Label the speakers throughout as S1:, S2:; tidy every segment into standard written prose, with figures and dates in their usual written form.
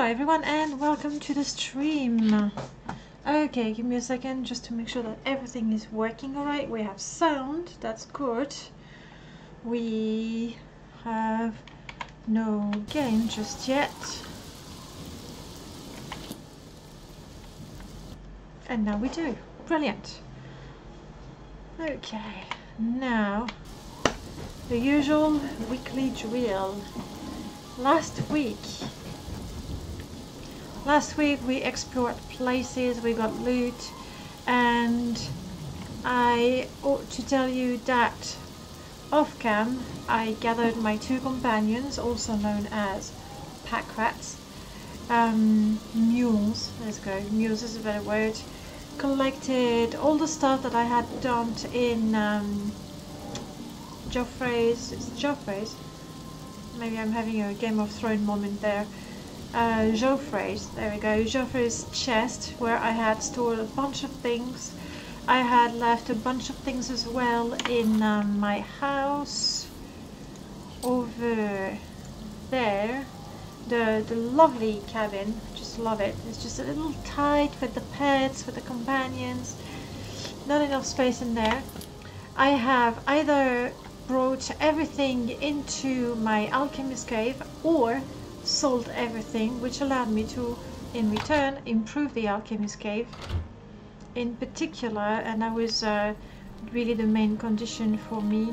S1: Hello everyone and welcome to the stream. Okay, give me a second just to make sure that everything is working alright. We have sound, that's good. We have no game just yet. And now we do. Brilliant. Okay, now the usual weekly drill. Last week we explored places, we got loot, and I ought to tell you that off cam I gathered my two companions, also known as pack rats, mules, let's go, mules is a better word, collected all the stuff that I had dumped in Joffrey's, maybe I'm having a Game of Thrones moment there. Joffrey's, there we go, Joffrey's chest, where I had stored a bunch of things. I had left a bunch of things as well in my house over there. The lovely cabin, just love it. It's just a little tight with the pets, with the companions, not enough space in there. I have either brought everything into my alchemist cave or sold everything, which allowed me to in return improve the alchemist cave in particular, and that was really the main condition for me.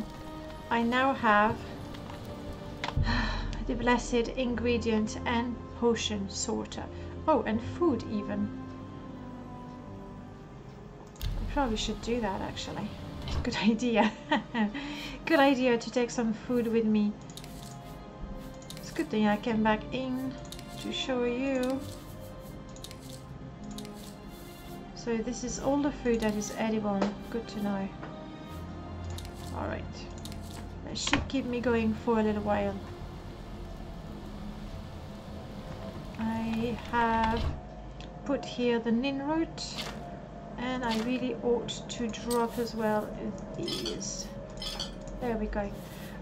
S1: I now have the blessed ingredient and potion sorter. Oh, and food even. I probably should do that actually. Good idea. Good idea to take some food with me. It's a good thing I came back in to show you. So this is all the food that is edible. Good to know. Alright. That should keep me going for a little while. I have put here the nin root, and I really ought to drop as well these. There we go.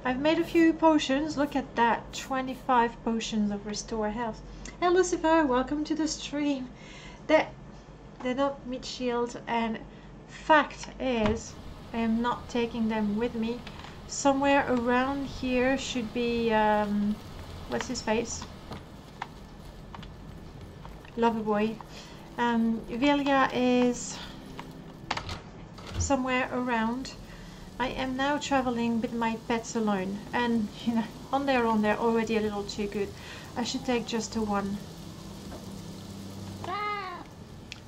S1: I've made a few potions. Look at that, 25 potions of restore health. Hey Lucifer, welcome to the stream. They're not meat shield, and fact is I am not taking them with me. Somewhere around here should be what's his face? Loverboy. Velia is somewhere around. I am now traveling with my pets alone, and you know, on their own they're already a little too good. I should take just the one.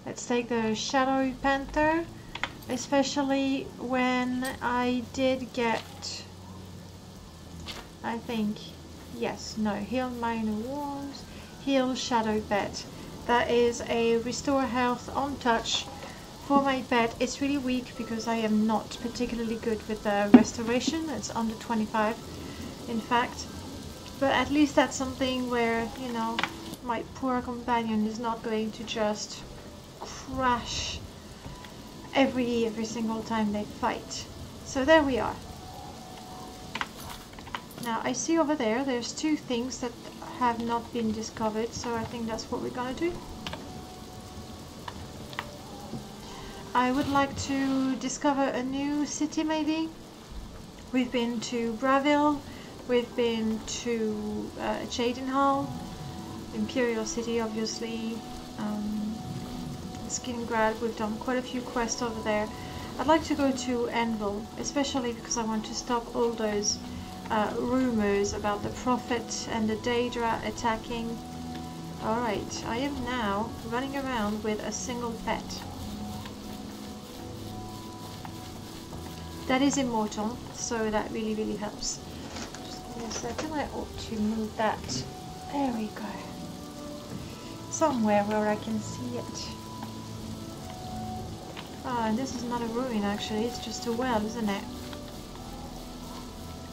S1: Let's take the Shadow Panther, especially when I did get, I think, yes, no, heal minor wounds, heal Shadow Pet. That is a restore health on touch for my pet. It's really weak because I am not particularly good with the restoration. It's under 25 in fact, but at least that's something where, you know, my poor companion is not going to just crash every single time they fight. So there we are. Now I see over there there's two things that have not been discovered, so I think that's what we're gonna do. I would like to discover a new city maybe. We've been to Bravil, we've been to Jadenhall, Imperial City obviously, Skingrad, we've done quite a few quests over there. I'd like to go to Anvil, especially because I want to stop all those rumors about the Prophet and the Daedra attacking. Alright, I am now running around with a single pet. That is immortal, so that really helps. Just give me a second, I ought to move that. There we go. Somewhere where I can see it. Ah, and this is not a ruin actually, it's just a well, isn't it?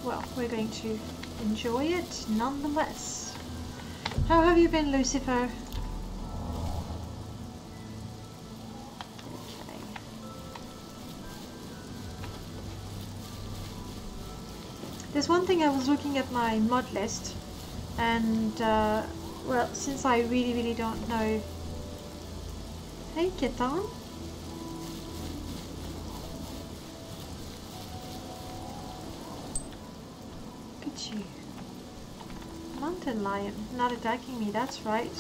S1: Well, we're going to enjoy it nonetheless. How have you been, Lucifer? Okay. There's one thing, I was looking at my mod list, and Well, since I really don't know... Hey, get on. Look at you. Mountain lion, not attacking me, that's right.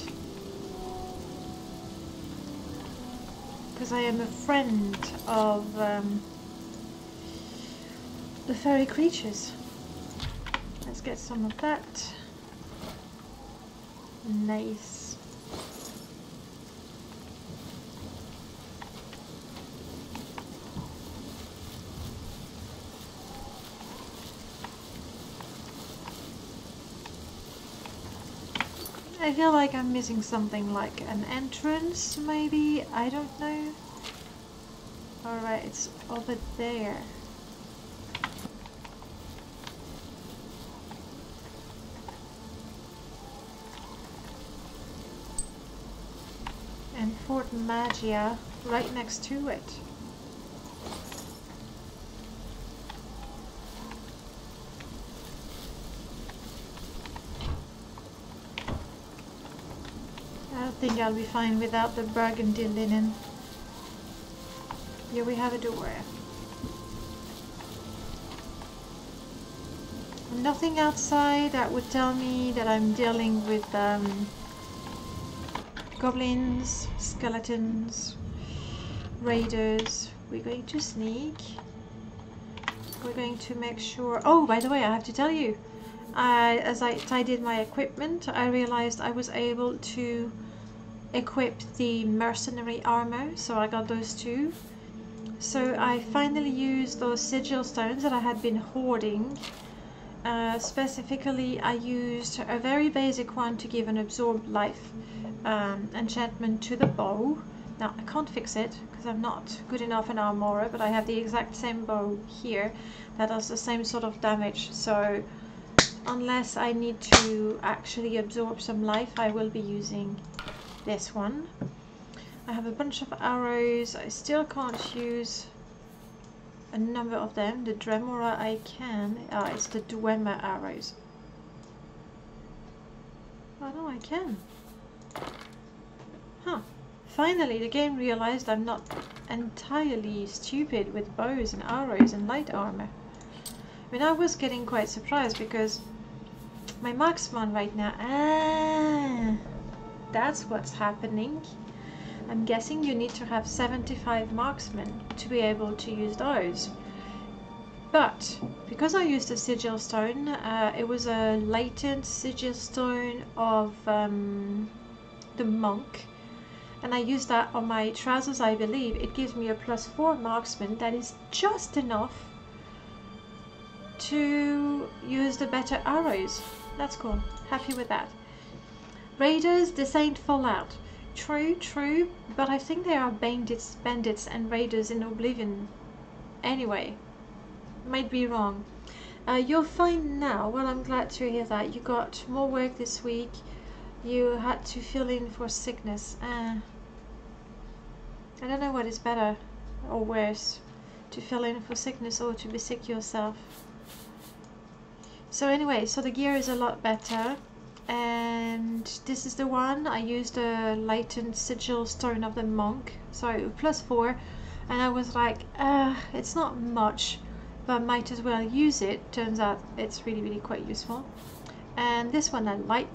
S1: Because I am a friend of the fairy creatures. Let's get some of that. Nice. I feel like I'm missing something, like an entrance maybe, I don't know. Alright, it's over there. And Fort Magia right next to it. I think I'll be fine without the burgundy linen. Here we have a door. Nothing outside that would tell me that I'm dealing with goblins, skeletons, raiders. We're going to sneak. We're going to make sure... Oh, by the way, I have to tell you. As I tidied my equipment, I realized I was able to equip the mercenary armor, so I got those two. So I finally used those sigil stones that I had been hoarding. Specifically, I used a very basic one to give an absorb life enchantment to the bow. Now I can't fix it because I'm not good enough in armor, but I have the exact same bow here that does the same sort of damage. So unless I need to actually absorb some life, I will be using this one. I have a bunch of arrows. I still can't use a number of them. The Dremora I can. It's the Dwemer arrows. Oh no, I can. Huh. Finally, the game realized I'm not entirely stupid with bows and arrows and light armor. I mean, I was getting quite surprised because my marksman right now... that's what's happening. I'm guessing you need to have 75 marksmen to be able to use those. But because I used a sigil stone, it was a latent sigil stone of the monk, and I used that on my trousers, I believe. It gives me a +4 marksman. That is just enough to use the better arrows. That's cool. Happy with that. Raiders, this ain't Fallout. True, but I think there are bandits and raiders in Oblivion. Anyway, might be wrong. You're fine now. Well, I'm glad to hear that. You got more work this week. You had to fill in for sickness. I don't know what is better or worse, to fill in for sickness or to be sick yourself. So anyway, so the gear is a lot better. And this is the one. I used a latent sigil stone of the monk, so +4, and I was like, it's not much, but might as well use it. Turns out it's really quite useful. And this one I like.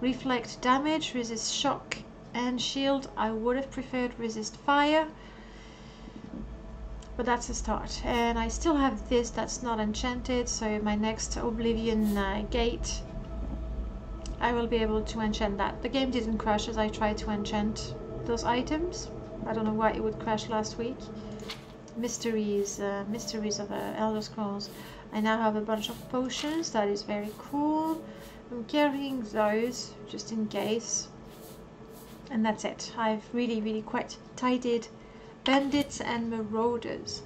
S1: Reflect damage, resist shock and shield. I would have preferred resist fire, but that's a start. And I still have this that's not enchanted, so my next Oblivion gate, I will be able to enchant that. The game didn't crash as I tried to enchant those items. I don't know why it would crash last week. Mysteries of Elder Scrolls. I now have a bunch of potions. That is very cool. I'm carrying those just in case. And that's it. I've really quite tidied bandits and marauders.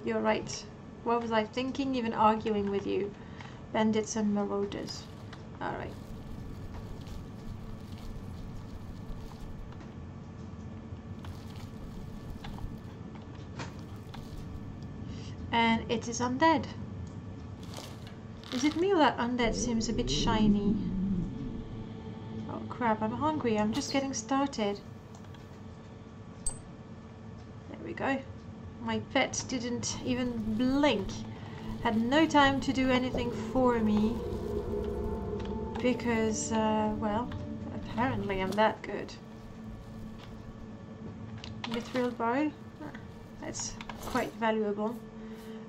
S1: You're right. What was I thinking? Even arguing with you. Bandits and marauders. Alright. And it is undead. Is it me or that undead seems a bit shiny? Oh, crap, I'm hungry. I'm just getting started. There we go. My pet didn't even blink. Had no time to do anything for me. Because, well, apparently I'm that good. Mithril bow. That's quite valuable.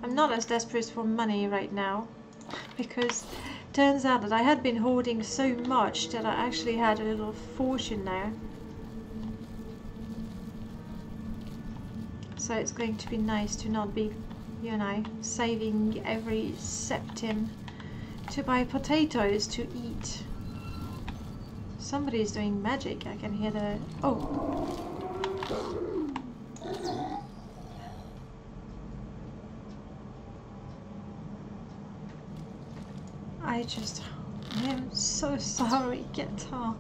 S1: I'm not as desperate for money right now. Because turns out that I had been hoarding so much that I actually had a little fortune now. So it's going to be nice to not be, you know, saving every septim to buy potatoes to eat. Somebody's doing magic. I can hear the... Oh! I am so sorry, guitar.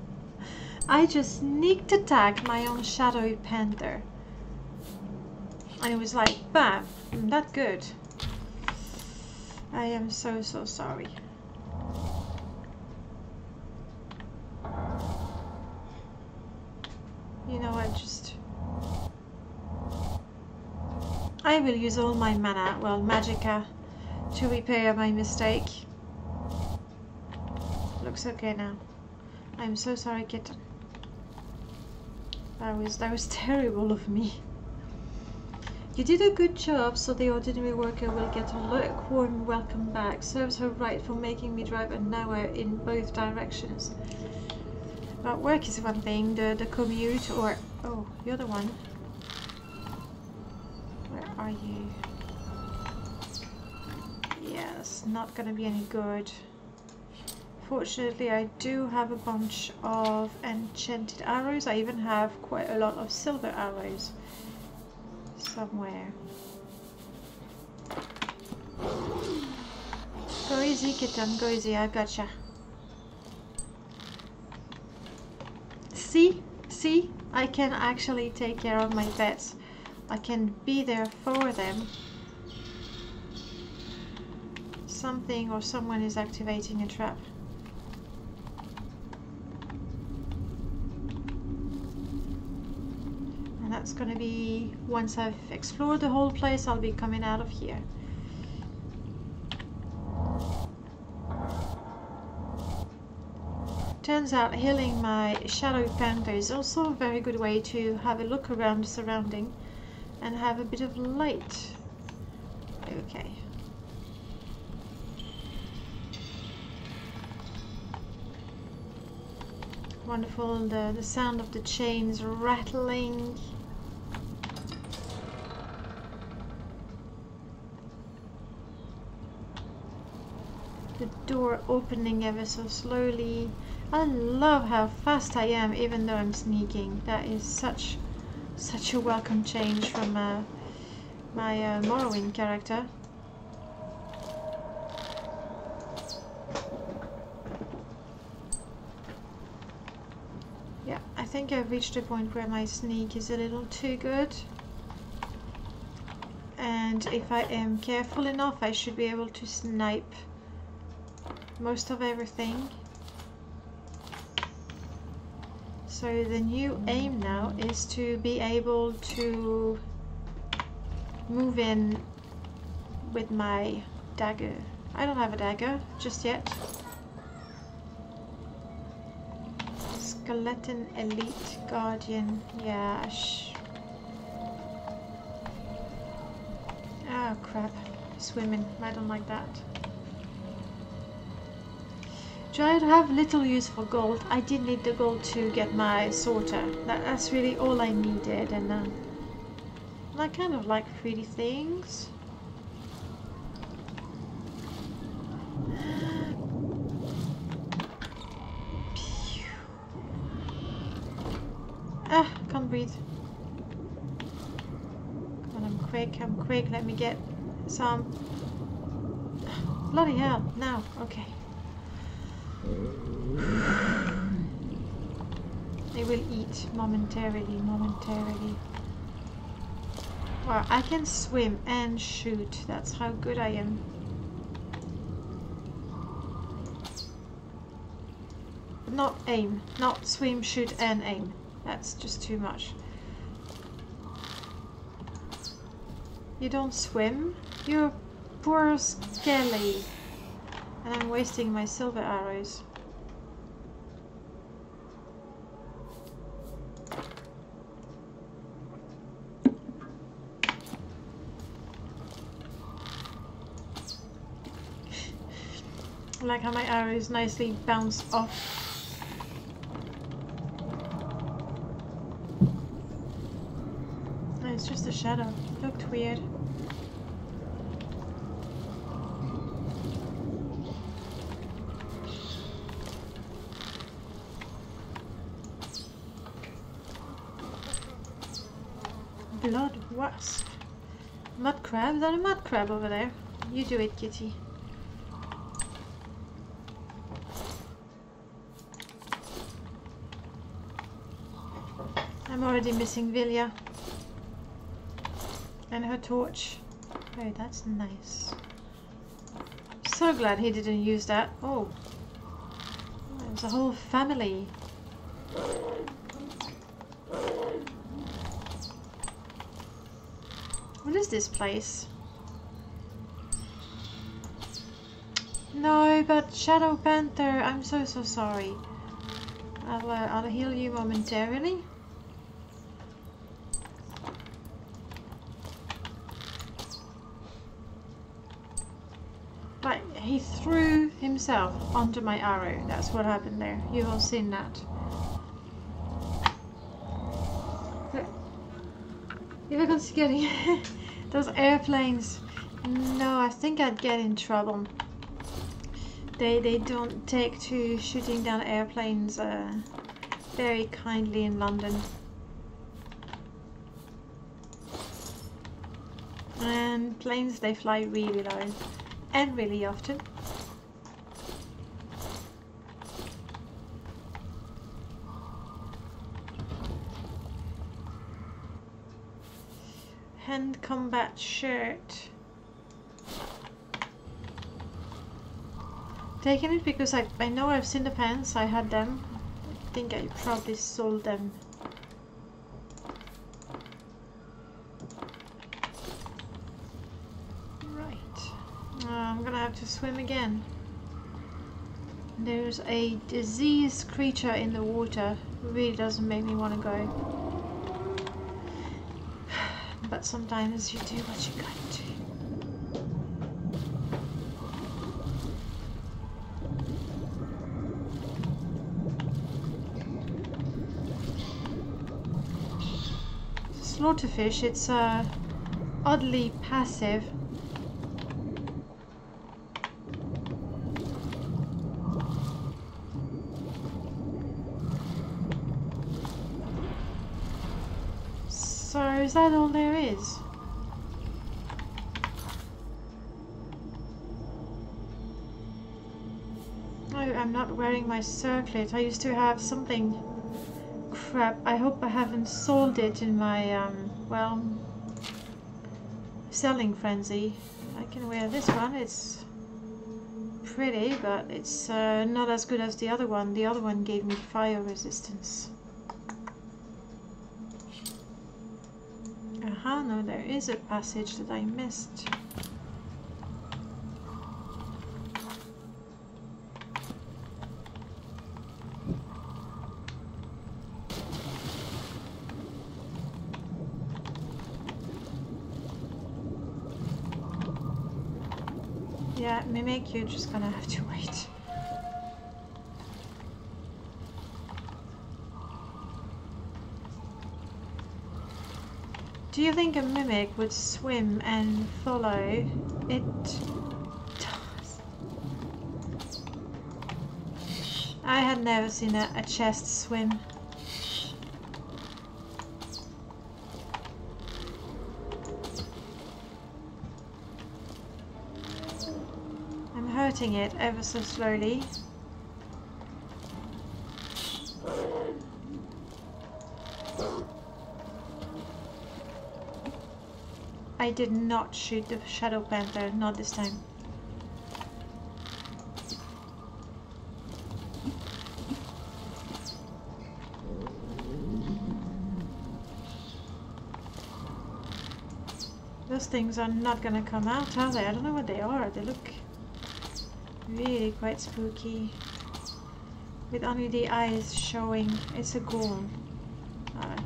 S1: I just sneaked attack my own shadow panther. And it was like, bam, that good. I am so sorry. You know what, I will use all my mana, well, magicka, to repair my mistake. Looks okay now. I'm so sorry, kitten. That was terrible of me. You did a good job, so the ordinary worker will get a lukewarm welcome back. Serves her right for making me drive an hour in both directions. But work is one thing, the commute, or... Oh, you're the one. Where are you? Yes, not gonna be any good. Fortunately, I do have a bunch of enchanted arrows. I even have quite a lot of silver arrows somewhere. Go easy, kitten, go easy, I gotcha. See, I can actually take care of my pets. I can be there for them. Something or someone is activating a trap. And that's gonna be, once I've explored the whole place, I'll be coming out of here. Turns out healing my shadow panther is also a very good way to have a look around the surrounding and have a bit of light. Okay. Wonderful, the sound of the chains rattling. The door opening ever so slowly. I love how fast I am, even though I'm sneaking. That is such a welcome change from my Morrowind character. Yeah, I think I've reached a point where my sneak is a little too good. And if I am careful enough, I should be able to snipe most of everything. So the new aim now is to be able to move in with my dagger. I don't have a dagger just yet. Skeleton Elite Guardian. Yeah. Oh crap. Swimming. I don't like that. I have little use for gold. I did need the gold to get my sorter. That's really all I needed, and I kind of like pretty things. Ah, can't breathe. Come on, I'm quick. Let me get some. Bloody hell! Now, okay. They will eat momentarily. Wow, I can swim and shoot. That's how good I am. not aim. Not swim, shoot and aim. That's just too much. You don't swim? You poor skelly. And I'm wasting my silver arrows. I like how my arrows nicely bounce off. No, it's just a shadow. It looked weird. Blood wasp. Mud crab? Is that a mud crab over there? You do it, kitty. I'm already missing Vilya. And her torch. Oh, that's nice. So glad he didn't use that. Oh. There's a whole family. What is this place? No, but Shadow Panther, I'm so sorry. I'll heal you momentarily. Right, he threw himself onto my arrow. That's what happened there. You've all seen that. If I was getting those airplanes, no, I think I'd get in trouble. They don't take to shooting down airplanes very kindly in London. And planes, they fly really low and really often. Hand combat shirt. Taking it because I know I've seen the pants, I had them. I think I probably sold them. Right. I'm gonna have to swim again. There's a diseased creature in the water. It really doesn't make me want to go. But sometimes you do what you gotta do. Slaughterfish, it's oddly passive. So is that all there is? Oh, I'm not wearing my circlet. I used to have something. Crap, I hope I haven't sold it in my, well, selling frenzy. I can wear this one. It's pretty, but it's not as good as the other one. The other one gave me fire resistance. Aha, no, there is a passage that I missed. Yeah, Mimic, you're just gonna have to wait. Do you think a Mimic would swim and follow? It does. I had never seen a chest swim. Hurting it ever so slowly. I did not shoot the Shadow Panther, not this time. Those things are not gonna come out, are they? I don't know what they are. They look really quite spooky. With only the eyes showing. It's a ghoul. Alright.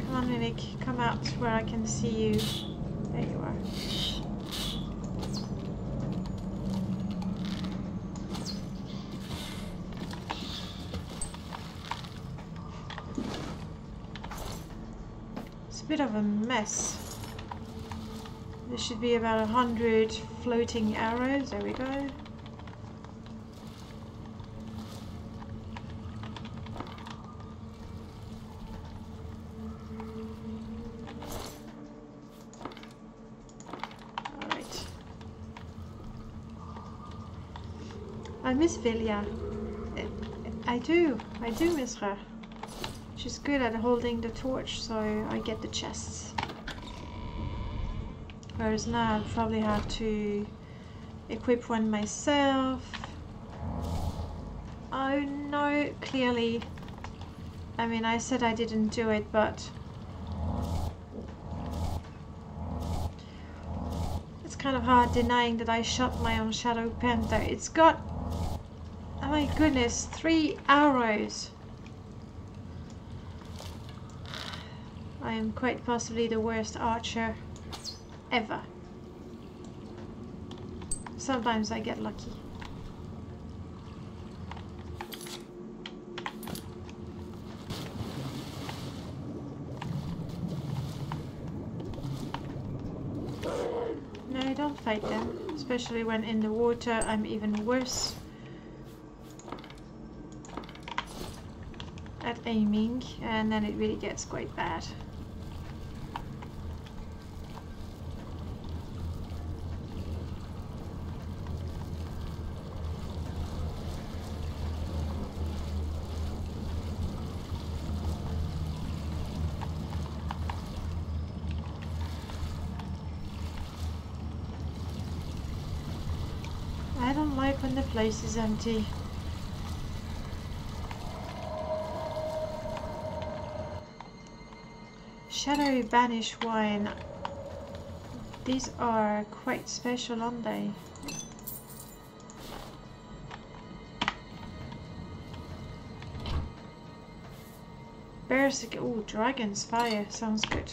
S1: Come on, Mimic. Come out where I can see you. There you are. It's a bit of a mess. There should be about 100 floating arrows. There we go. Alright. I miss Vilja. I do miss her. She's good at holding the torch, so I get the chests. Whereas now I'll probably have to equip one myself. Oh no, clearly. I mean, I said I didn't do it, but it's kind of hard denying that I shot my own Shadow Panther. It's got, oh my goodness, 3 arrows. I am quite possibly the worst archer ever. Sometimes I get lucky. No, don't fight them. Especially when in the water, I'm even worse at aiming, and then it really gets quite bad. I don't like when the place is empty. Shadow Banish wine. These are quite special, aren't they? Bears. Oh, Dragon's Fire sounds good.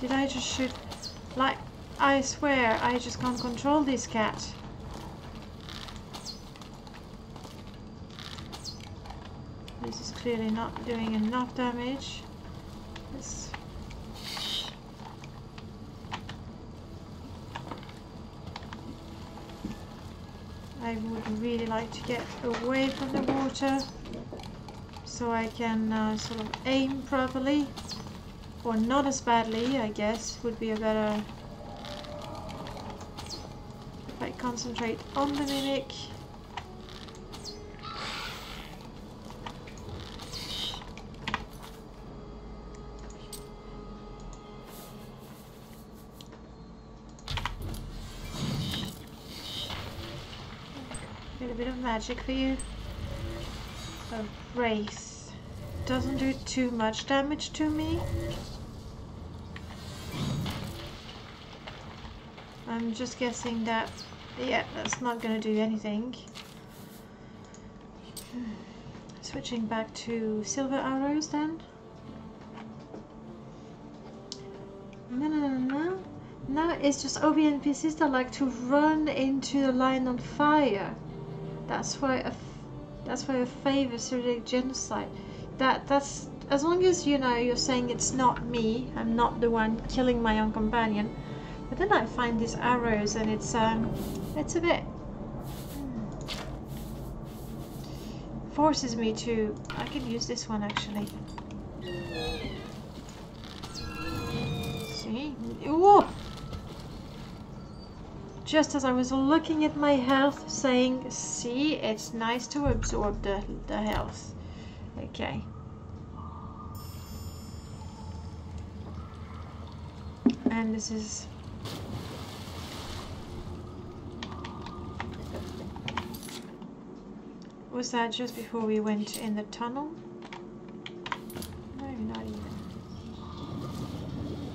S1: Did I just shoot? Like, I swear, I just can't control this cat. This is clearly not doing enough damage. This. I would really like to get away from the water so I can sort of aim properly. Or not as badly, I guess, would be a better... If I concentrate on the Mimic. Get a bit of magic for you. A Wraith. Doesn't do too much damage to me. I'm just guessing that, yeah, that's not going to do anything. Switching back to silver arrows then. No. It's just OB NPCs that like to run into the line on fire. That's why a favor Cyrillic genocide. That's as long as you know you're saying it's not me. I'm not the one killing my own companion. But then I find these arrows and it's a bit forces me to. I can use this one actually. See? Ooh! Just as I was looking at my health, saying, "See, it's nice to absorb the health." Okay. And this is... Was that just before we went in the tunnel? No, not even.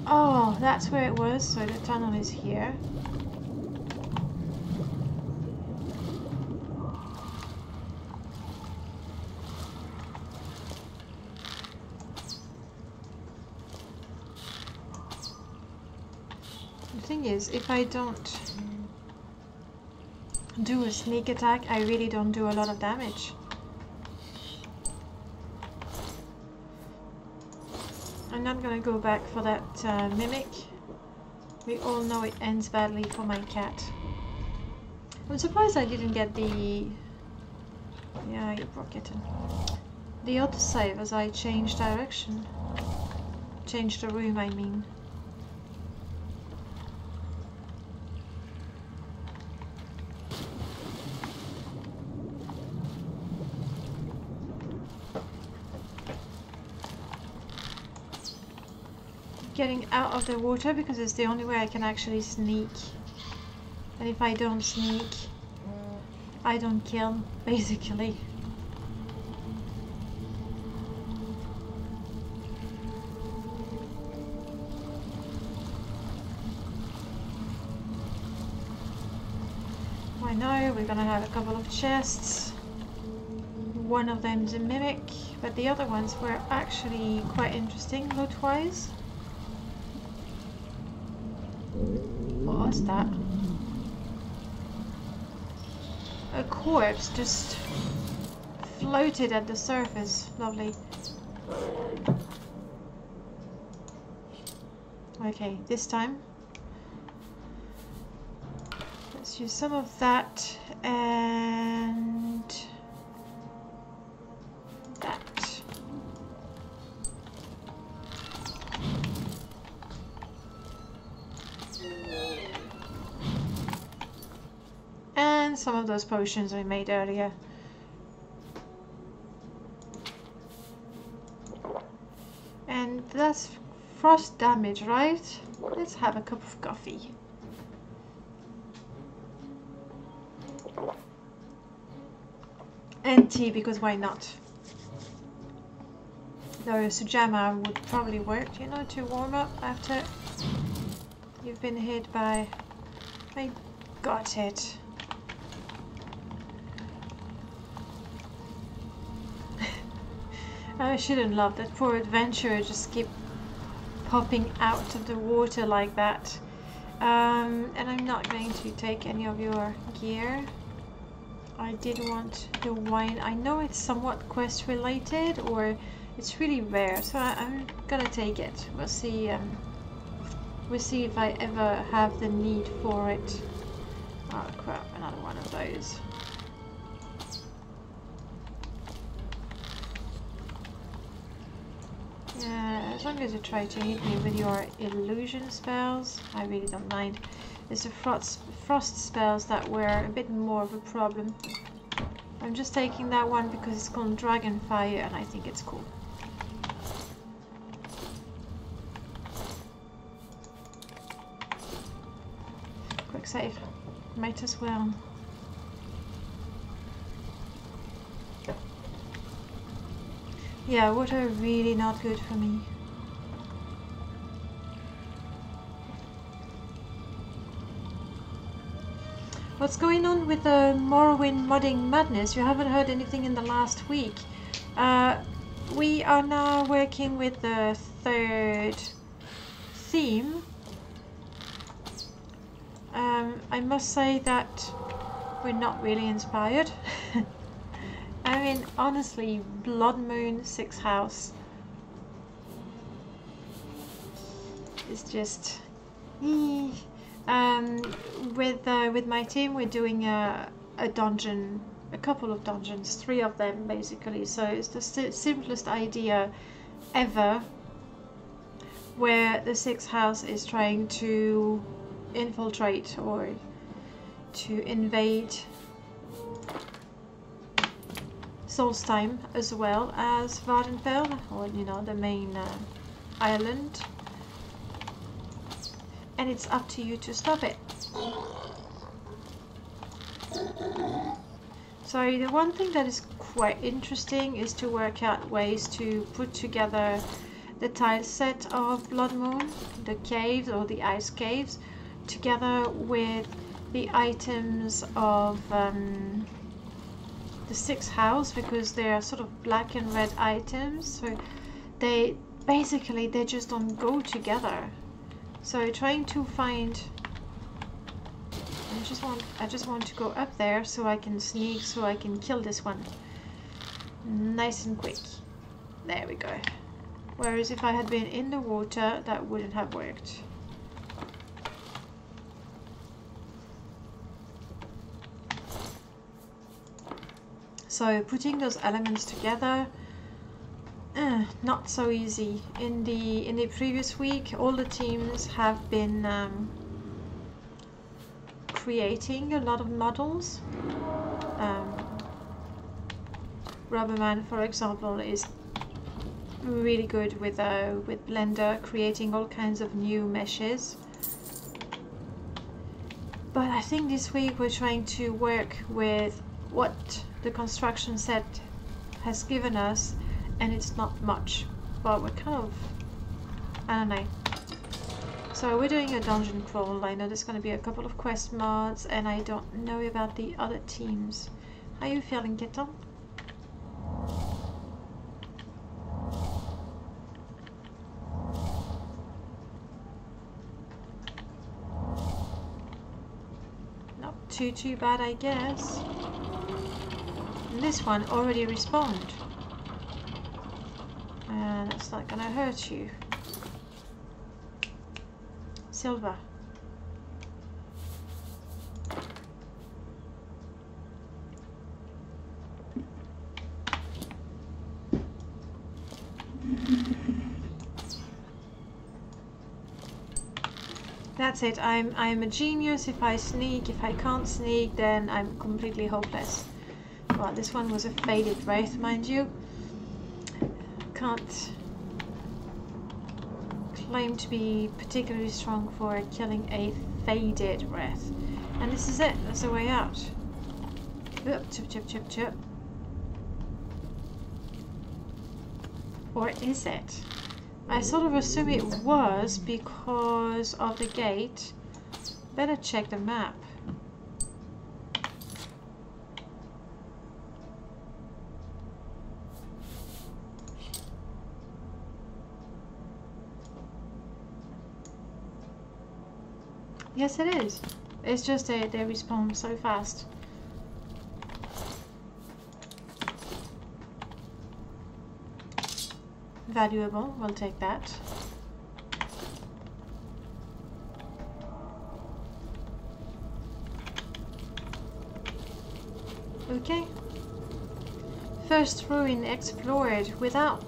S1: Oh, that's where it was, so the tunnel is here. The thing is, if I don't do a sneak attack, I really don't do a lot of damage. I'm not gonna go back for that mimic. We all know it ends badly for my cat. I'm surprised I didn't get the... Yeah, you broke it. The autosave as I changed direction. Changed the room, I mean. Getting out of the water because it's the only way I can actually sneak. And if I don't sneak, I don't kill, basically. I know we're gonna have a couple of chests. One of them's a mimic, but the other ones were actually quite interesting loot-wise. What was that? A corpse just floated at the surface. Lovely. Okay, this time let's use some of that and that. And some of those potions I made earlier. And that's frost damage, right? Let's have a cup of coffee. And tea, because why not? Though Sujamma would probably work, you know, to warm up after you've been hit by... I got it. I shouldn't love that poor adventurer just keep popping out of the water like that. And I'm not going to take any of your gear. I did want the wine. I know it's somewhat quest related, or it's really rare, so I'm gonna take it. We'll see. We'll see if I ever have the need for it. Oh crap! Another one of those. Yeah, as long as you try to hit me with your illusion spells, I really don't mind. It's the frost spells that were a bit more of a problem. I'm just taking that one because it's called Dragonfire and I think it's cool. Quick save. Might as well. Yeah, water really not good for me. What's going on with the Morrowind Modding Madness? You haven't heard anything in the last week. We are now working with the third theme. I must say that we're not really inspired. I mean, honestly, Blood Moon 6th House is just... with my team, we're doing a dungeon, a couple of dungeons, 3 of them basically. So it's the simplest idea ever, where the 6th house is trying to infiltrate or to invade Solstheim as well as Vardenfell, or you know, the main island. And it's up to you to stop it. So the one thing that is quite interesting is to work out ways to put together the tile set of Blood Moon, the caves or the ice caves, together with the items of the 6th house, because they are sort of black and red items, so they basically just don't go together. So trying to find, I just want to go up there so I can sneak, so I can kill this one nice and quick. There we go. Whereas if I had been in the water, that wouldn't have worked. So putting those elements together, not so easy. In the previous week, all the teams have been creating a lot of models. Rubberman, for example, is really good with Blender, creating all kinds of new meshes. But I think this week we're trying to work with what the construction set has given us, and it's not much, but we're kind of, I don't know. So we're doing a dungeon crawl. I know there's going to be a couple of quest mods, and I don't know about the other teams. How are you feeling, Keton? Not too bad, I guess. This one already respawned. And that's not gonna hurt you. Silver. That's it. I'm a genius if I sneak. If I can't sneak, then I'm completely hopeless. Well, this one was a faded wraith, mind you. Can't claim to be particularly strong for killing a faded wraith. And this is it. That's the way out. Oop, chip, chip, chip, chip. Or is it? I sort of assume it was because of the gate. Better check the map. Yes, it is. It's just they respawn so fast. Valuable, we'll take that. Okay. First ruin explored without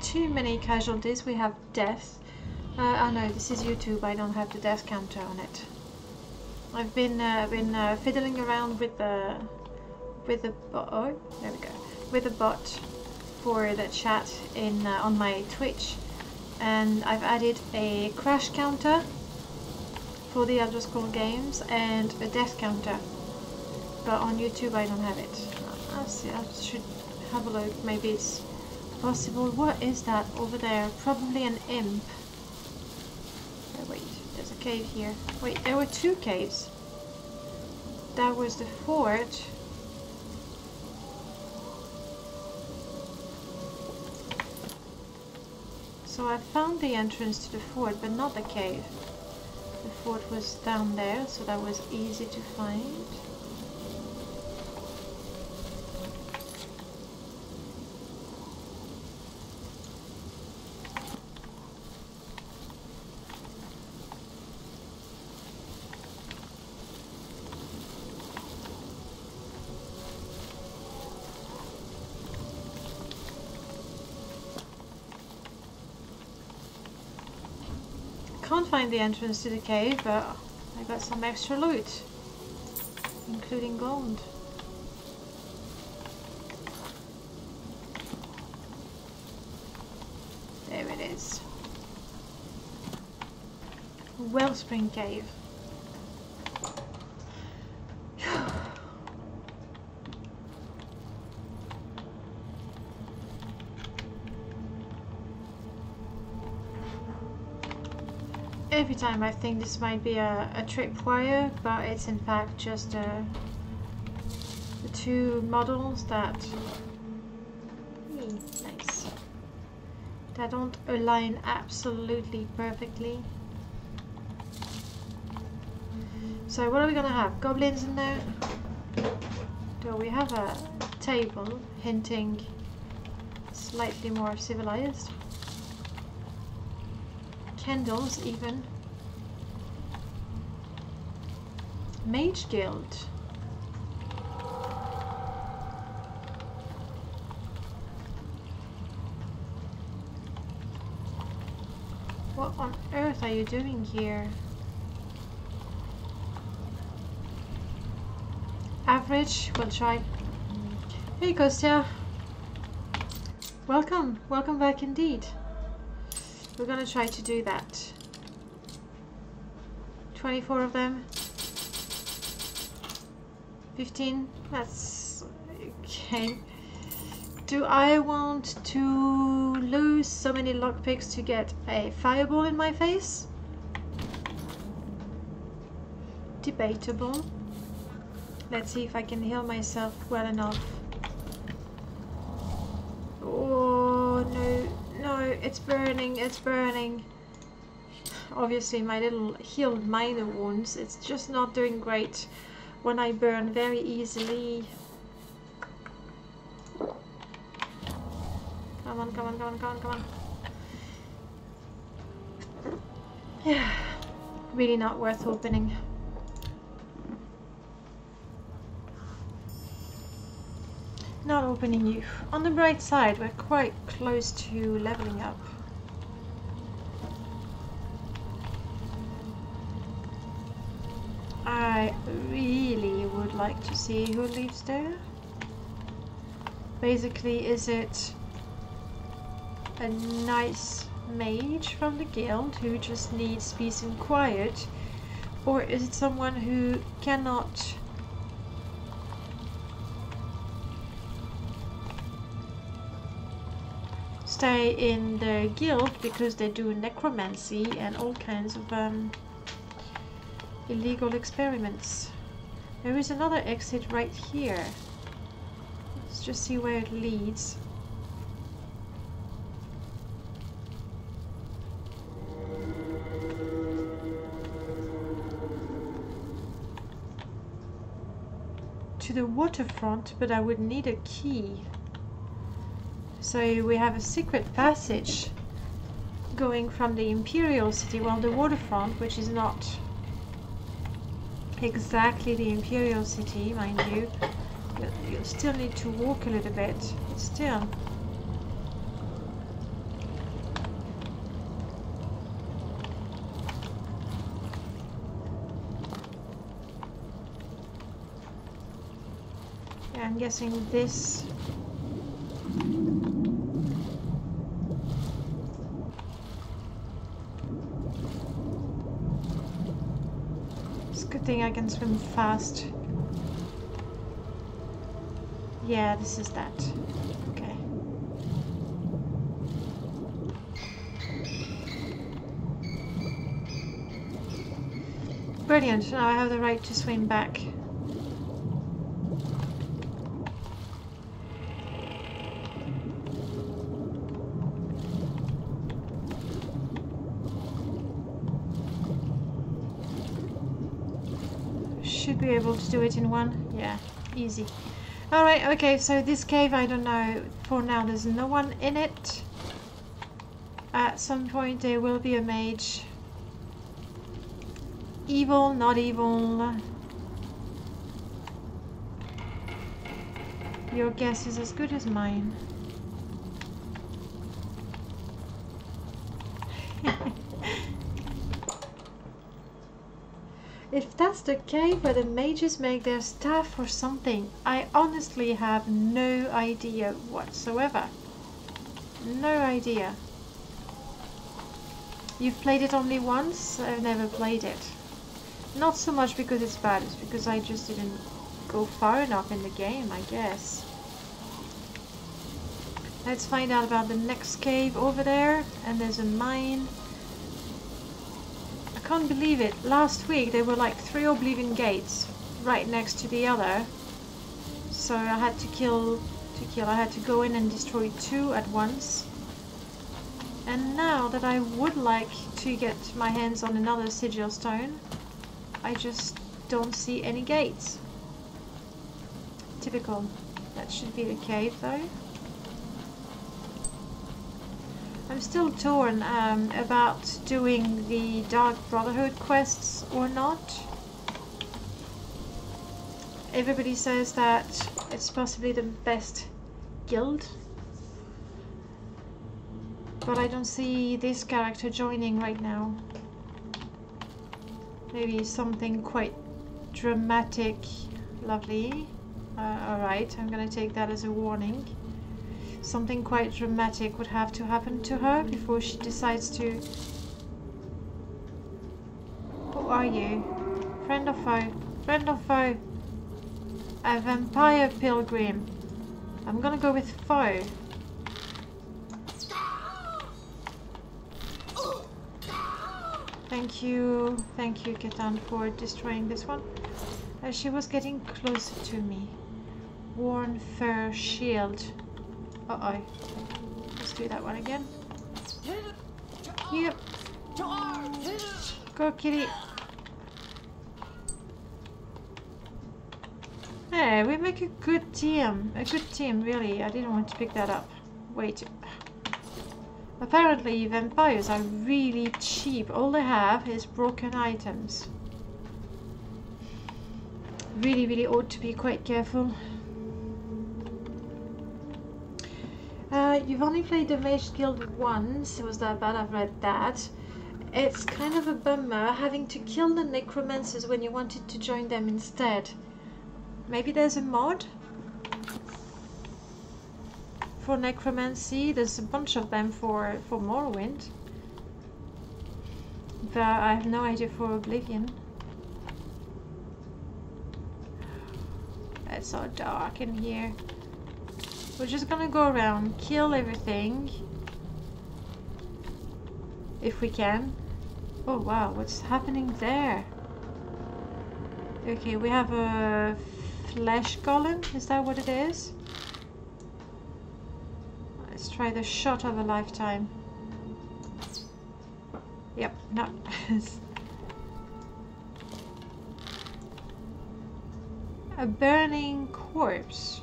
S1: too many casualties. We have death. Oh no, this is YouTube. I don't have the death counter on it. I've been fiddling around with the oh, there we go, with the bot for the chat in on my Twitch, and I've added a crash counter for the Elder Scrolls games and a death counter, but on YouTube I don't have it. I'll see. I should have a look. Maybe it's possible. What is that over there? Probably an imp. Oh, wait, there's a cave here. Wait, there were two caves. That was the fort. So I found the entrance to the fort, but not the cave. The fort was down there, so that was easy to find. Can't find the entrance to the cave, but I got some extra loot, including gold. Wellspring Cave. Every time I think this might be a tripwire, but it's in fact just the two models that nice, that don't align absolutely perfectly. So what are we gonna have? Goblins in there? Do we have a table hinting slightly more civilized? Candles even. Mage Guild. What on earth are you doing here? Average, we'll try. Hey Kostya. Welcome, welcome back indeed. We're gonna try to do that. 24 of them. 15, that's okay. Do I want to lose so many lockpicks to get a fireball in my face? Debatable. Let's see if I can heal myself well enough. Oh no, no, it's burning, it's burning. Obviously my little healed minor wounds, it's just not doing great when I burn very easily. Come on, come on, come on, come on, come on. Yeah, really not worth opening. Not opening you. On the bright side, we're quite close to leveling up. I really would like to see who lives there. Basically, is it a nice mage from the guild who just needs peace and quiet, or is it someone who cannot stay in the guild because they do necromancy and all kinds of illegal experiments? There is another exit right here. Let's just see where it leads. To the waterfront, but I would need a key. So we have a secret passage going from the Imperial City, well, the waterfront, which is not exactly the Imperial City, mind you. You'll still need to walk a little bit, but still. Yeah, I'm guessing this. It's a good thing I can swim fast. Yeah, this is that. Okay. Brilliant, now I have the right to swim back. Should be able to do it in one. Yeah, easy. Alright, okay, so this cave, I don't know. For now, there's no one in it. At some point, there will be a mage. Evil, not evil. Your guess is as good as mine. If that's the cave where the mages make their staff or something, I honestly have no idea whatsoever. No idea. You've played it only once? I've never played it. Not so much because it's bad, it's because I just didn't go far enough in the game, I guess. Let's find out about the next cave over there, and there's a mine. I can't believe it. Last week there were like 3 Oblivion gates right next to the other. So I had I had to go in and destroy 2 at once. And now that I would like to get my hands on another sigil stone, I just don't see any gates. Typical. That should be the cave though. I'm still torn about doing the Dark Brotherhood quests or not. Everybody says that it's possibly the best guild, but I don't see this character joining right now. Maybe something quite dramatic. Lovely. Alright, I'm gonna take that as a warning. Something quite dramatic would have to happen to her before she decides to... Who are you? Friend or foe? Friend or foe? A vampire pilgrim. I'm gonna go with foe. Thank you, Catan, for destroying this one. She was getting closer to me. Worn fur shield. Uh-oh. Let's do that one again. Yep. Go, kitty. Hey, we make a good team. A good team, really. I didn't want to pick that up. Wait. Apparently, vampires are really cheap. All they have is broken items. Really, really ought to be quite careful. You've only played the Mage Guild once. Was that bad? I've read that. It's kind of a bummer having to kill the necromancers when you wanted to join them instead. Maybe there's a mod for necromancy. There's a bunch of them for Morrowind, but I have no idea for Oblivion. It's so dark in here. We're just gonna go around, kill everything if we can. Oh wow, what's happening there? Okay, we have a flesh golem. Is that what it is? Let's try the shot of a lifetime. Yep, no. A burning corpse.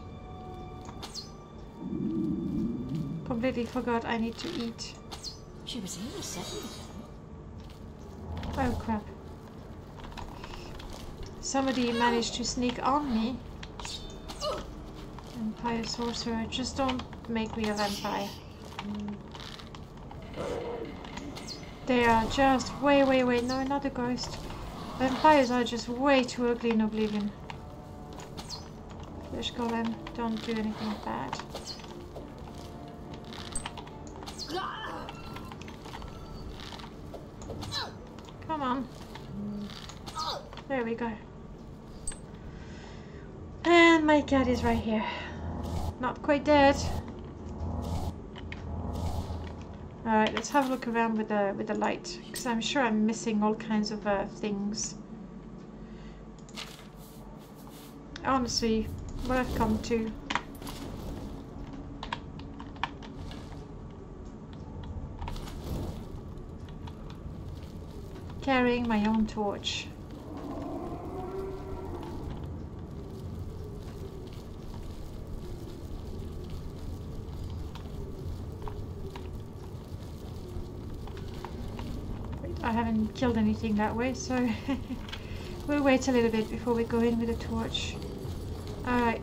S1: Completely forgot I need to eat.
S2: She was here a second ago.
S1: Oh crap. Somebody managed to sneak on me. Vampire sorcerer, just don't make me a vampire. They are just way, no, not a ghost. Vampires are just way too ugly in Oblivion. Flesh golem, don't do anything bad. Come on. There we go. And my cat is right here. Not quite dead. Alright, let's have a look around with the light, because I'm sure I'm missing all kinds of things. Honestly, what I've come to. Carrying my own torch. I haven't killed anything that way, so we'll wait a little bit before we go in with a torch. Alright.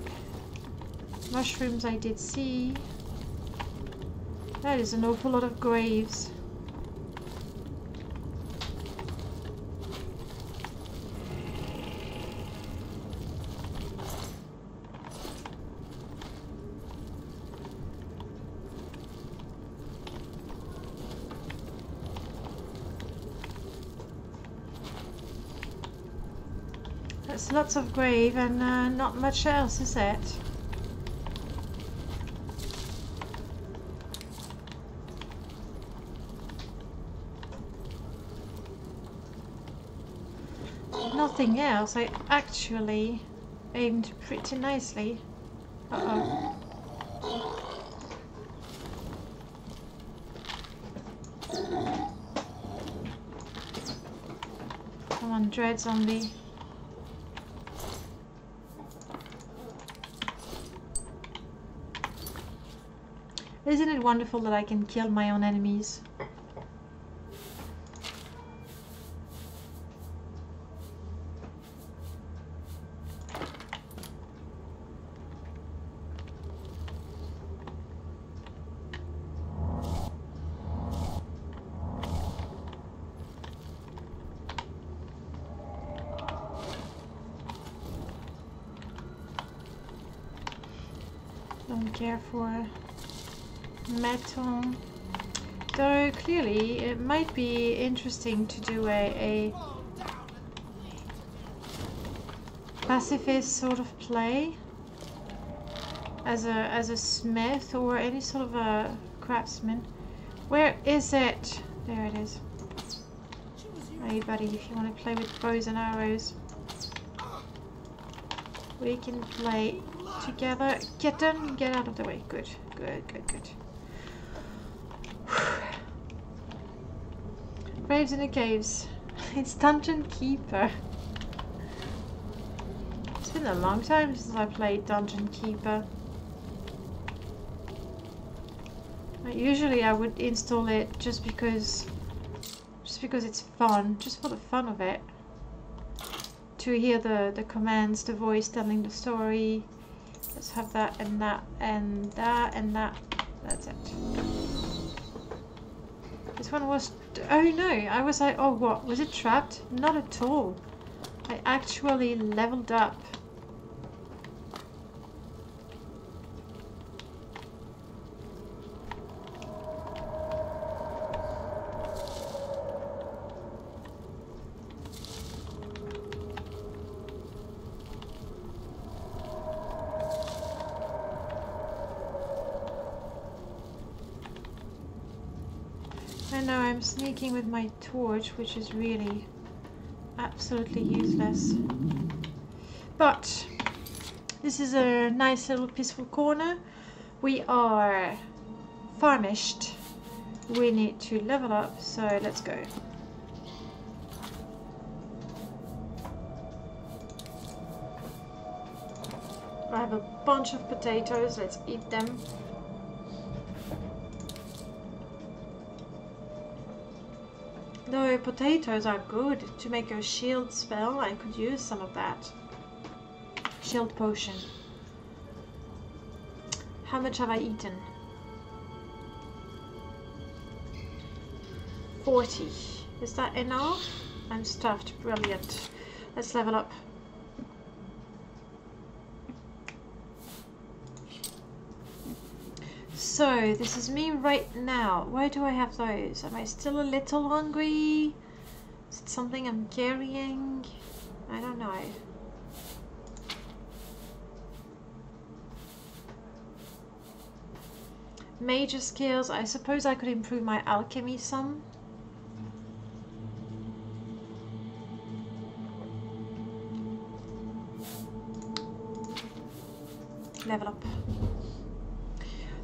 S1: Mushrooms I did see. That is an awful lot of graves. There's lots of grave and not much else, is it? Nothing else. I actually aimed pretty nicely. Uh-oh. Come on, dread zombie. Isn't it wonderful that I can kill my own enemies? Don't care for metal. Though clearly it might be interesting to do a pacifist sort of play as a smith or any sort of a craftsman. Where is it? There it is. Hey buddy, if you want to play with bows and arrows, we can play together. Get done, get out of the way. Good, good, good, good. Graves in the caves. It's Dungeon Keeper. It's been a long time since I played Dungeon Keeper. Usually I would install it just because it's fun, just for the fun of it. To hear the commands, the voice telling the story. Let's have that and that and that and that. That's it. This one was... Oh no, I was like, oh what? Was it trapped? Not at all. I actually leveled up. I know I'm sneaking with my torch, which is really absolutely useless. But this is a nice little peaceful corner. We are famished. We need to level up, so let's go. I have a bunch of potatoes, let's eat them. Though potatoes are good to make a shield spell, I could use some of that. Shield potion. How much have I eaten? 40. Is that enough? I'm stuffed. Brilliant. Let's level up. So, this is me right now. Why do I have those? Am I still a little hungry? Is it something I'm carrying? I don't know. Major skills. I suppose I could improve my alchemy some. Level up.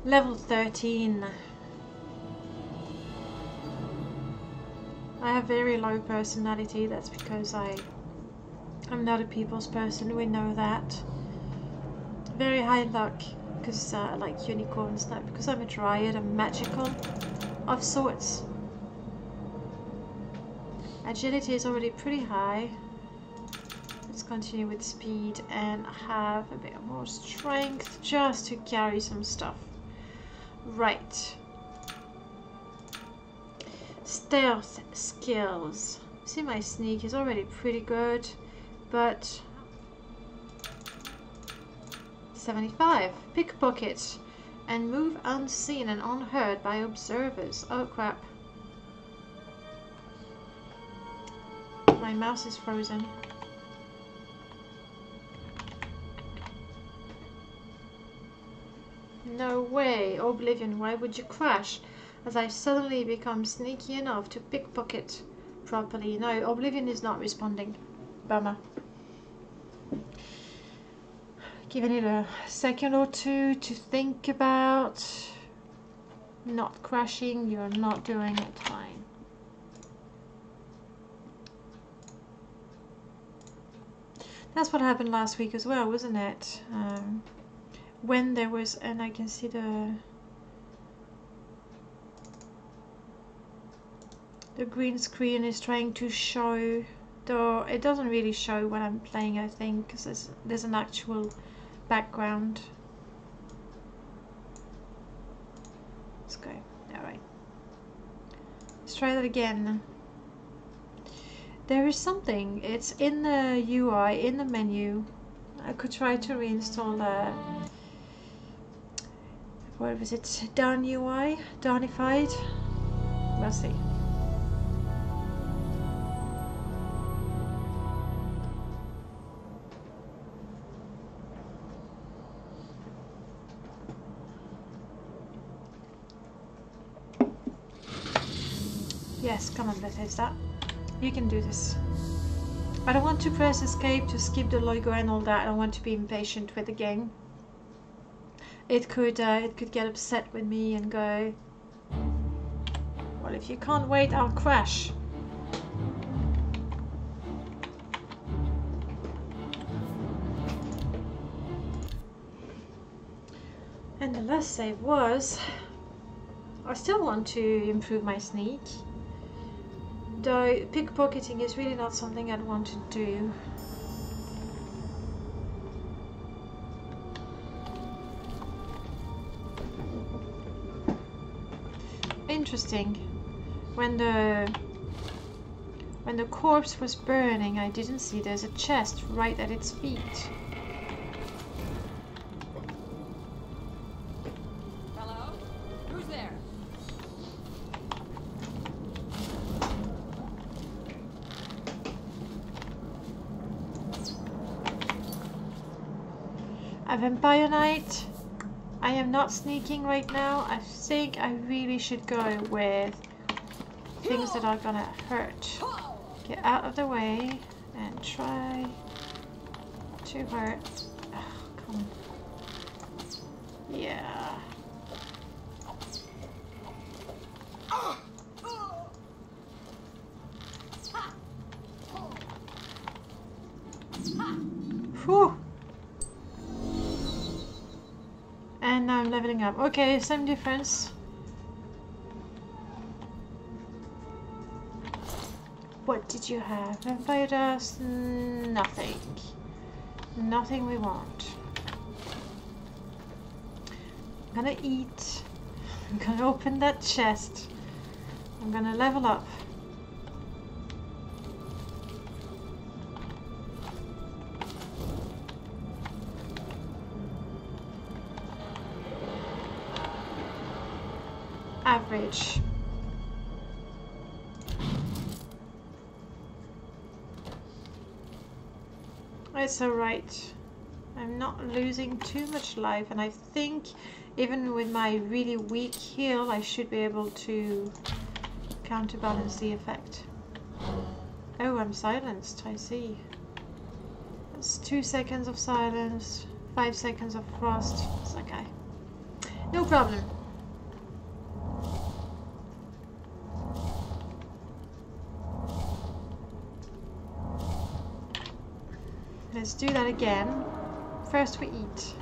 S1: Level 13. I have very low personality. That's because I'm not a people's person. We know that. Very high luck because I like unicorns. Not because I'm a dryad. I'm magical of sorts. Agility is already pretty high. Let's continue with speed and have a bit more strength just to carry some stuff. Right. Stealth skills. See, my sneak is already pretty good, but 75. Pickpocket and move unseen and unheard by observers. Oh crap. My mouse is frozen. No way. Oblivion, why would you crash? As I suddenly become sneaky enough to pickpocket properly. No, Oblivion is not responding. Bummer. Giving it a second or two to think about not crashing. You're not doing it fine. That's what happened last week as well, wasn't it? When there was, and I can see the green screen is trying to show, though it doesn't really show when I'm playing, I think, because there's an actual background. Let's go. Alright. Let's try that again. There is something. It's in the UI, in the menu. I could try to reinstall the... what was it? Down UI? Downified? We'll see. Yes, come on, Bethesda. You can do this. I don't want to press escape to skip the logo and all that. I don't want to be impatient with the game. It could get upset with me and go, well, if you can't wait, I'll crash. And the last save was, I still want to improve my sneak. Though pickpocketing is really not something I'd want to do. Interesting. When the corpse was burning, I didn't see there's a chest right at its feet.
S2: Hello? Who's there?
S1: A vampire knight. I am not sneaking right now. I think I really should go with things that are gonna hurt. Get out of the way and try to hurt. Oh, come on. Yeah. Whew. And now I'm leveling up. Okay, same difference. What did you have? Vampire dust? Nothing. Nothing we want. I'm gonna eat. I'm gonna open that chest. I'm gonna level up. Average. It's alright. I'm not losing too much life, and I think even with my really weak heal I should be able to counterbalance the effect. Oh, I'm silenced, I see. That's 2 seconds of silence, 5 seconds of frost. It's okay. No problem. Let's do that again. First we eat.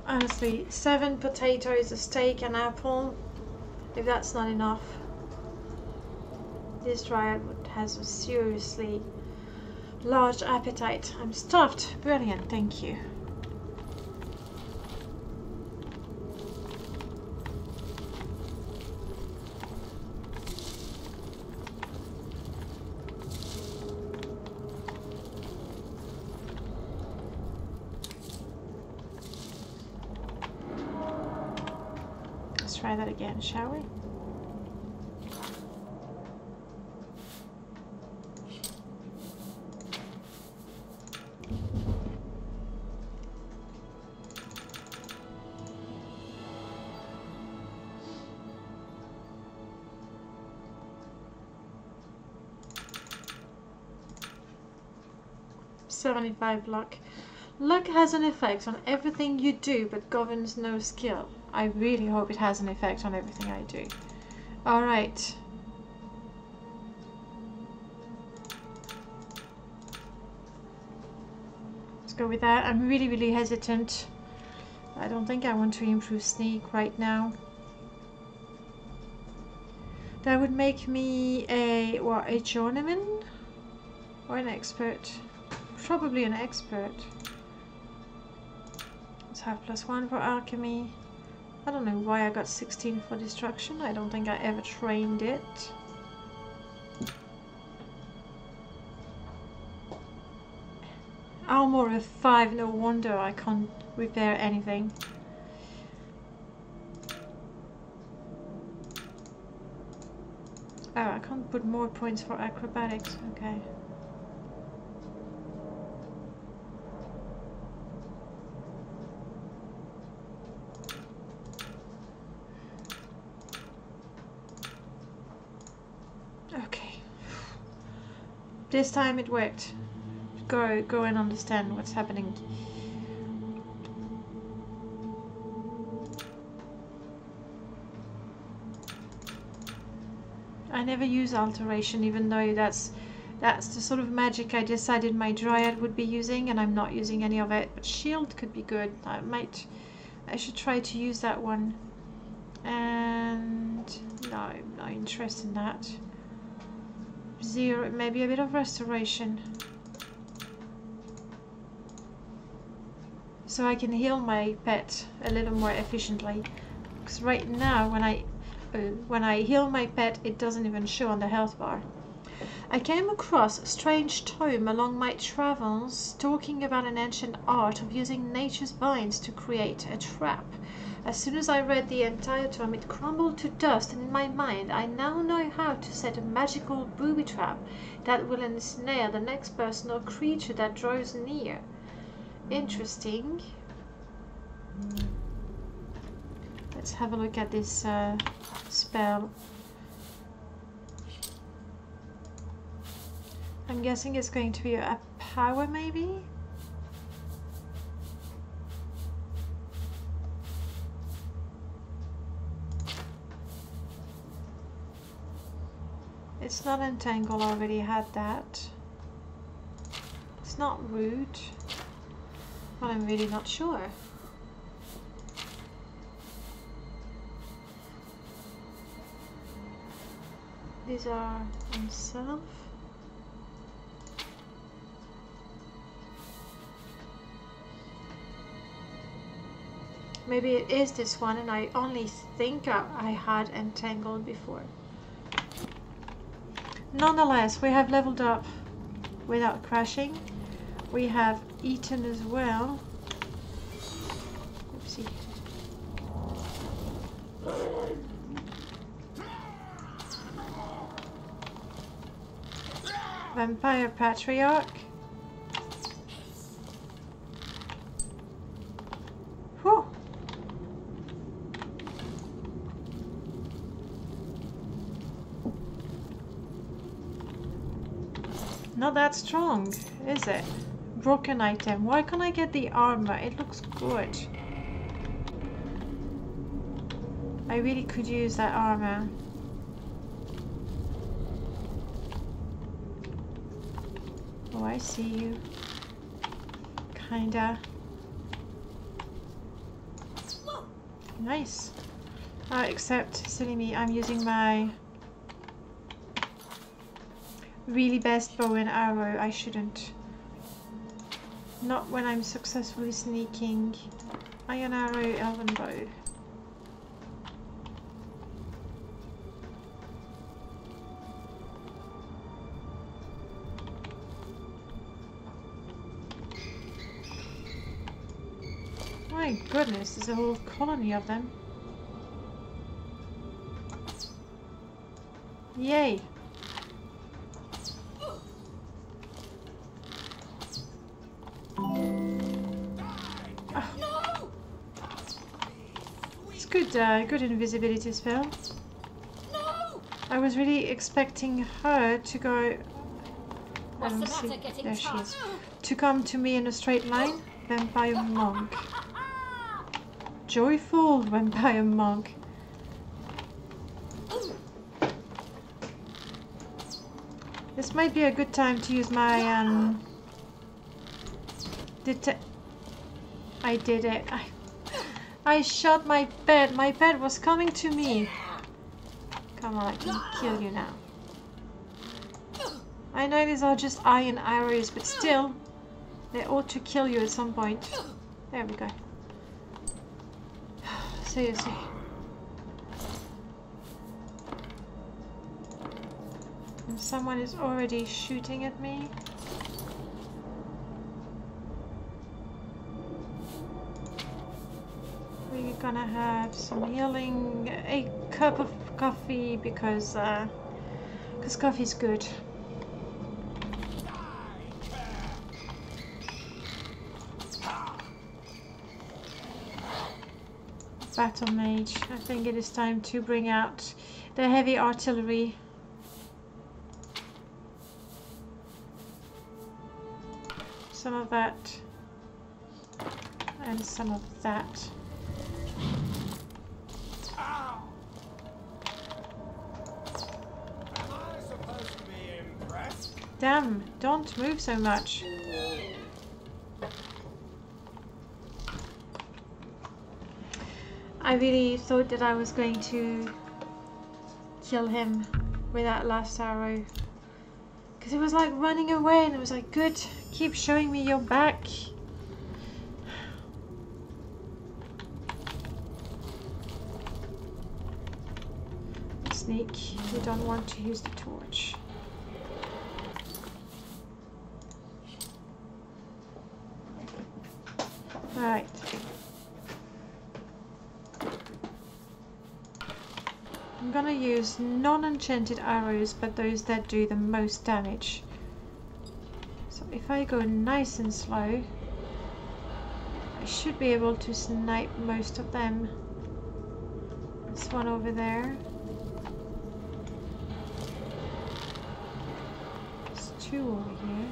S1: Honestly, 7 potatoes, a steak, an apple. If that's not enough, this dryad has a seriously large appetite. I'm stuffed. Brilliant, thank you. try that again, shall we? "75 luck. Luck has an effect on everything you do, but governs no skill. I really hope it has an effect on everything I do." Alright. Let's go with that. I'm really hesitant. I don't think I want to improve sneak right now. That would make me a, what, a journeyman? Or an expert? Probably an expert. Let's have +1 for alchemy. I don't know why I got 16 for destruction. I don't think I ever trained it. Armor of 5, no wonder I can't repair anything. Oh, I can't put more points for acrobatics. Okay. Okay. This time it worked. Go and understand what's happening. I never use alteration, even though that's the sort of magic I decided my dryad would be using, and I'm not using any of it. But shield could be good. I should try to use that one. And no, I'm not interested in that. 0, maybe a bit of restoration, so I can heal my pet a little more efficiently. Because right now, when I heal my pet, it doesn't even show on the health bar. I came across a strange tome along my travels talking about an ancient art of using nature's vines to create a trap. As soon as I read the entire tome, it crumbled to dust, and in my mind I now know how to set a magical booby trap that will ensnare the next person or creature that draws near. Interesting. Let's have a look at this spell. I'm guessing it's going to be a power, maybe? It's not entangle, already had that. It's not rude, but I'm really not sure. These are on self. Maybe it is this one, and I only think I had entangled before. Nonetheless, we have leveled up without crashing. We have eaten as well. Oopsie. Vampire Patriarch. Whew. Not that strong, is it? Broken item. Why can't I get the armor? It looks good. I really could use that armor. Oh, I see you. Kinda. Nice. Except, silly me, I'm using my really best bow and arrow. I shouldn't. Not when I'm successfully sneaking. Iron arrow, elven bow. My goodness, there's a whole colony of them. Yay!
S2: No!
S1: It's good, good invisibility spell.
S2: No!
S1: I was really expecting her to go.
S2: What's the
S1: see.
S2: matter getting
S1: There she
S2: tough?
S1: is. To come to me in a straight line. Vampire monk. Joyful vampire monk. This might be a good time to use my I did it. I shot my bed. My bed was coming to me. Come on, I can kill you now. I know these are just iron arrows, but still, they ought to kill you at some point. There we go. Seriously. And someone is already shooting at me. We're gonna have some healing, a cup of coffee because coffee's good. Battle mage. I think it is time to bring out the heavy artillery. Some of that and some of that. Damn, don't move so much. I really thought that I was going to kill him with that last arrow. Because it was like running away and it was like, good, keep showing me your back. Sneak, you don't want to use the torch. Alright. I'm gonna use non-enchanted arrows, but those that do the most damage. So if I go nice and slow, I should be able to snipe most of them. There's one over there. There's two over here.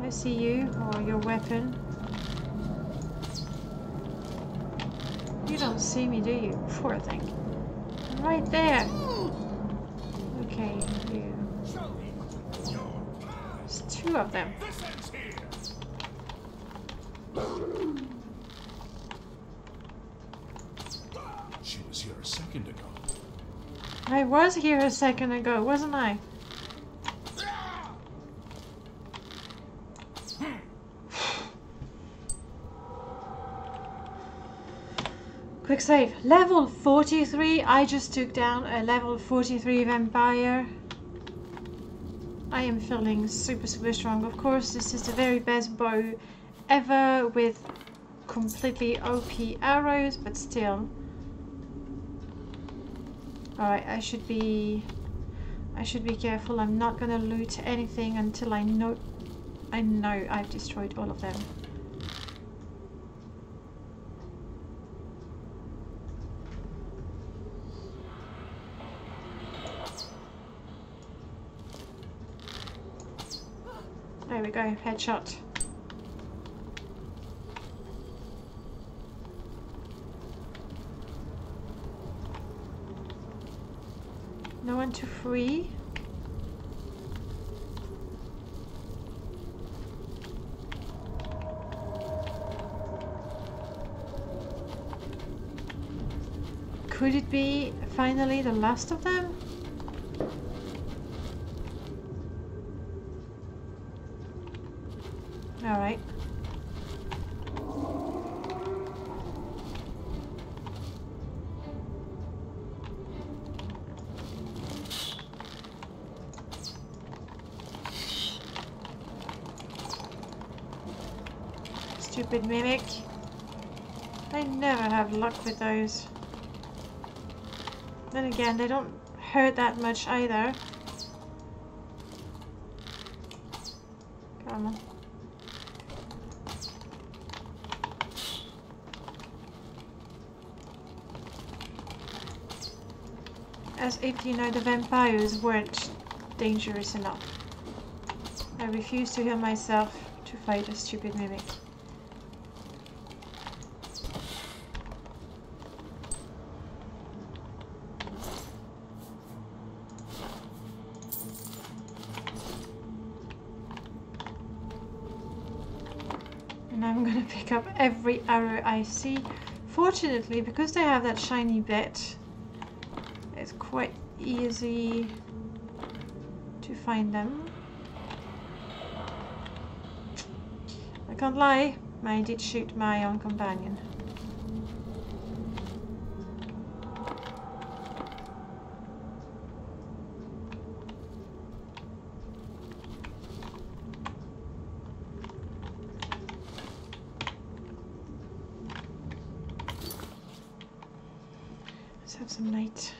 S1: I see you, or your weapon. You don't see me, do you? Poor thing. I'm right there. Okay, you. There's two of them.
S3: She was here a second ago.
S1: I was here a second ago, wasn't I? Quick save. Level 43. I just took down a level 43 vampire. I am feeling super strong. Of course, this is the very best bow ever with completely OP arrows, but still. Alright, I should be careful. I'm not gonna loot anything until I know I've destroyed all of them. There we go, headshot. No one to free. Could it be finally the last of them? All right. Let's stupid mimic. I never have luck with those. Then again, they don't hurt that much either. Come on. As if, you know, the vampires weren't dangerous enough. I refuse to heal myself to fight a stupid mimic. And I'm gonna pick up every arrow I see. Fortunately, because they have that shiny bit, it's quite easy to find them. I can't lie, I did shoot my own companion. Let's have some light.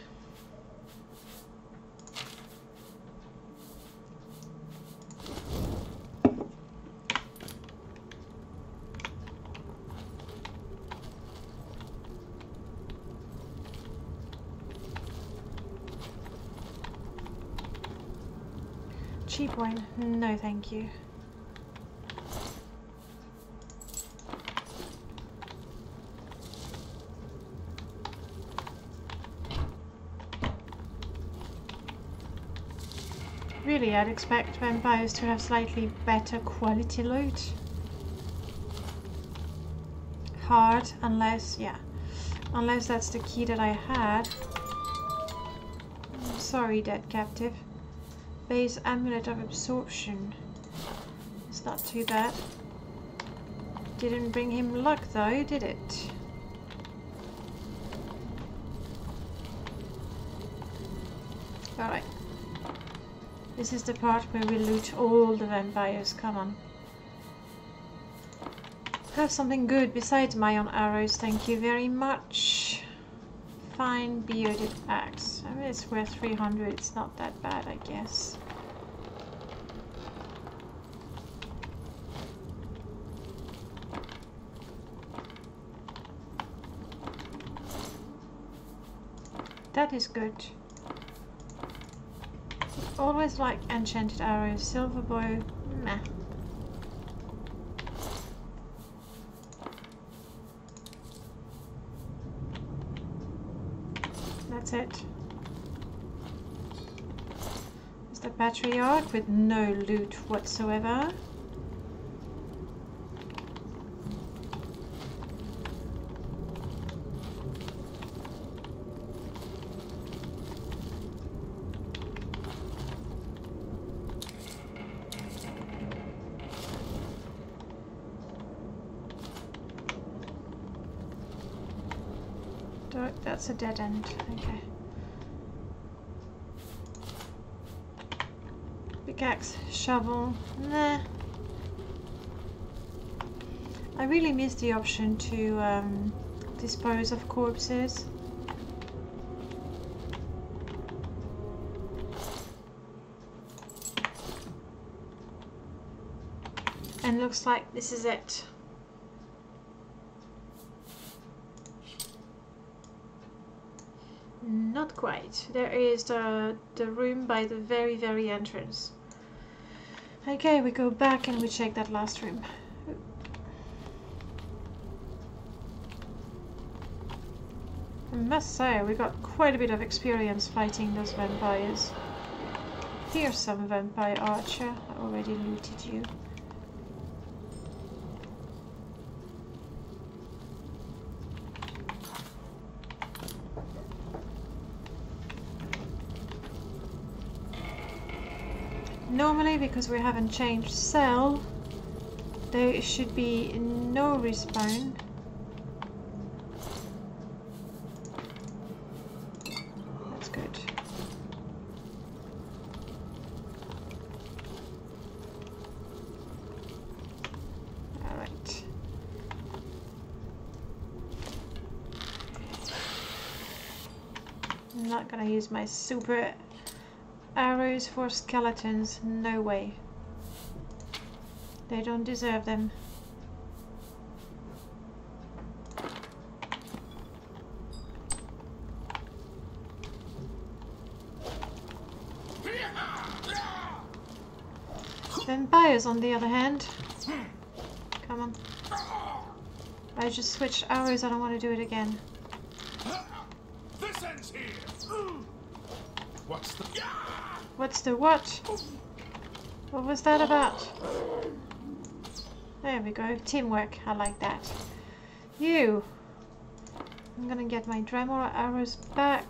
S1: Cheap wine? No, thank you. Really, I'd expect vampires to have slightly better quality loot. Hard, unless, yeah. Unless that's the key that I had. I'm sorry, dead captive. Base amulet of absorption. It's not too bad. Didn't bring him luck though, did it? Alright. This is the part where we loot all the vampires. Come on. Have something good besides my own arrows, thank you very much. Fine bearded axe. I mean, it's worth 300, it's not that bad, I guess. That is good. Always like enchanted arrows. Silver bow, meh. That's it. It's the patriarch with no loot whatsoever. That's a dead end. Okay. Pickaxe, shovel, nah. I really miss the option to dispose of corpses. And looks like this is it. Not quite. There is the room by the very entrance. Okay, we go back and we check that last room. I must say, we got quite a bit of experience fighting those vampires. Here's some vampire archer. I already looted you. Normally, because we haven't changed cell, there should be no respawn. That's good. Alright. I'm not gonna use my super arrows for skeletons. No way. They don't deserve them. Vampires, on the other hand. Come on. I just switched arrows. I don't want to do it again.
S3: This ends here. What's the?
S1: What's the what? What was that about? There we go. Teamwork. I like that. You. I'm gonna get my Dremora arrows back.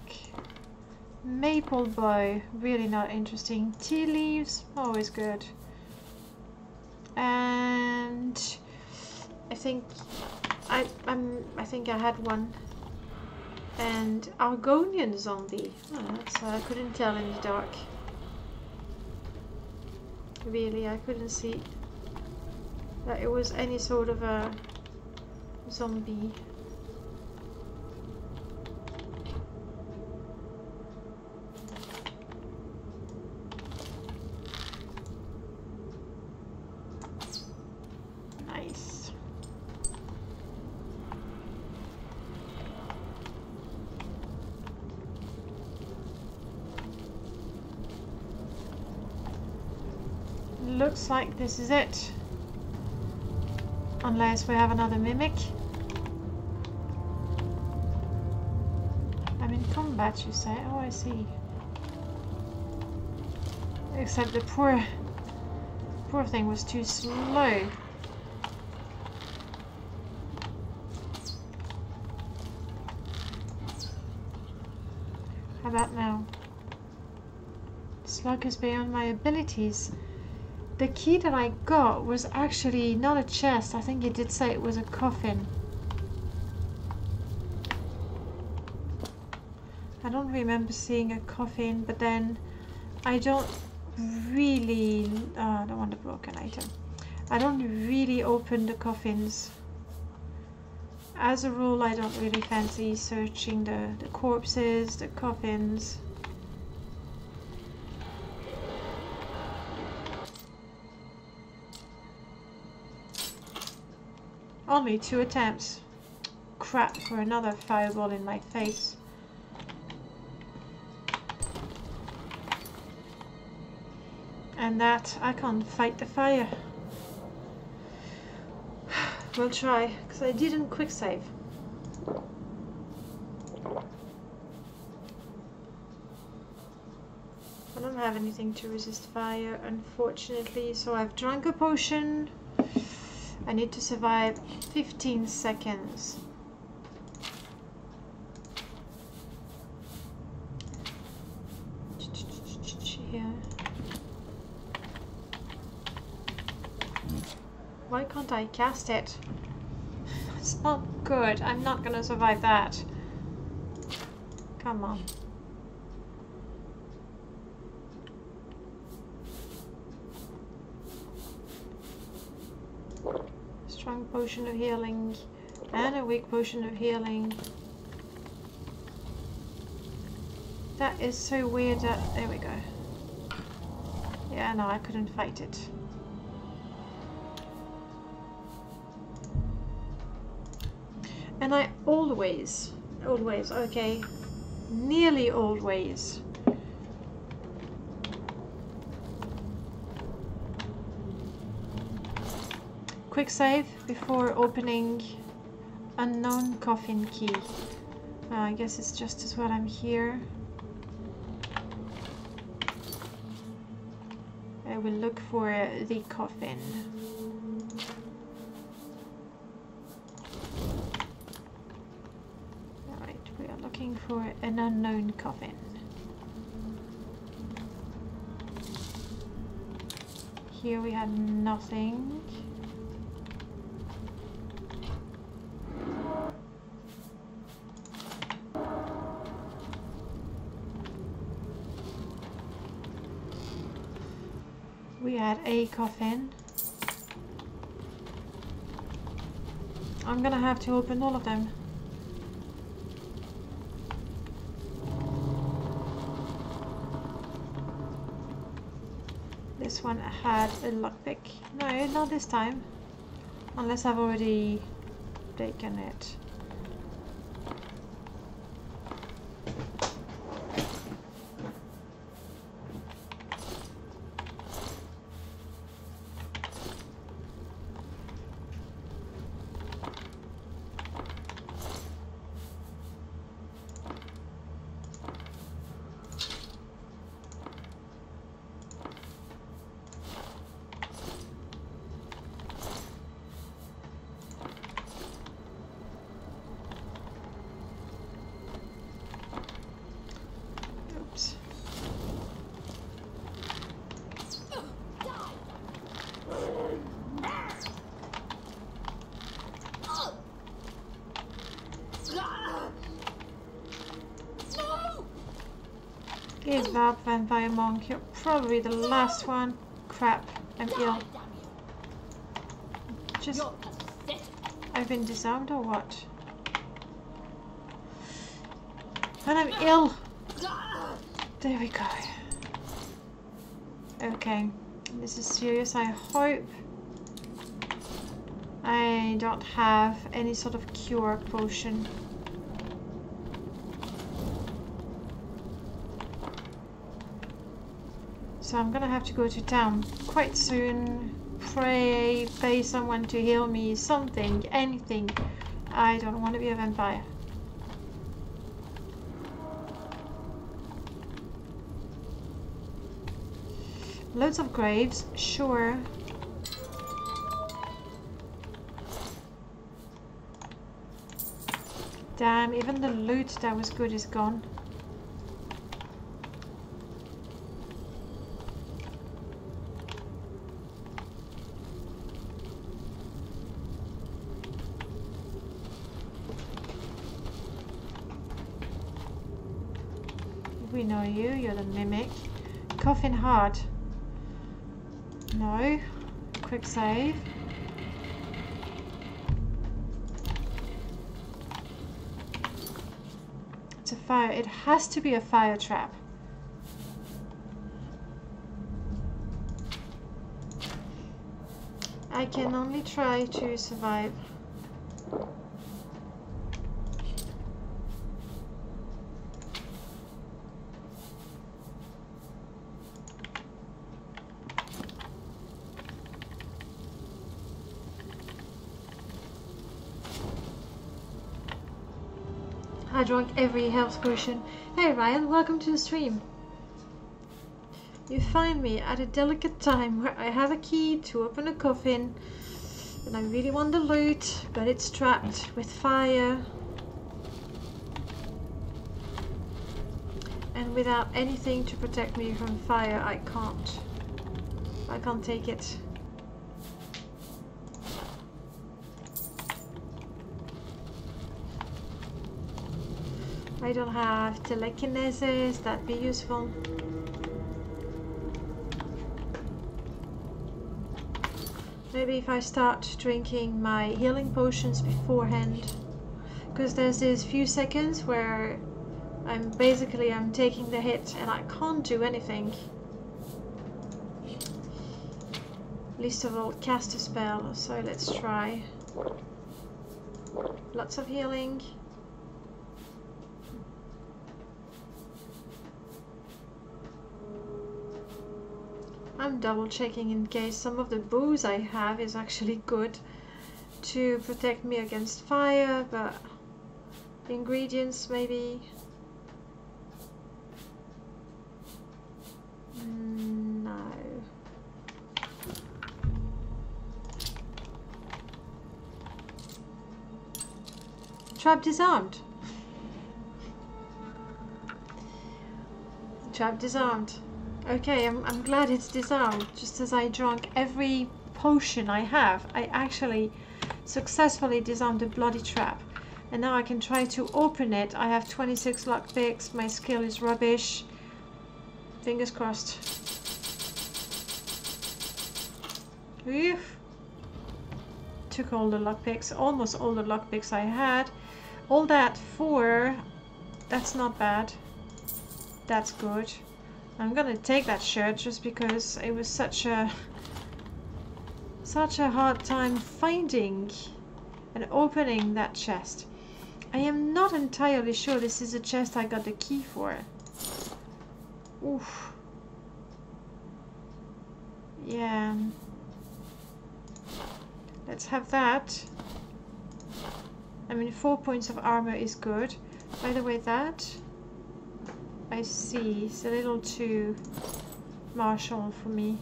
S1: Maple bow. Really not interesting. Tea leaves. Always good. And I think I think I had one. And Argonian zombie. Oh, that's I couldn't tell in the dark. Really, I couldn't see that it was any sort of a zombie. Nice. Looks like this is it. Unless we have another mimic. I'm in combat, you say? Oh, I see. Except the poor thing was too slow. How about now? Slug is beyond my abilities. The key that I got was actually not a chest. I think it did say it was a coffin. I don't remember seeing a coffin, but then I don't really... I don't want a broken item. I don't really open the coffins. As a rule, I don't really fancy searching the corpses, the coffins. Only 2 attempts. Crap, for another fireball in my face. And that, I can't fight the fire. We'll try, because I didn't quick save. I don't have anything to resist fire, unfortunately, so I've drunk a potion. I need to survive 15 seconds. Here. Why can't I cast it? It's not good. I'm not gonna survive that. Come on. Strong potion of healing and a weak potion of healing. That is so weird that... There we go. Yeah, no, I couldn't fight it. And I always, okay, nearly always quick save before opening unknown coffin key. I guess it's just as well I'm here. I will look for the coffin. Alright, we are looking for an unknown coffin. Here we have nothing. We had a coffin. I'm gonna have to open all of them. This one had a lockpick. No, not this time. Unless I've already taken it. Give up, vampire monk. You're probably the last one. Crap, I'm ill. Just... I've been disarmed or what? And I'm ill! There we go. Okay, this is serious. I hope I don't have any sort of cure potion. So I'm gonna have to go to town quite soon, pray, pay someone to heal me, something, anything. I don't want to be a vampire. Loads of graves, sure. Damn, even the loot that was good is gone. We know you, you're the mimic. Coffin heart. No. Quick save. It's a fire. It has to be a fire trap. I can only try to survive. I drank every health potion. Hey Ryan, welcome to the stream. You find me at a delicate time where I have a key to open a coffin and I really want the loot, but it's trapped with fire. And without anything to protect me from fire, I can't take it. I don't have telekinesis, that'd be useful. Maybe if I start drinking my healing potions beforehand, because there's these few seconds where I'm taking the hit and I can't do anything. Least of all, cast a spell, so let's try. Lots of healing. I'm double checking in case some of the booze I have is actually good to protect me against fire, but ingredients maybe. No. Trap disarmed. Trap disarmed. Okay, I'm glad it's disarmed. Just as I drank every potion I have, I actually successfully disarmed the bloody trap. And now I can try to open it. I have 26 lockpicks. My skill is rubbish. Fingers crossed. Oof. Took all the lockpicks, almost all the lockpicks I had. All that for... That's not bad. That's good. I'm gonna take that shirt just because it was such a hard time finding and opening that chest. I am not entirely sure this is a chest I got the key for. Oof. Yeah. Let's have that. I mean, 4 points of armor is good. By the way, that I see it's a little too martial for me.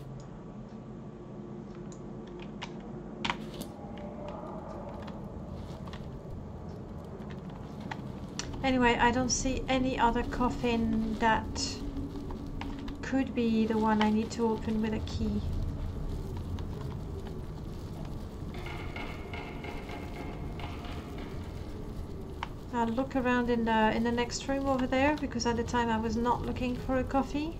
S1: Anyway, I don't see any other coffin that could be the one I need to open with a key. I'll look around in the next room over there, because at the time I was not looking for a coffin.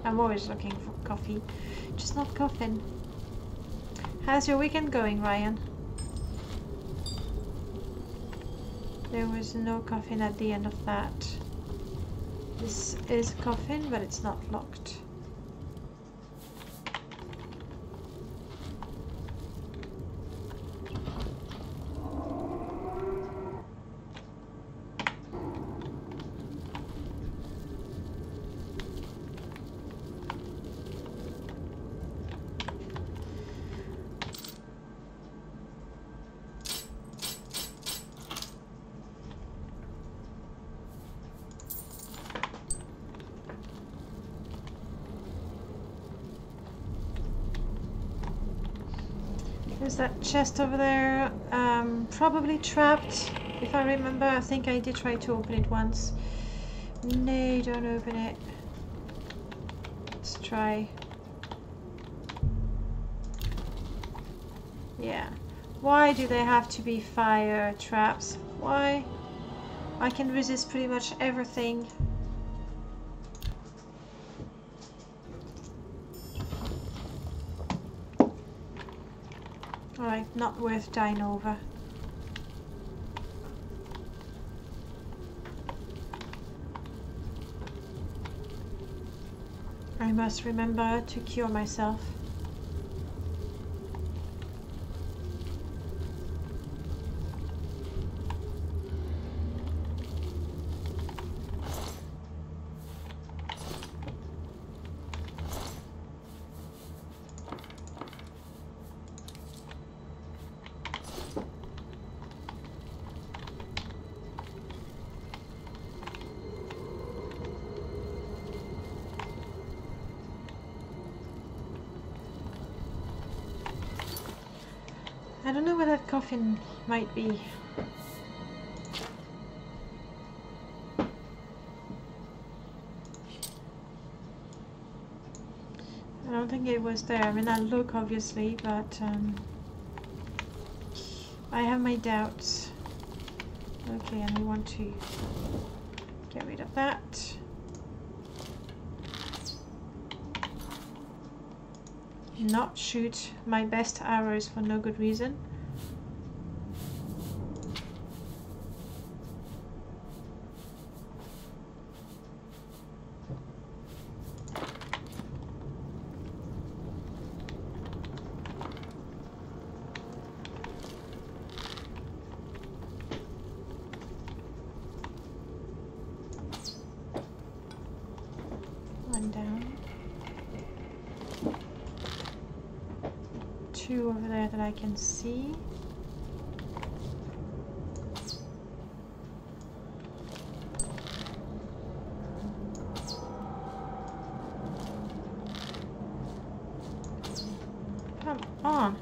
S1: I'm always looking for coffee, just not coffin. How's your weekend going, Ryan? There was no coffin at the end of that. This is a coffin, but it's not locked. There's that chest over there, probably trapped. If I remember, I think I did try to open it once. No, don't open it. Let's try. Yeah. Why do they have to be fire traps? Why? I can resist pretty much everything. Alright, not worth dying over. I must remember to cure myself. I don't know where that coffin might be. I don't think it was there. I mean, I'll look obviously, but I have my doubts. Okay, and we want to get rid of that. Not shoot my best arrows for no good reason. One down. Two over there that I can see. Come on.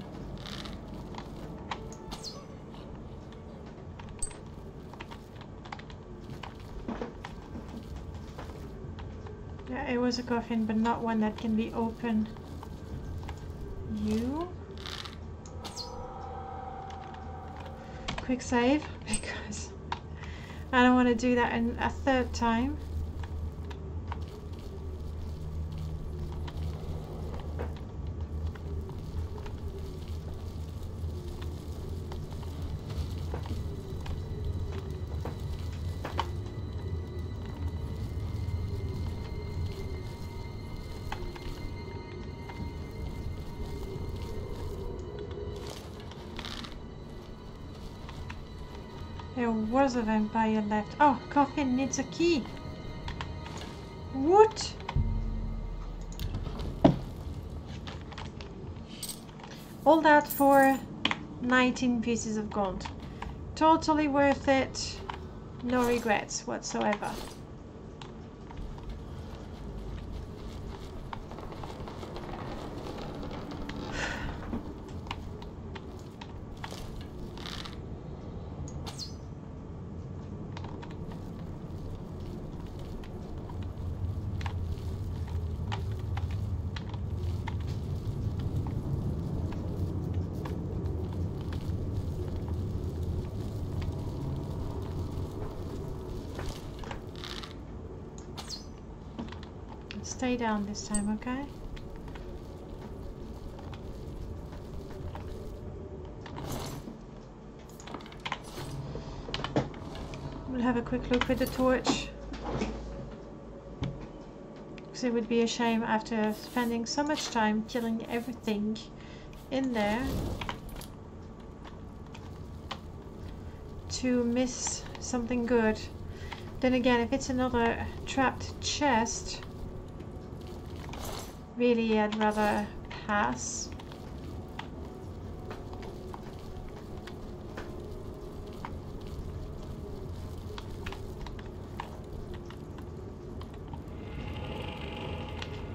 S1: Yeah, it was a coffin, but not one that can be opened. You? Quick save, because I don't want to do that in a third time. there was a vampire left. Oh, coffin needs a key. What? All that for 19 pieces of gold. Totally worth it. No regrets whatsoever. Stay down this time, okay? We'll have a quick look with the torch. Because it would be a shame after spending so much time killing everything in there to miss something good. Then again, if it's another trapped chest, really, I'd rather pass.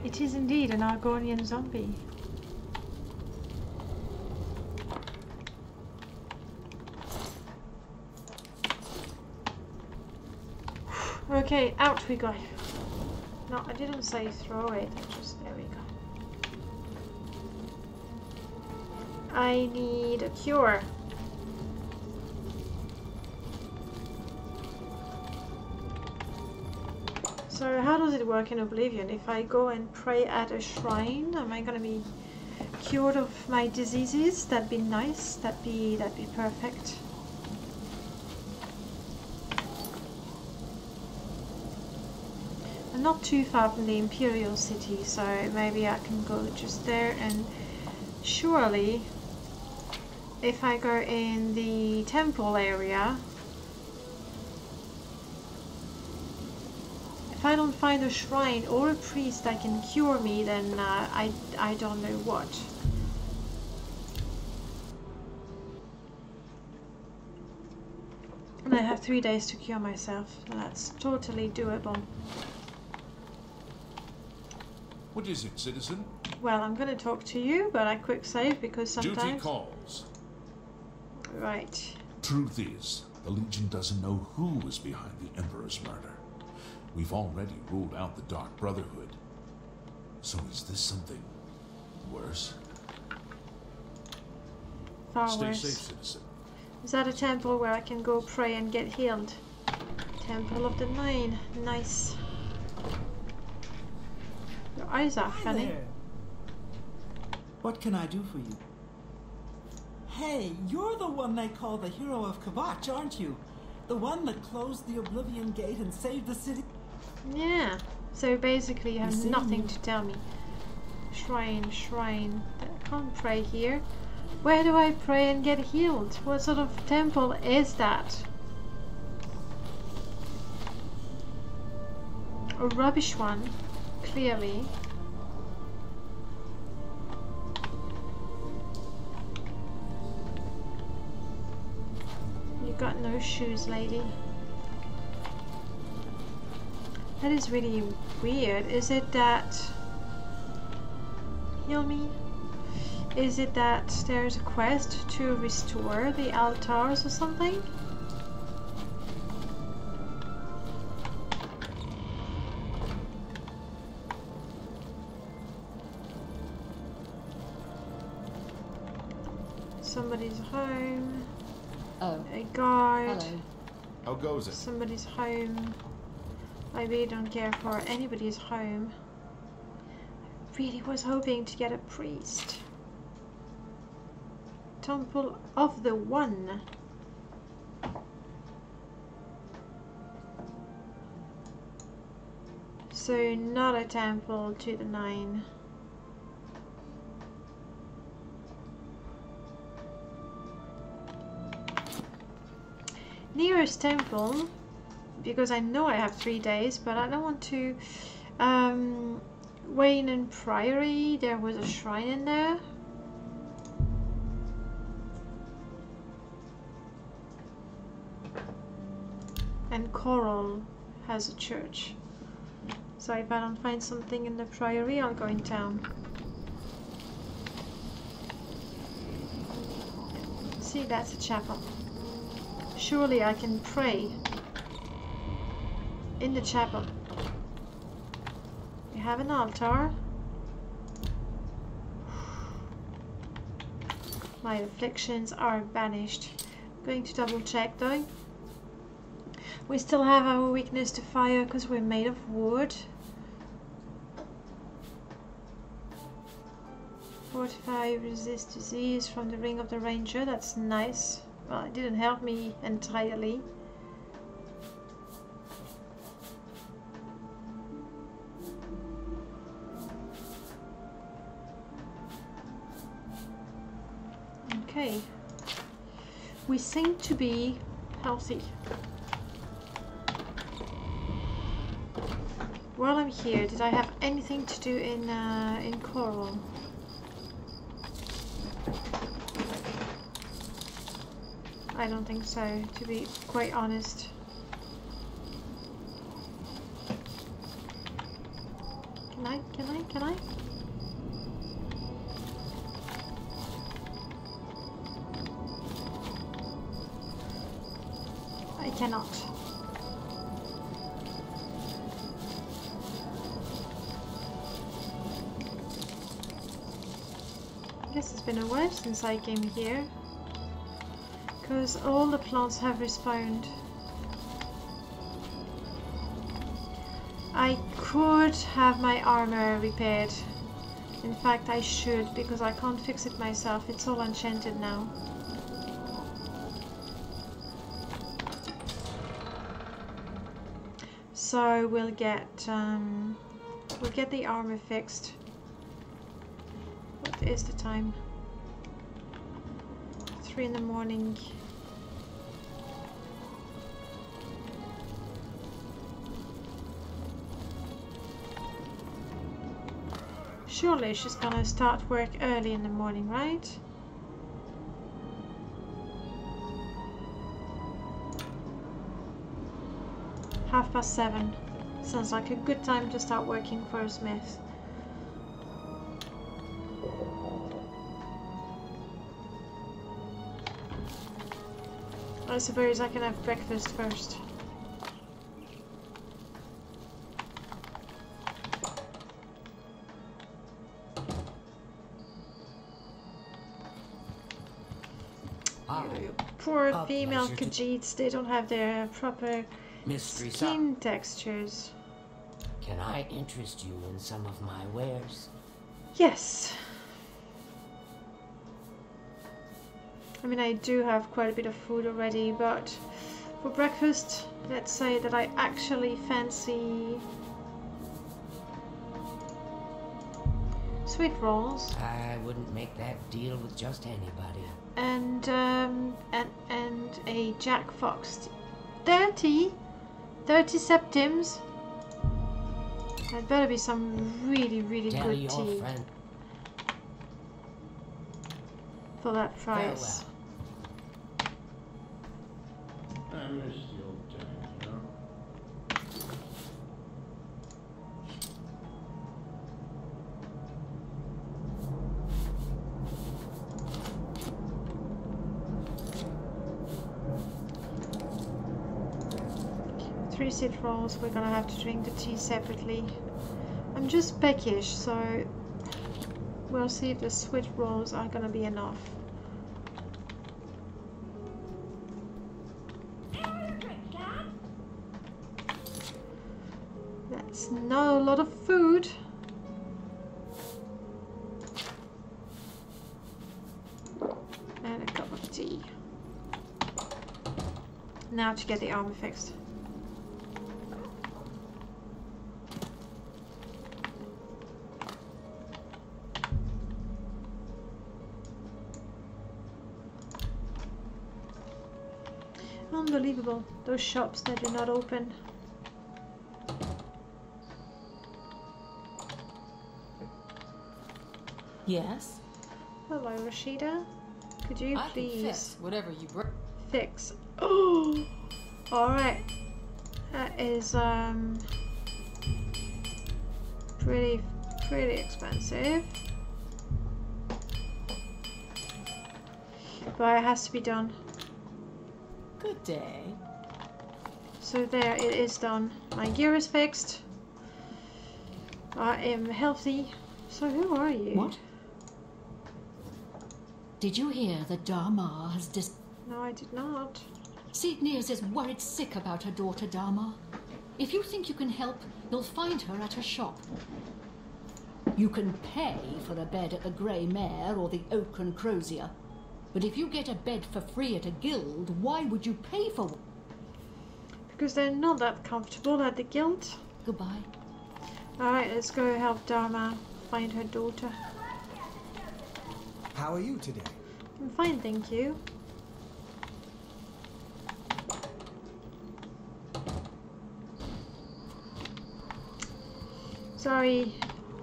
S1: It is indeed an Argonian zombie. Okay, out we go. No, I didn't say throw it, I just, there we go. I need a cure. So how does it work in Oblivion? If I go and pray at a shrine, am I gonna be cured of my diseases? That'd be nice. That'd be perfect. I'm not too far from the Imperial City, so maybe I can go just there, and surely if I go in the temple area, if I don't find a shrine or a priest that can cure me, then I don't know what. And I have 3 days to cure myself, so that's totally doable.
S3: What is it, citizen?
S1: Well, I'm going to talk to you, but I quick save because sometimes...
S3: Duty calls.
S1: Right.
S3: Truth is, the Legion doesn't know who was behind the Emperor's murder. We've already ruled out the Dark Brotherhood. So is this something worse?
S1: Far
S3: Stay
S1: worse.
S3: safe, citizen.
S1: Is that a temple where I can go pray and get healed? Temple of the Nine. Nice. Your eyes are
S4: Hi
S1: funny.
S4: there. What can I do for you? Hey, you're the one they call the hero of Kvatch, aren't you? The one that closed the Oblivion Gate and saved the city?
S1: Yeah. So basically you have
S4: see
S1: nothing
S4: me.
S1: to tell me. Shrine, shrine. I can't pray here. Where do I pray and get healed? What sort of temple is that? A rubbish one, clearly. You got no shoes, lady. That is really weird. Is it that... Heal me? Is it that there's a quest to restore the altars or something? Somebody's home.
S2: Oh,
S1: A guard.
S2: hello.
S3: How goes it?
S1: Somebody's home. I really don't care for anybody's home. I really was hoping to get a priest. Temple of the One. So not a temple to the Nine. nearest temple, because I know I have 3 days, but I don't want to. Wayne and Priory, there was a shrine in there. And Coral has a church. So if I don't find something in the Priory, I'll go in town. See, that's a chapel. Surely I can pray in the chapel. We have an altar. My afflictions are banished. Going to double check though. We still have our weakness to fire because we're made of wood. 45 resist disease from the ring of the ranger. That's nice. Well, it didn't help me entirely. Okay. We seem to be healthy. While I'm here, did I have anything to do in Coral? I don't think so, to be quite honest. Can I? I cannot. I guess it's been a while since I came here, because all the plants have respawned. I could have my armor repaired. In fact, I should, because I can't fix it myself. It's all enchanted now. So we'll get the armor fixed. What is the time? 3 in the morning. Surely she's gonna start work early in the morning, right? Half past 7. Sounds like a good time to start working for a smith. I suppose I can have breakfast first. You poor female Khajiits, they don't have their proper skin textures.
S2: Can I interest you in some of my wares?
S1: Yes. I mean, I do have quite a bit of food already, but for breakfast, let's say that I actually fancy sweet rolls.
S2: I wouldn't make that deal with just anybody.
S1: And a Jack Fox. 30 septims. That better be some really
S2: Tell
S1: good
S2: your
S1: tea
S2: friend.
S1: for that price.
S5: I miss the old times, you know?
S1: Three sit rolls, we're gonna have to drink the tea separately. I'm just peckish, so we'll see if the sweet rolls are gonna be enough. That's not a lot of food. And a cup of tea. Now to get the armor fixed. On Unbelievable. Those shops that do not open.
S2: Yes?
S1: Hello, Rashida. Could you
S2: I can
S1: please
S2: fix whatever you bring.
S1: fix? Oh, all right. That is pretty expensive, but it has to be done.
S2: Good day.
S1: So there, it is done. My gear is fixed. I am healthy. So who are you?
S2: What? Did you hear that Dharma has
S1: No, I did not.
S2: Signiers is worried sick about her daughter Dharma. If you think you can help, you'll find her at her shop. You can pay for a bed at the Grey Mare or the Oak and Crozier. But if you get a bed for free at a guild, why would you pay for one?
S1: Because they're not that comfortable at the guild.
S2: Goodbye.
S1: Alright, let's go help Dharma find her daughter.
S6: How are you today?
S1: I'm fine, thank you. Sorry.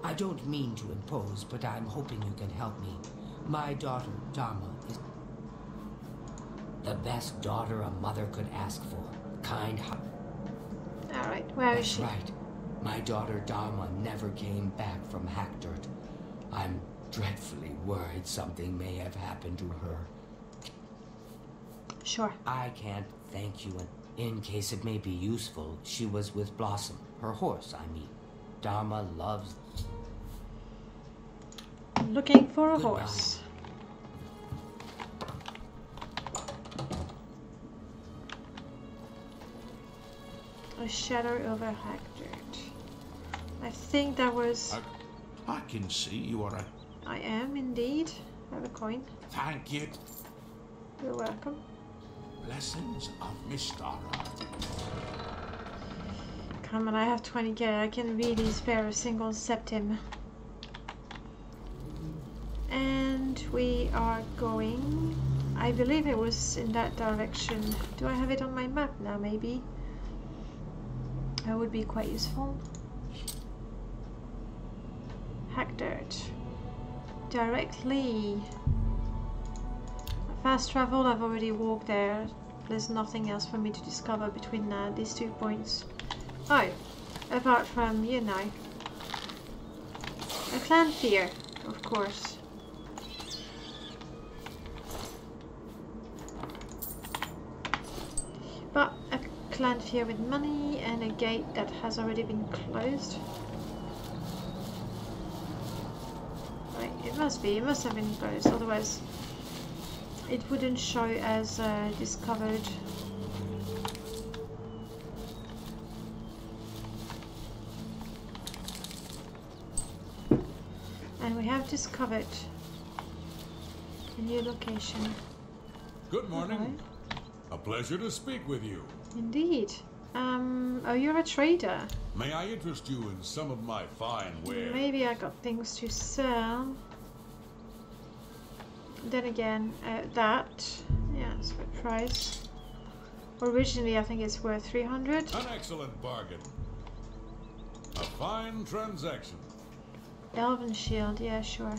S7: I don't mean to impose, but I'm hoping you can help me. My daughter, Dharma, is the best daughter a mother could ask for. Kind heart.
S1: Alright, where is
S7: That's
S1: she?
S7: right. My daughter Dharma never came back from Hackdirt. I'm dreadfully worried something may have happened to her.
S1: Sure.
S7: I can't thank you in case it may be useful. She was with Blossom, her horse, I mean. Dharma loves...
S1: Looking for a
S7: Goodbye.
S1: horse. A shadow over Hackdirt. I think that was...
S3: I can see you are a...
S1: I am indeed. I have a coin.
S3: Thank you.
S1: You're welcome.
S3: Blessings of Mistara.
S1: Come on, I have 20k. I can really spare a single septim. And we are going... I believe it was in that direction. Do I have it on my map now, maybe? That would be quite useful. Hackdirt. Directly. Fast travel, I've already walked there. There's nothing else for me to discover between these 2 points. Oh, apart from, you know, a clan fear, of course. But a clan fear with money and a gate that has already been closed. Right, it must have been closed, otherwise it wouldn't show as discovered. And we have discovered a new location.
S3: Good morning. A pleasure to speak with you.
S1: Indeed. Oh, you're a trader.
S3: May I interest you in some of my fine wares?
S1: Maybe I got things to sell. Then again, that, yeah, it's good price. Originally, I think it's worth 300.
S3: An excellent bargain. A fine transaction.
S1: Elven shield, yeah, sure.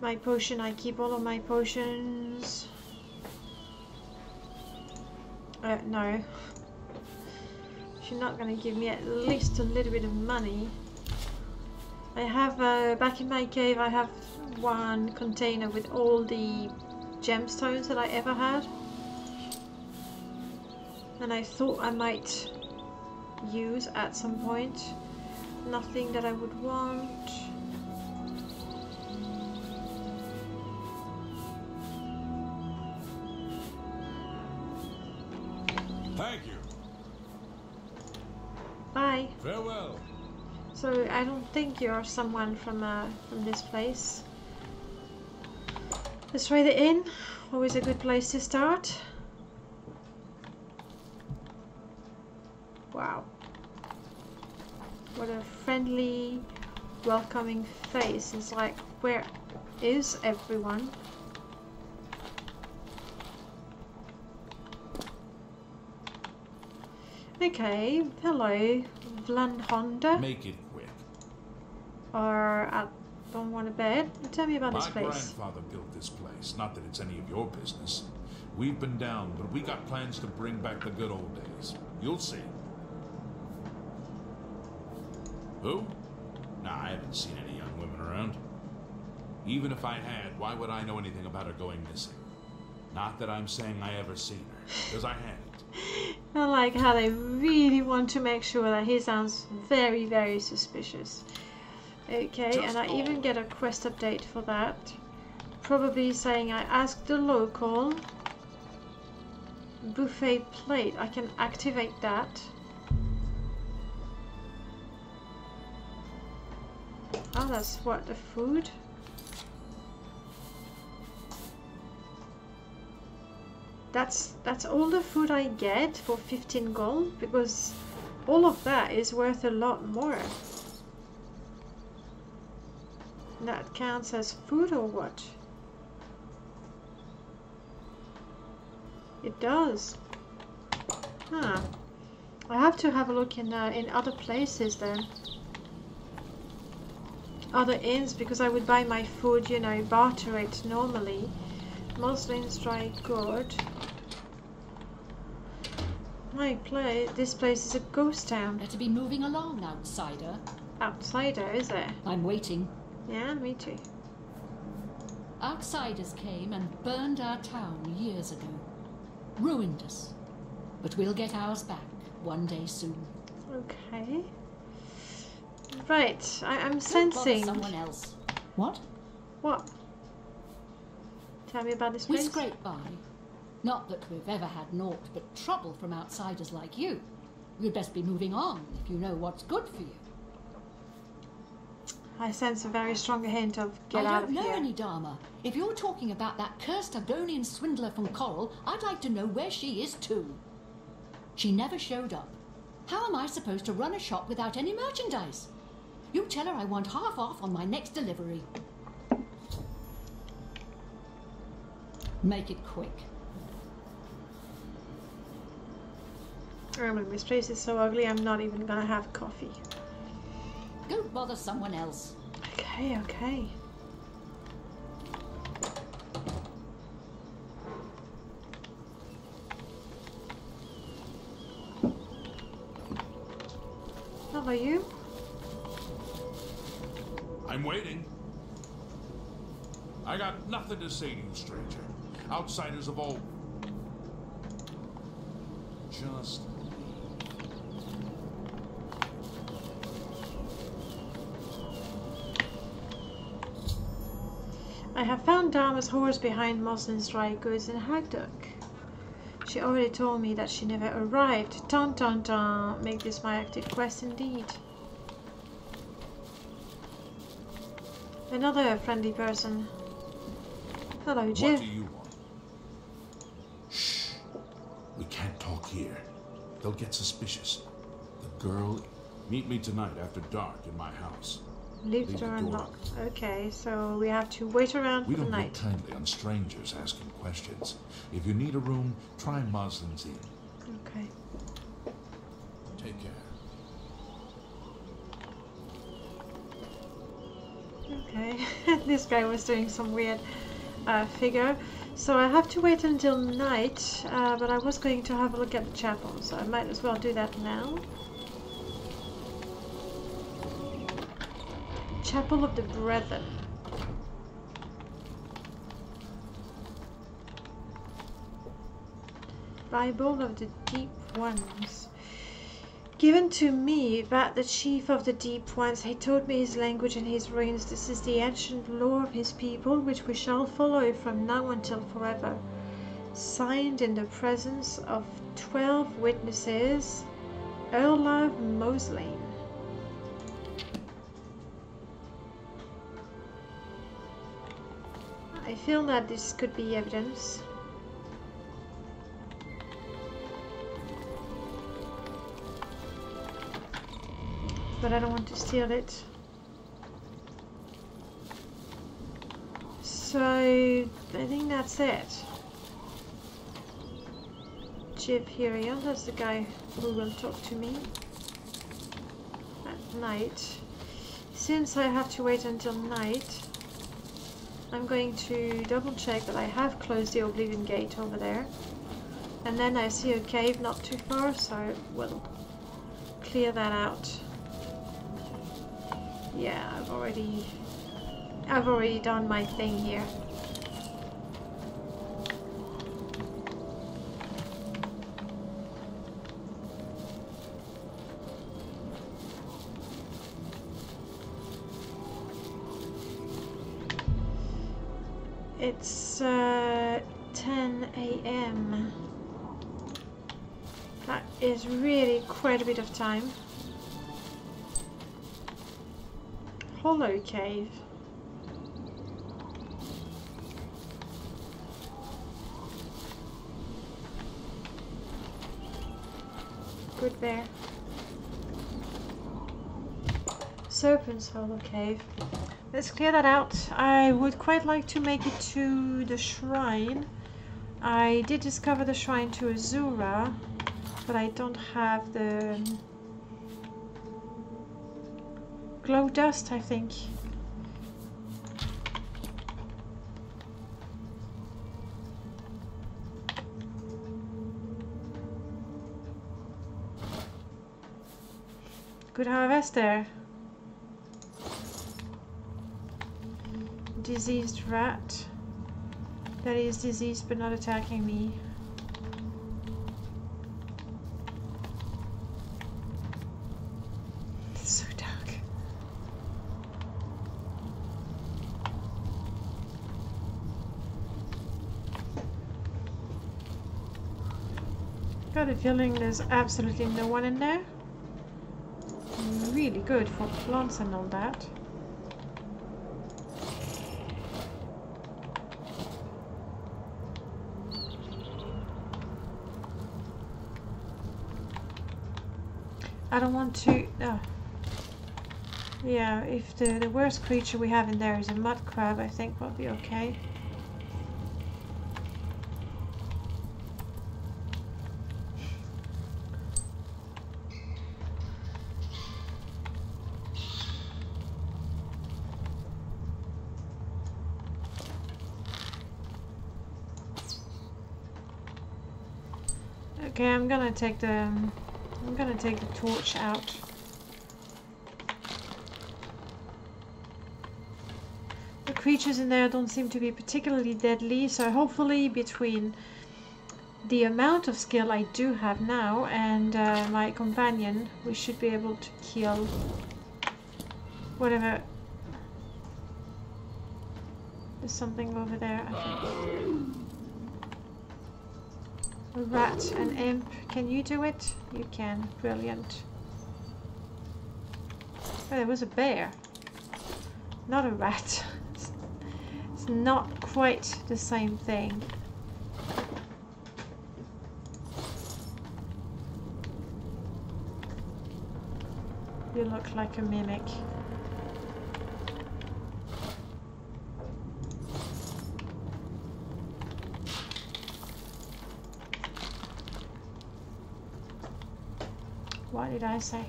S1: My potion, I keep all of my potions. No. If you're not gonna give me at least a little bit of money. I have, back in my cave, I have one container with all the gemstones that I ever had. And I thought I might use at some point. Nothing that I would want.
S3: Thank you.
S1: Bye.
S3: Farewell.
S1: So I don't think you're someone from this place. Let's try the inn. Always a good place to start. Wow. What a friendly, welcoming face. It's like, where is everyone? Okay, hello, Vlan Honda.
S3: Make it quick.
S1: Or I don't want to bed. Tell me about this
S3: My
S1: place.
S3: grandfather built this place. Not that it's any of your business. We've been down, but we got plans to bring back the good old days. You'll see. Who? Nah, I haven't seen any young women around. Even if I had, why would I know anything about her going missing? Not that I'm saying I ever seen her, because I haven't.
S1: I like how they really want to make sure that he sounds very, very suspicious. Okay,
S3: Just
S1: and I even
S3: all.
S1: get a quest update for that. Probably saying I asked the local. Buffet plate. I can activate that. Oh, that's what, the food? That's all the food I get for 15 gold, because all of that is worth a lot more. That counts as food or what? It does. Huh. I have to have a look in other places then. Other inns, because I would buy my food, you know, barter it normally. Mostly dry good. This place is a ghost town.
S2: Better be moving along, outsider.
S1: Outsider, is it?
S2: I'm waiting.
S1: Yeah, me too.
S2: Outsiders came and burned our town years ago. Ruined us. But we'll get ours back one day soon.
S1: Okay. Right, I'm
S2: Don't
S1: sensing.
S2: bother someone else. What?
S1: What? Tell me about this
S2: We
S1: place.
S2: scrape by. Not that we've ever had naught but trouble from outsiders like you. You'd best be moving on if you know what's good for you.
S1: I sense a very strong hint of get out of
S2: I don't know
S1: here.
S2: any Dharma. If you're talking about that cursed Agonian swindler from Coral, I'd like to know where she is too. She never showed up. How am I supposed to run a shop without any merchandise? You tell her I want half off on my next delivery. Make it quick.
S1: Oh, look, this place is so ugly, I'm not even gonna have coffee.
S2: Go bother someone else.
S1: Okay, okay. How about you?
S3: I'm waiting. I got nothing to say to you, stranger. Outsiders of all... Just...
S1: I have found Dharma's horse behind Moslin's dry goods in Hagduck. She already told me that she never arrived. Dun dun dun. Make this my active quest indeed. Another friendly person. Hello,
S3: What
S1: Jill.
S3: do you want? Shh. We can't talk here. They'll get suspicious. The girl... Meet me tonight after dark in my house.
S1: Leave the door unlocked. Okay, so we have to wait around
S3: We
S1: for the
S3: don't look
S1: night.
S3: kindly on strangers asking questions. If you need a room, try Moslin's Inn.
S1: Okay.
S3: Take care.
S1: Okay. This guy was doing some weird figure. So I have to wait until night, but I was going to have a look at the chapel, so I might as well do that now. Chapel of the Brethren. Bible of the Deep Ones. Given to me by the chief of the Deep Ones, he taught me his language and his runes. This is the ancient lore of his people, which we shall follow from now until forever. Signed in the presence of 12 witnesses, Erlav Moslane. I feel that this could be evidence. But I don't want to steal it. So I think that's it. Jivhiriel, that's the guy who will talk to me at night. Since I have to wait until night, I'm going to double check that I have closed the Oblivion gate over there. And then I see a cave not too far, so we'll clear that out. Yeah, I've already done my thing here. It's 10 AM. That is really quite a bit of time. Hollow cave. Good bear. Serpent's Hollow Cave. Let's clear that out. I would quite like to make it to the shrine. I did discover the shrine to Azura, but I don't have the glow dust, I think. Good harvest there. Diseased rat. That is diseased but not attacking me. It's so dark. Got a feeling there's absolutely no one in there. Really good for plants and all that. I don't want to... yeah, if the worst creature we have in there is a mud crab, I think we'll be okay. Okay, I'm gonna take the torch out. The creatures in there don't seem to be particularly deadly, so hopefully between the amount of skill I do have now and my companion, we should be able to kill whatever. There's something over there, I think. A rat, an imp. Can you do it? You can. Brilliant. Oh, there was a bear. Not a rat. It's not quite the same thing. You look like a mimic. What did I say?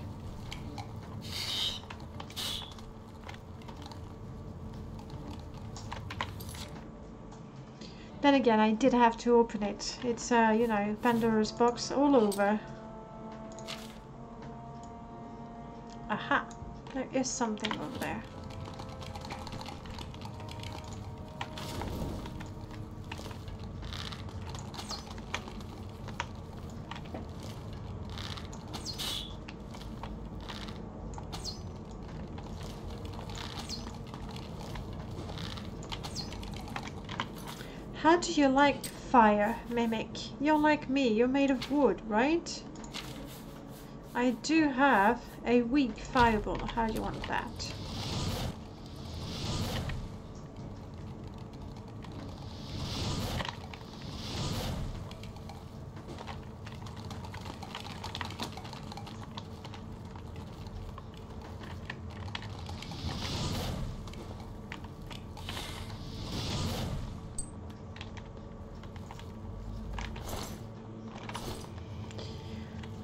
S1: Then again, I did have to open it. It's, you know, Pandora's box all over. Aha! There is something over there. How do you like fire, Mimic? You're like me, you're made of wood, right? I do have a weak fireball. How do you want that?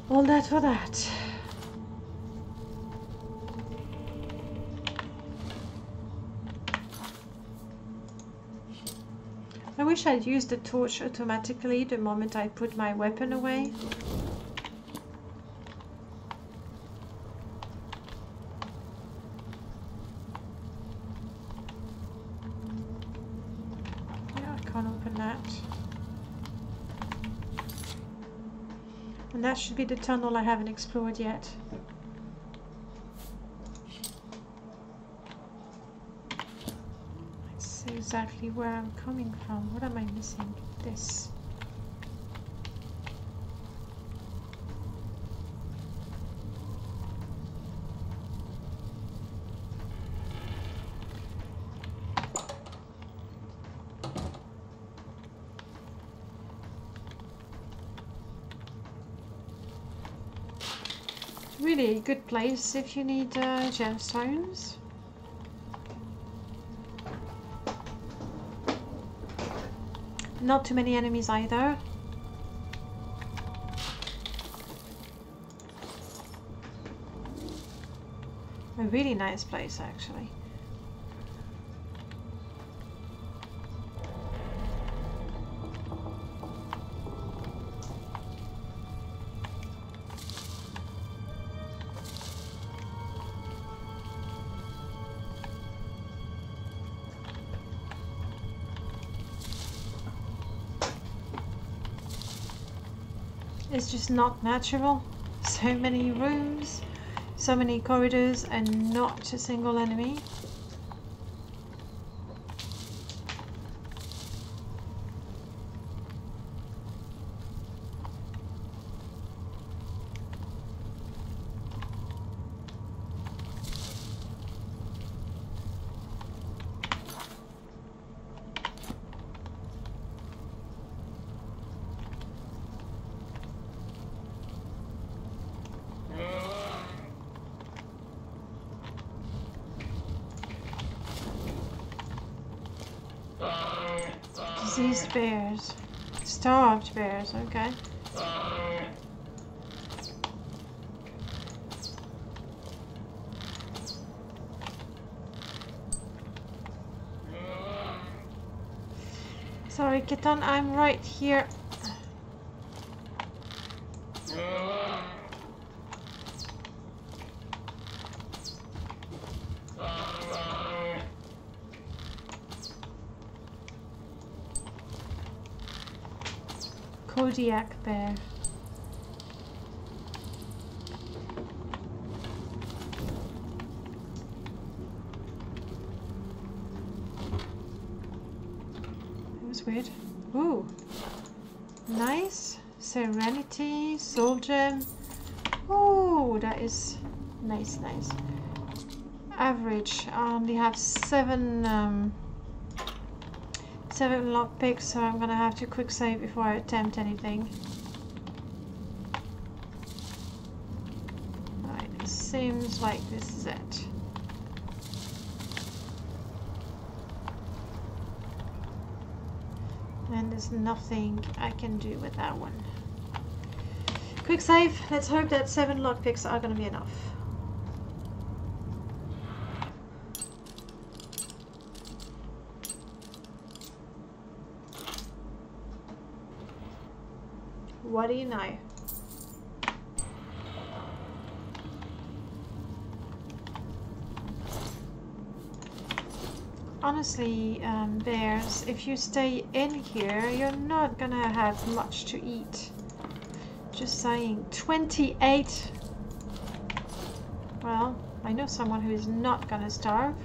S1: All that for that. I wish I'd used the torch automatically the moment I put my weapon away. Yeah, I can't open that. And that should be the tunnel I haven't explored yet. Let's see exactly where I'm coming from. What am I missing? This. Really a good place if you need gemstones. Not too many enemies either. A really nice place actually. It's just not natural. So many rooms, so many corridors, and not a single enemy. Diseased bears. Starved bears, okay. Sorry, Ketan, I'm right here. Kodiak bear. That was weird. Ooh. Nice. Serenity. Soul gem. Oh, that is nice, nice. Average. I only have 7 lockpicks, so I'm gonna have to quick save before I attempt anything. Alright, it seems like this is it. And there's nothing I can do with that one. Quick save. Let's hope that 7 lockpicks are gonna be enough. What do you know? Honestly, bears, if you stay in here, you're not gonna have much to eat. Just saying. 28! Well, I know someone who is not gonna starve.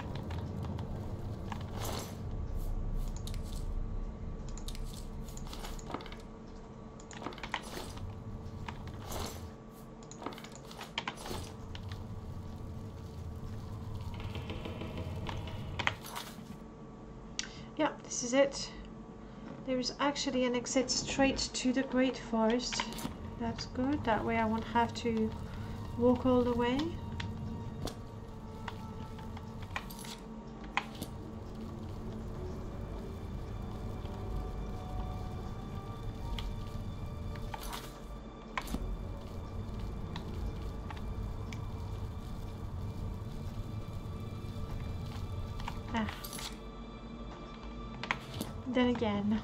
S1: Yeah, this is it. There is actually an exit straight to the Great Forest. That's good. That way I won't have to walk all the way. Ah. Then again.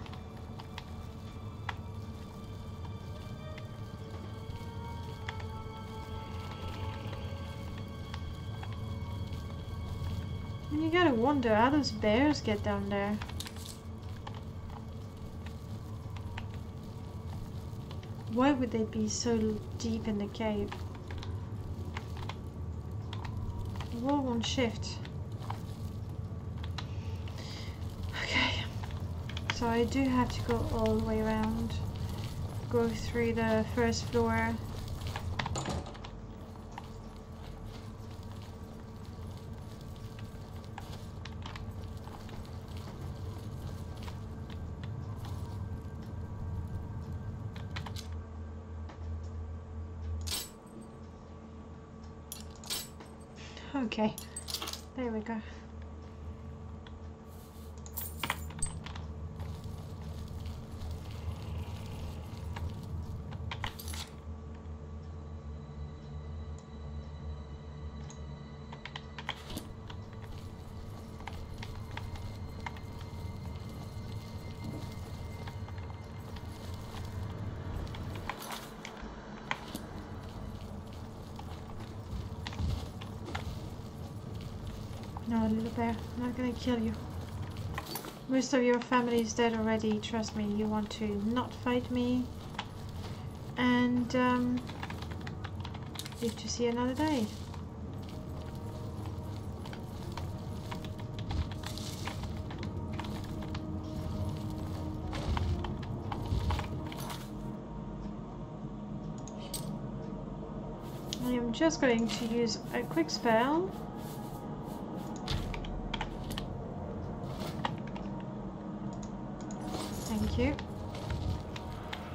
S1: And you gotta wonder how those bears get down there. Why would they be so deep in the cave? The wall won't shift. Okay. So I do have to go all the way around. Go through the first floor. Okay, there we go. No, little bear, I'm not gonna kill you. Most of your family is dead already, trust me. You want to not fight me and live to see another day. I am just going to use a quick spell. Thank you.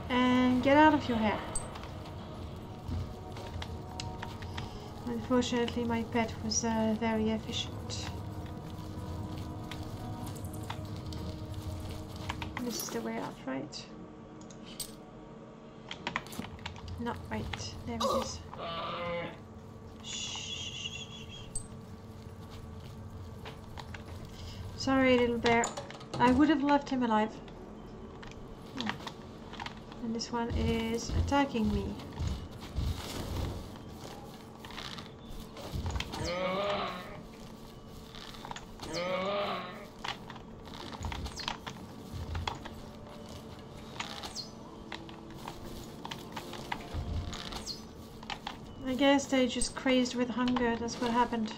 S1: And get out of your hair. Unfortunately, my pet was very efficient. This is the way out, right? Not right. There it is. Shh. Sorry, little bear. I would have left him alive. And this one is attacking me. I guess they just crazed with hunger, that's what happened.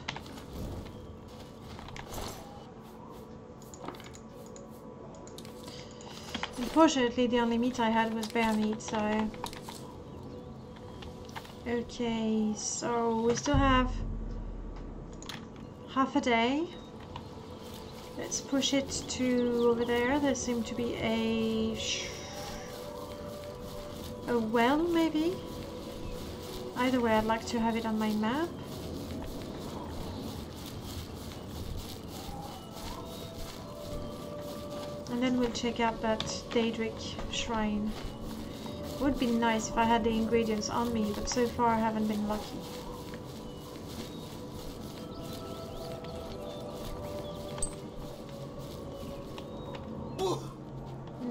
S1: Unfortunately, the only meat I had was bear meat, so... Okay, so we still have half a day. Let's push it to over there. There seemed to be a well, maybe? Either way, I'd like to have it on my map. And then we'll check out that Daedric shrine. Would be nice if I had the ingredients on me, but so far I haven't been lucky.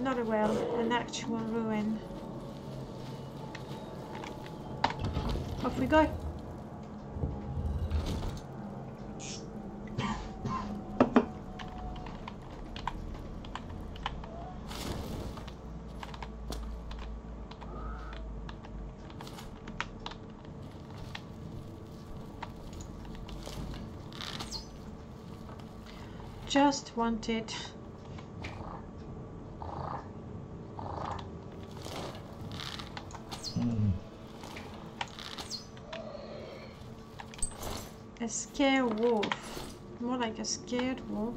S1: Not a well, an actual ruin. Off we go. Just wanted a scared wolf, more like a scared wolf.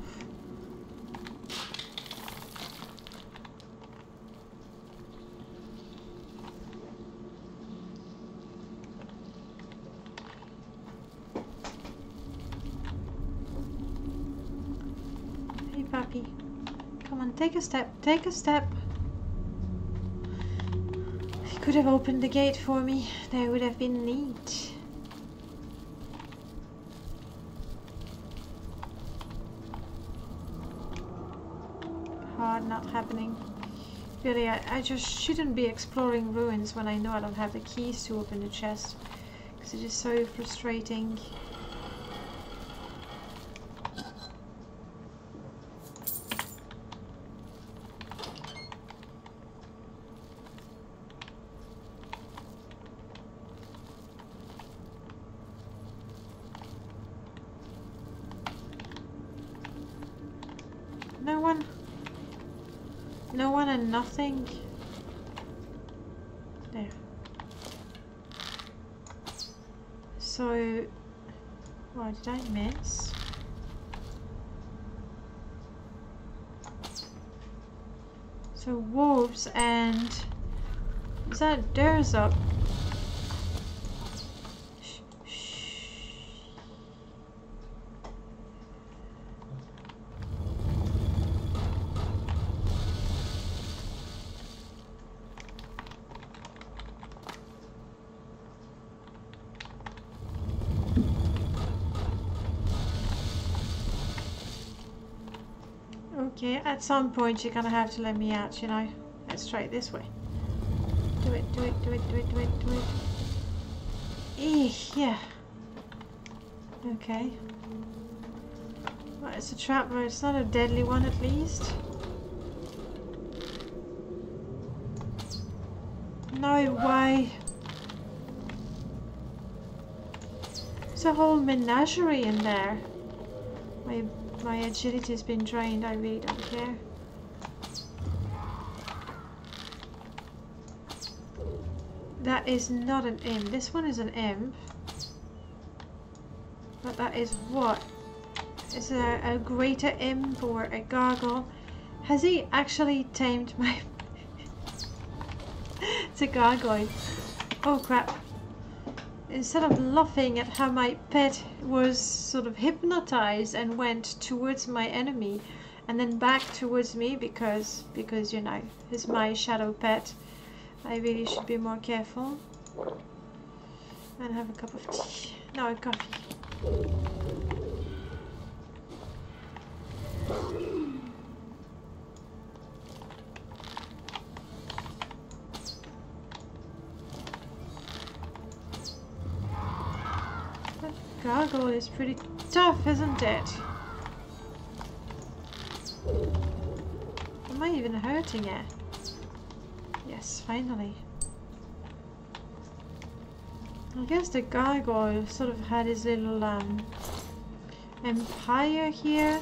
S1: Hey puppy, come on, take a step, take a step. He could have opened the gate for me, that would have been neat. hard, not happening. Really, I just shouldn't be exploring ruins when I know I don't have the keys to open the chest. Because it is so frustrating. No one and nothing. There. So, what did I miss? So wolves and is that doors up? Okay, at some point you're gonna have to let me out, you know. Let's try it this way. Do it, do it, do it, do it, do it, do it. Eesh, yeah. Okay. Well, it's a trap, but it's not a deadly one at least. No way. There's a whole menagerie in there. My agility has been drained, I really don't care. That is not an imp. This one is an imp. But that is what? Is a greater imp or a gargoyle? Has he actually tamed my... It's a gargoyle. Oh crap. Instead of laughing at how my pet was sort of hypnotized and went towards my enemy and then back towards me because you know, he's my shadow pet, I really should be more careful. And have a cup of tea. No, a coffee. Gargoyle is pretty tough, isn't it? Am I even hurting it? Yes, finally. I guess the gargoyle sort of had his little empire here.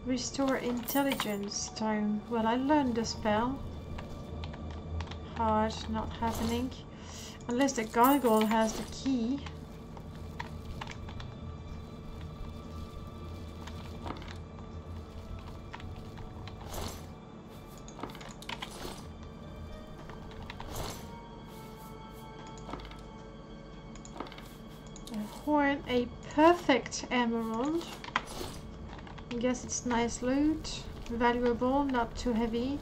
S1: Restore intelligence stone. Well, I learned the spell. Hard, not happening. Unless the gargoyle has the key. A horn, a perfect emerald. I guess it's nice loot. Valuable, not too heavy.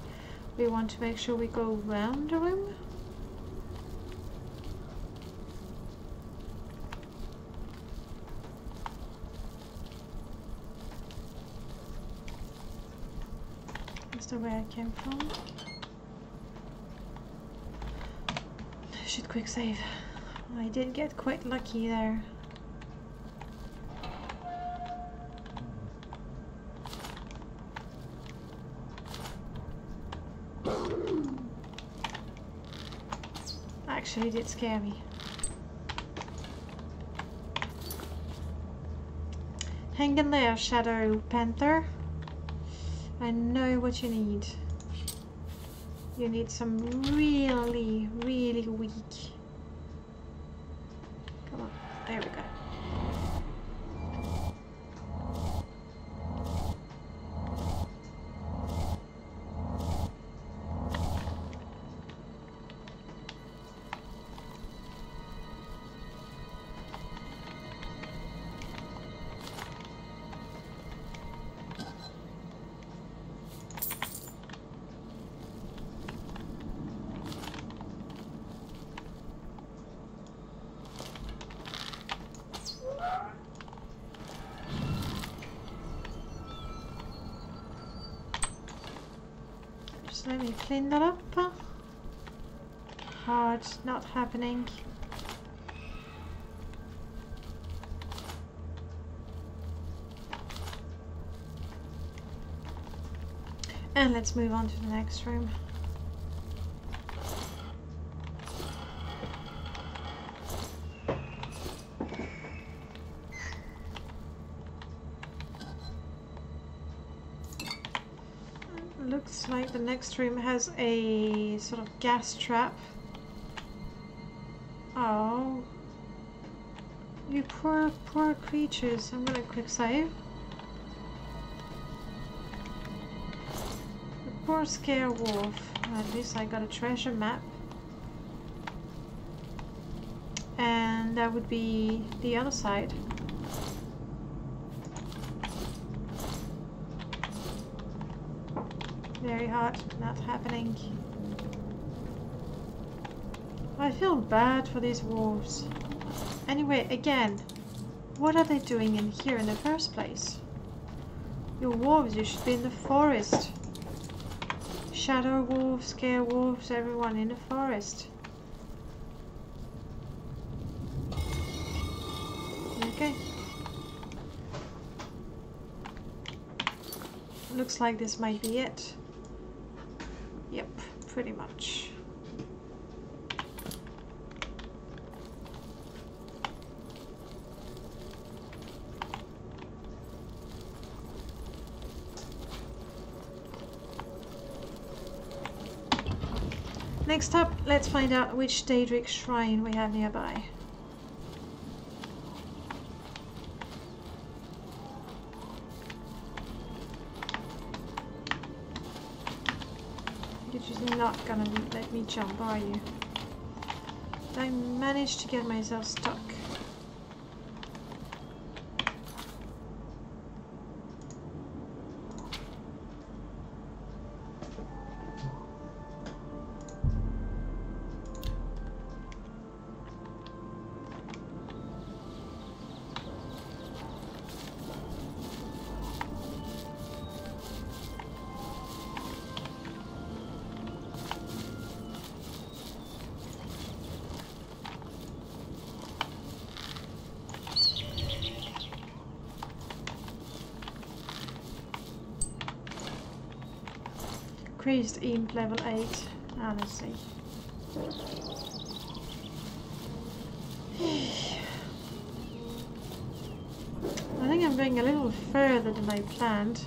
S1: We want to make sure we go around the room. Where I came from. I should quick save. I did get quite lucky there. Actually, it did scare me. Hang in there, Shadow Panther. I know what you need. You need some really, really weak. Come on, there we go. So let me clean that up. Hard, not happening. And let's move on to the next room. Looks like the next room has a sort of gas trap. Oh, you poor creatures. I'm gonna quick save. The poor scare wolf. At least I got a treasure map. And that would be the other side. Very hard, not happening. I feel bad for these wolves. Anyway, again, what are they doing in here in the first place? You're wolves, you should be in the forest. Shadow wolves, scare wolves, everyone in the forest. Okay. Looks like this might be it. Yep, pretty much. Next up, let's find out which Daedric shrine we have nearby. You're just not gonna let me jump, are you? I managed to get myself stuck. Increased Imp level 8. Ah, let's see. I think I'm going a little further than I planned.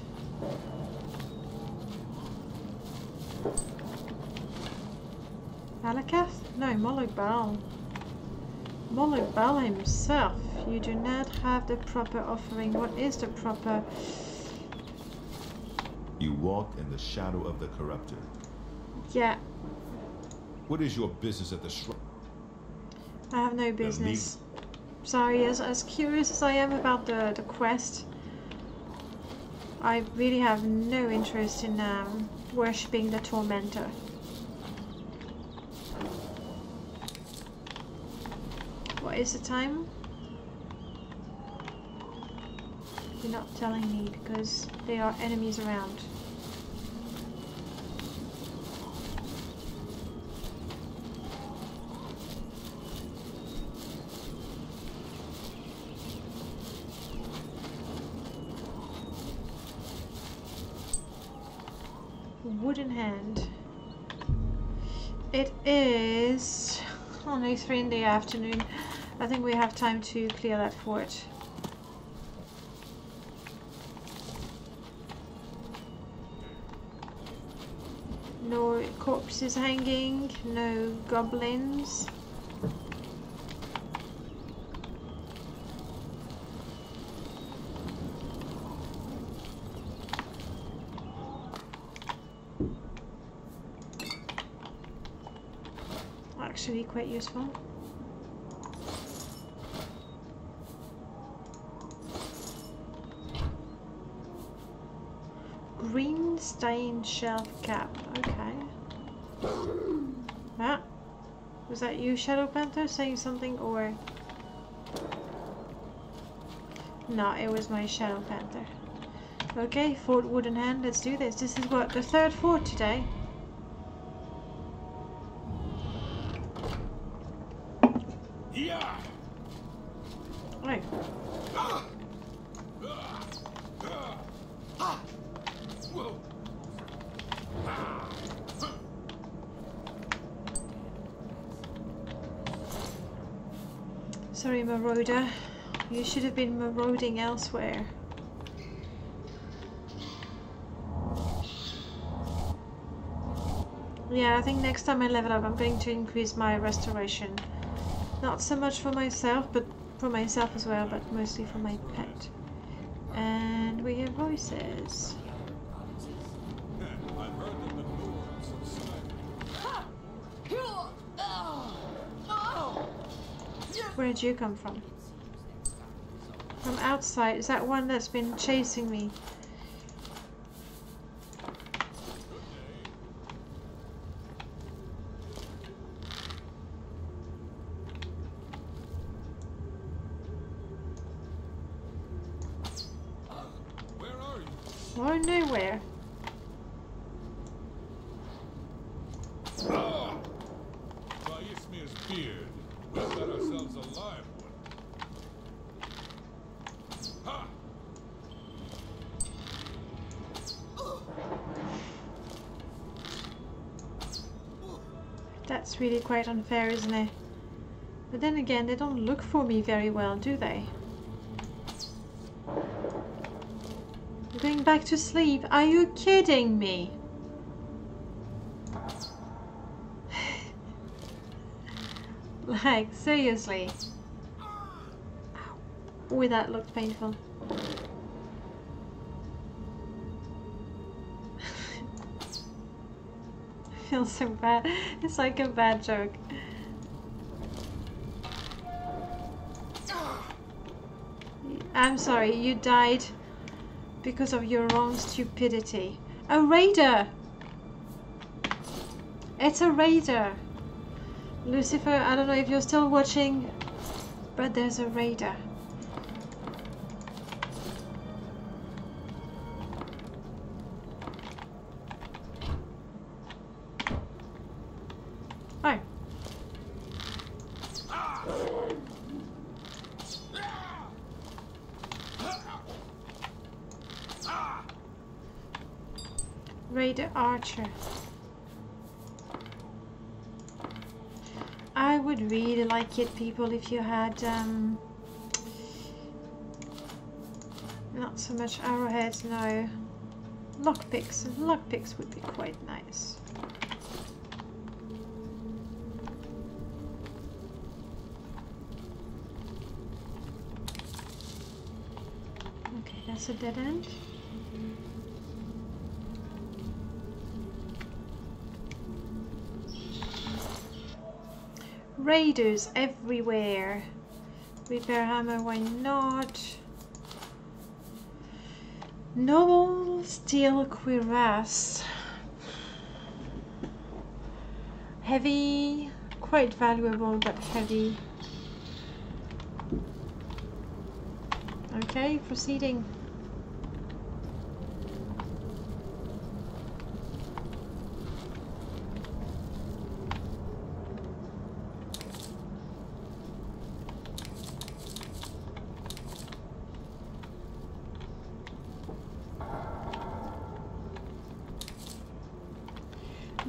S1: Malakath? No, Moloch Baal. Moloch Baal himself. You do not have the proper offering. What is the proper...
S6: You walk in the shadow of the corruptor.
S1: Yeah.
S3: What is your business at the shrine?
S1: I have no business. Sorry, as curious as I am about the quest, I really have no interest in worshipping the Tormentor. What is the time? You're not telling me because there are enemies around. Wooden hand. It is only 3 in the afternoon. I think we have time to clear that fort. No corpses hanging, no goblins. Actually quite useful. Green stained shelf cap. Okay. Ah, was that you, Shadow Panther, saying something, or no? It was my Shadow Panther. Okay, fort wooden hand. Let's do this. This is what, the 3rd fort today.
S3: Yeah.
S1: Right.
S3: Whoa.
S1: Sorry, Marauder. You should have been marauding elsewhere. Yeah, I think next time I level up, I'm going to increase my restoration. Not so much for myself, but for myself as well, but mostly for my pet. And we hear voices.
S3: I've heard that the Moors have
S1: Where'd you come from? From outside. Is that one that's been chasing me? Oh, nowhere.
S3: By Ismir's beard, we've got ourselves a live one. Ha!
S1: That's really quite unfair, isn't it? But then again, they don't look for me very well, do they? I'm going back to sleep. Are you kidding me? Like, seriously. Ow, that looked painful. I feel so bad. It's like a bad joke. I'm sorry, you died because of your own stupidity. A raider! It's a raider! Lucifer, I don't know if you're still watching, but there's a raider. Oh. Raider Archer. I would really like it, people, if you had not so much arrowheads, no. Lockpicks. Lockpicks would be quite nice. Okay, that's a dead end. Raiders everywhere. Repair hammer, why not? Noble steel cuirass. Heavy, quite valuable, but heavy. Okay, proceeding.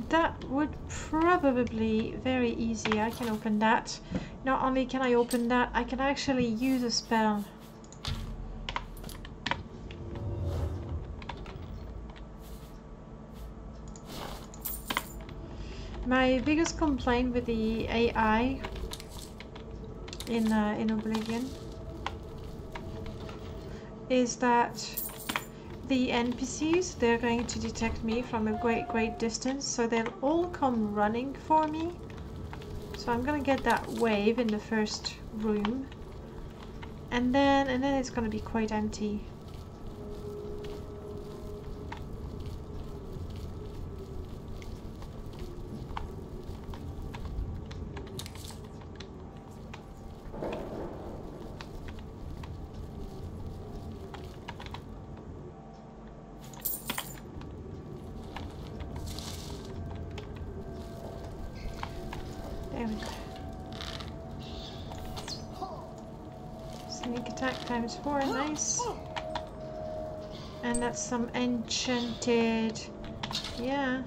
S1: That would probably be very easy. I can open that. Not only can I open that, I can actually use a spell. My biggest complaint with the AI in Oblivion is that the NPCs, they're going to detect me from a great distance, so they'll all come running for me. So I'm gonna get that wave in the first room, and then it's gonna be quite empty. There we go. Sneak attack ×4, nice. And that's some enchanted... Yeah.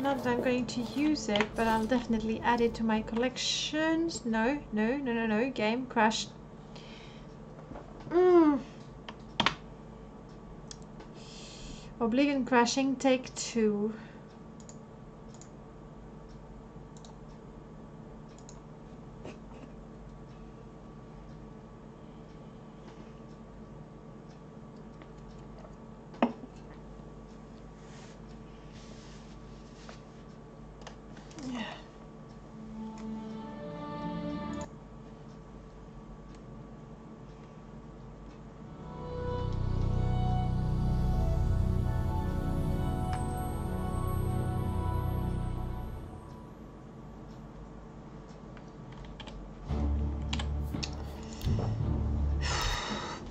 S1: Not that I'm going to use it, but I'll definitely add it to my collections. No, no, no, no, no. Game crashed. Oblivion crashing, take 2.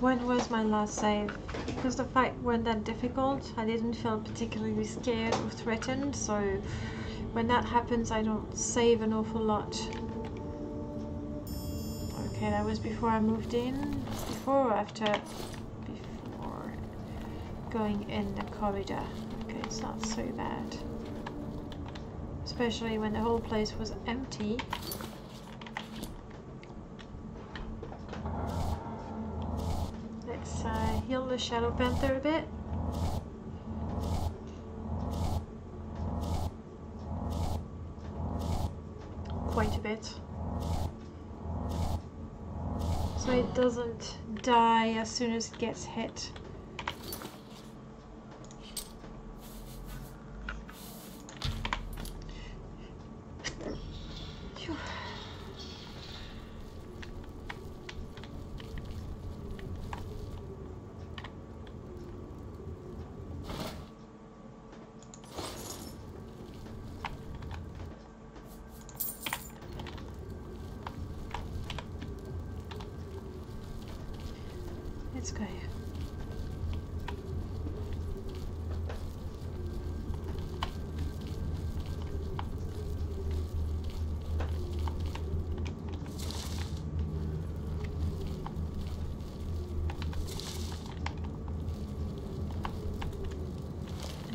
S1: When was my last save? Because the fight weren't that difficult, I didn't feel particularly scared or threatened, so when that happens I don't save an awful lot. Okay, that was before I moved in, before or after? Before going in the corridor. Okay, it's not so bad. Especially when the whole place was empty. Heal the Shadow Panther a bit. Quite a bit. So it doesn't die as soon as it gets hit. Let's go.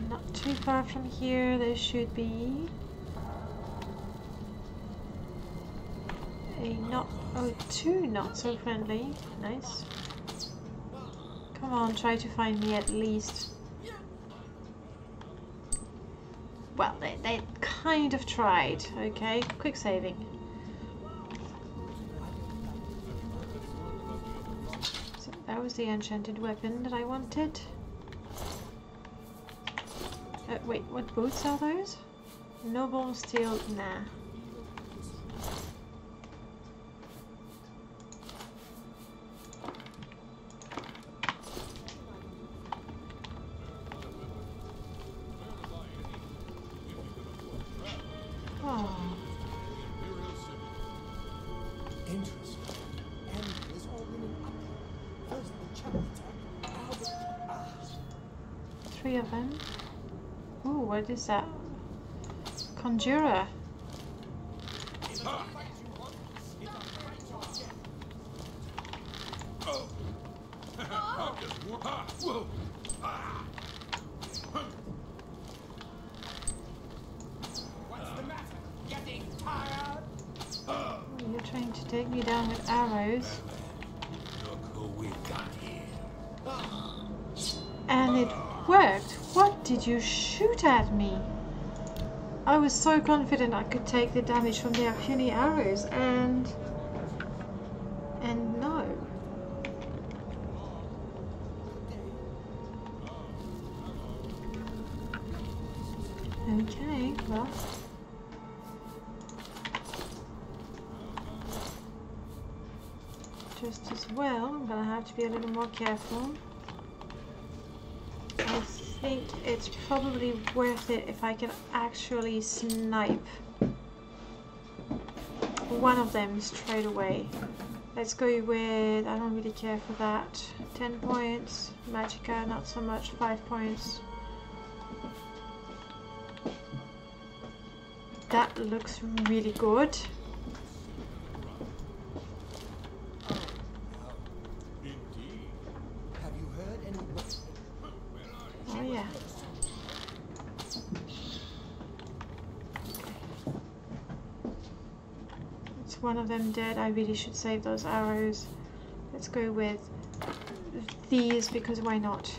S1: Not too far from here, there should be a two not so friendly. Nice. Come on, try to find me at least. Well, they kind of tried. Okay, quick saving. So that was the enchanted weapon that I wanted. Wait, what boots are those? Noble steel, nah. Three of them. Ooh, what is that? Conjurer. You're trying to take me down with arrows.
S3: Look who we've got here.
S1: And it worked. What did you shoot at me? I was so confident I could take the damage from their puny arrows, and no. Okay, well. Just as well, I'm gonna have to be a little more careful. I think it's probably worth it if I can actually snipe one of them straight away. Let's go with, I don't really care for that. 10 points, Magicka not so much, 5 points. That looks really good. That's one of them dead. I really should save those arrows. Let's go with these because why not?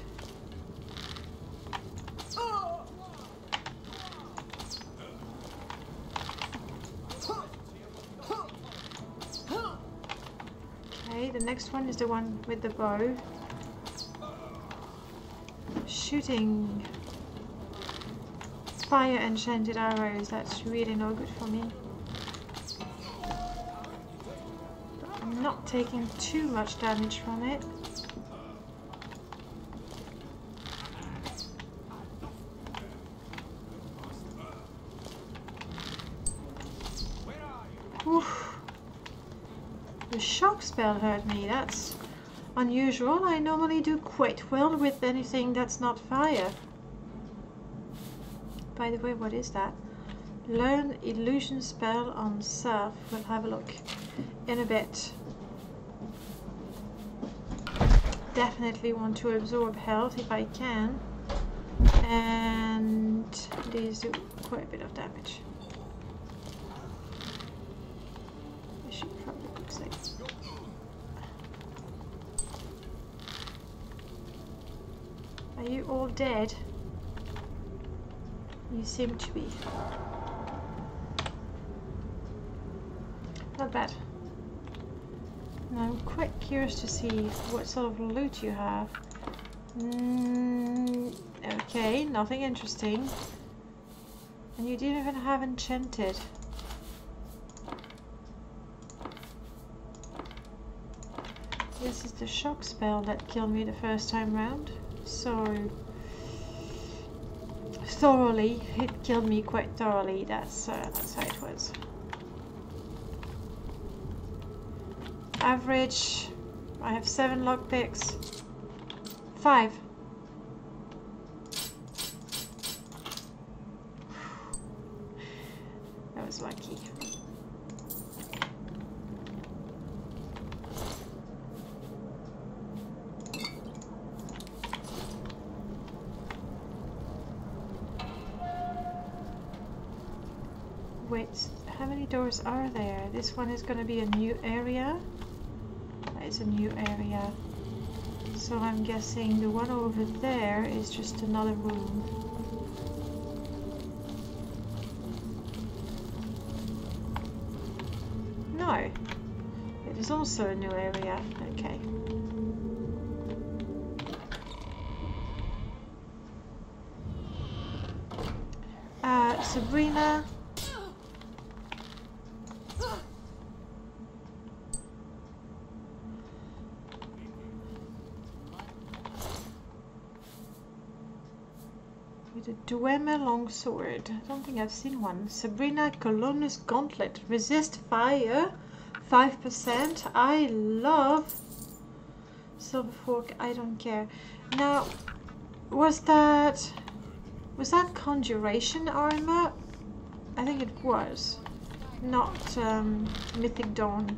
S1: Okay, the next one is the one with the bow. Shooting fire enchanted arrows, that's really no good for me. I'm not taking too much damage from it. Oof. The shock spell hurt me, that's unusual. I normally do quite well with anything that's not fire. By the way, what is that? Learn illusion spell on self. We'll have a look in a bit. Definitely want to absorb health if I can. And these do quite a bit of damage. I should probably quick save. Are you all dead? You seem to be. Not bad. Now I'm quite curious to see what sort of loot you have. Okay, nothing interesting. And you didn't even have enchanted. This is the shock spell that killed me the first time round. So thoroughly, it killed me quite thoroughly. That's how it was. Average, I have 7 lockpicks. 5. That was lucky. Wait, how many doors are there? This one is going to be a new area. That is a new area. So I'm guessing the one over there is just another room. No, it is also a new area. Okay. Sabrina. With a Dueme longsword. I don't think I've seen one. Sabrina Columnus Gauntlet. Resist fire. 5%. I love Silver Fork. I don't care. Now, was that Conjuration armor? I think it was. Not Mythic Dawn.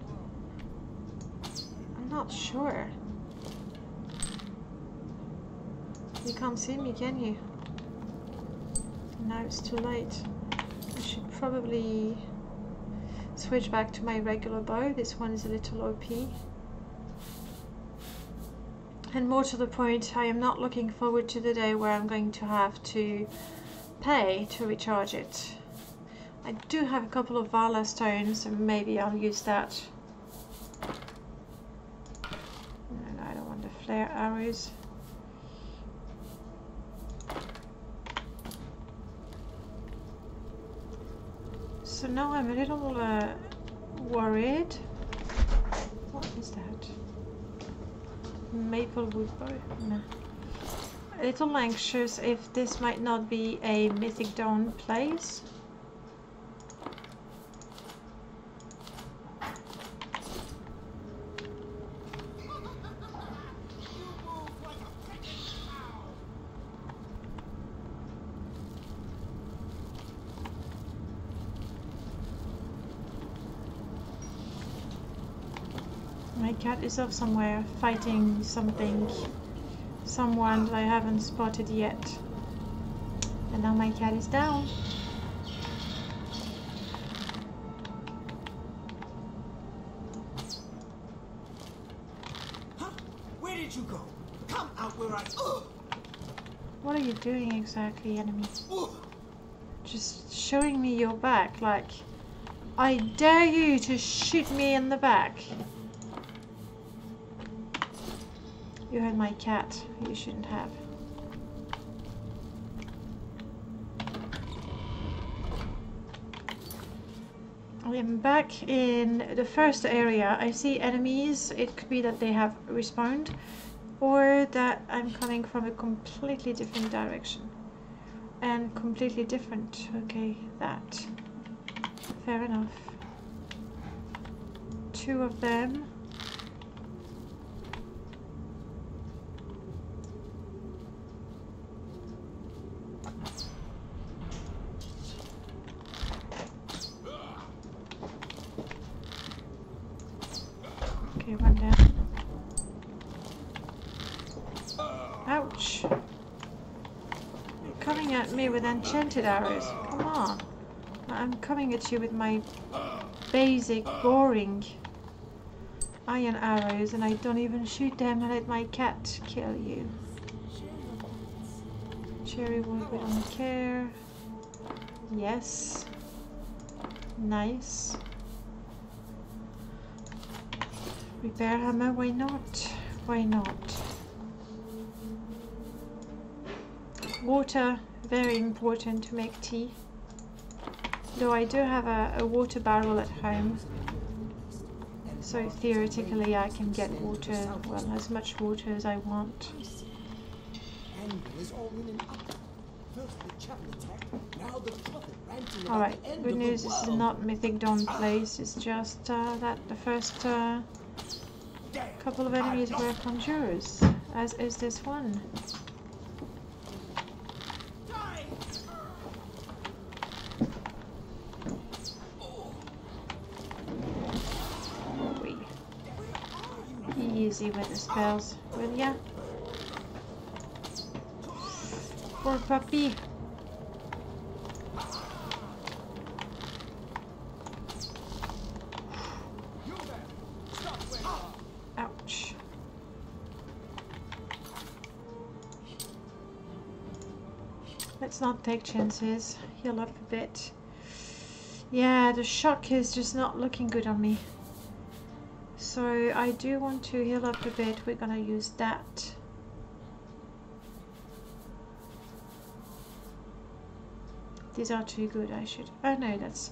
S1: I'm not sure. You can't see me, can you? Now it's too late. I should probably switch back to my regular bow. This one is a little OP. And more to the point, I am not looking forward to the day where I'm going to have to pay to recharge it. I do have a couple of Vala stones, so maybe I'll use that. No, I don't want the flare arrows. So now I'm a little worried. What is that? Maplewood bow? No. A little anxious if this might not be a Mythic Dawn place. My cat is off somewhere fighting something, someone that I haven't spotted yet. And now my cat is down.
S4: did you go? Come out where I...
S1: What are you doing exactly, enemy? Just showing me your back, like... I dare you to shoot me in the back. You had my cat. You shouldn't have. I am back in the first area. I see enemies. It could be that they have respawned, or that I'm coming from a completely different direction. And completely different. Okay, that. Fair enough. 2 of them. Okay, 1 down. Ouch. You're coming at me with enchanted arrows. Come on. I'm coming at you with my basic, boring iron arrows, and I don't even shoot them. I let my cat kill you. Cherry wood, we don't care. Yes. Nice. Repair hammer, why not? Why not? Water, very important to make tea. Though I do have a water barrel at home, so theoretically I can get water, well, as much water as I want. Alright, good news, this is not Mythic Dawn place, it's just that the first couple of enemies were conjurers, as is this one. Easy with the spells, will ya? Poor puppy. Ouch. Let's not take chances. Heal up a bit. Yeah, the shock is just not looking good on me. So I do want to heal up a bit. We're gonna use that. These are too good. I should... Oh no, that's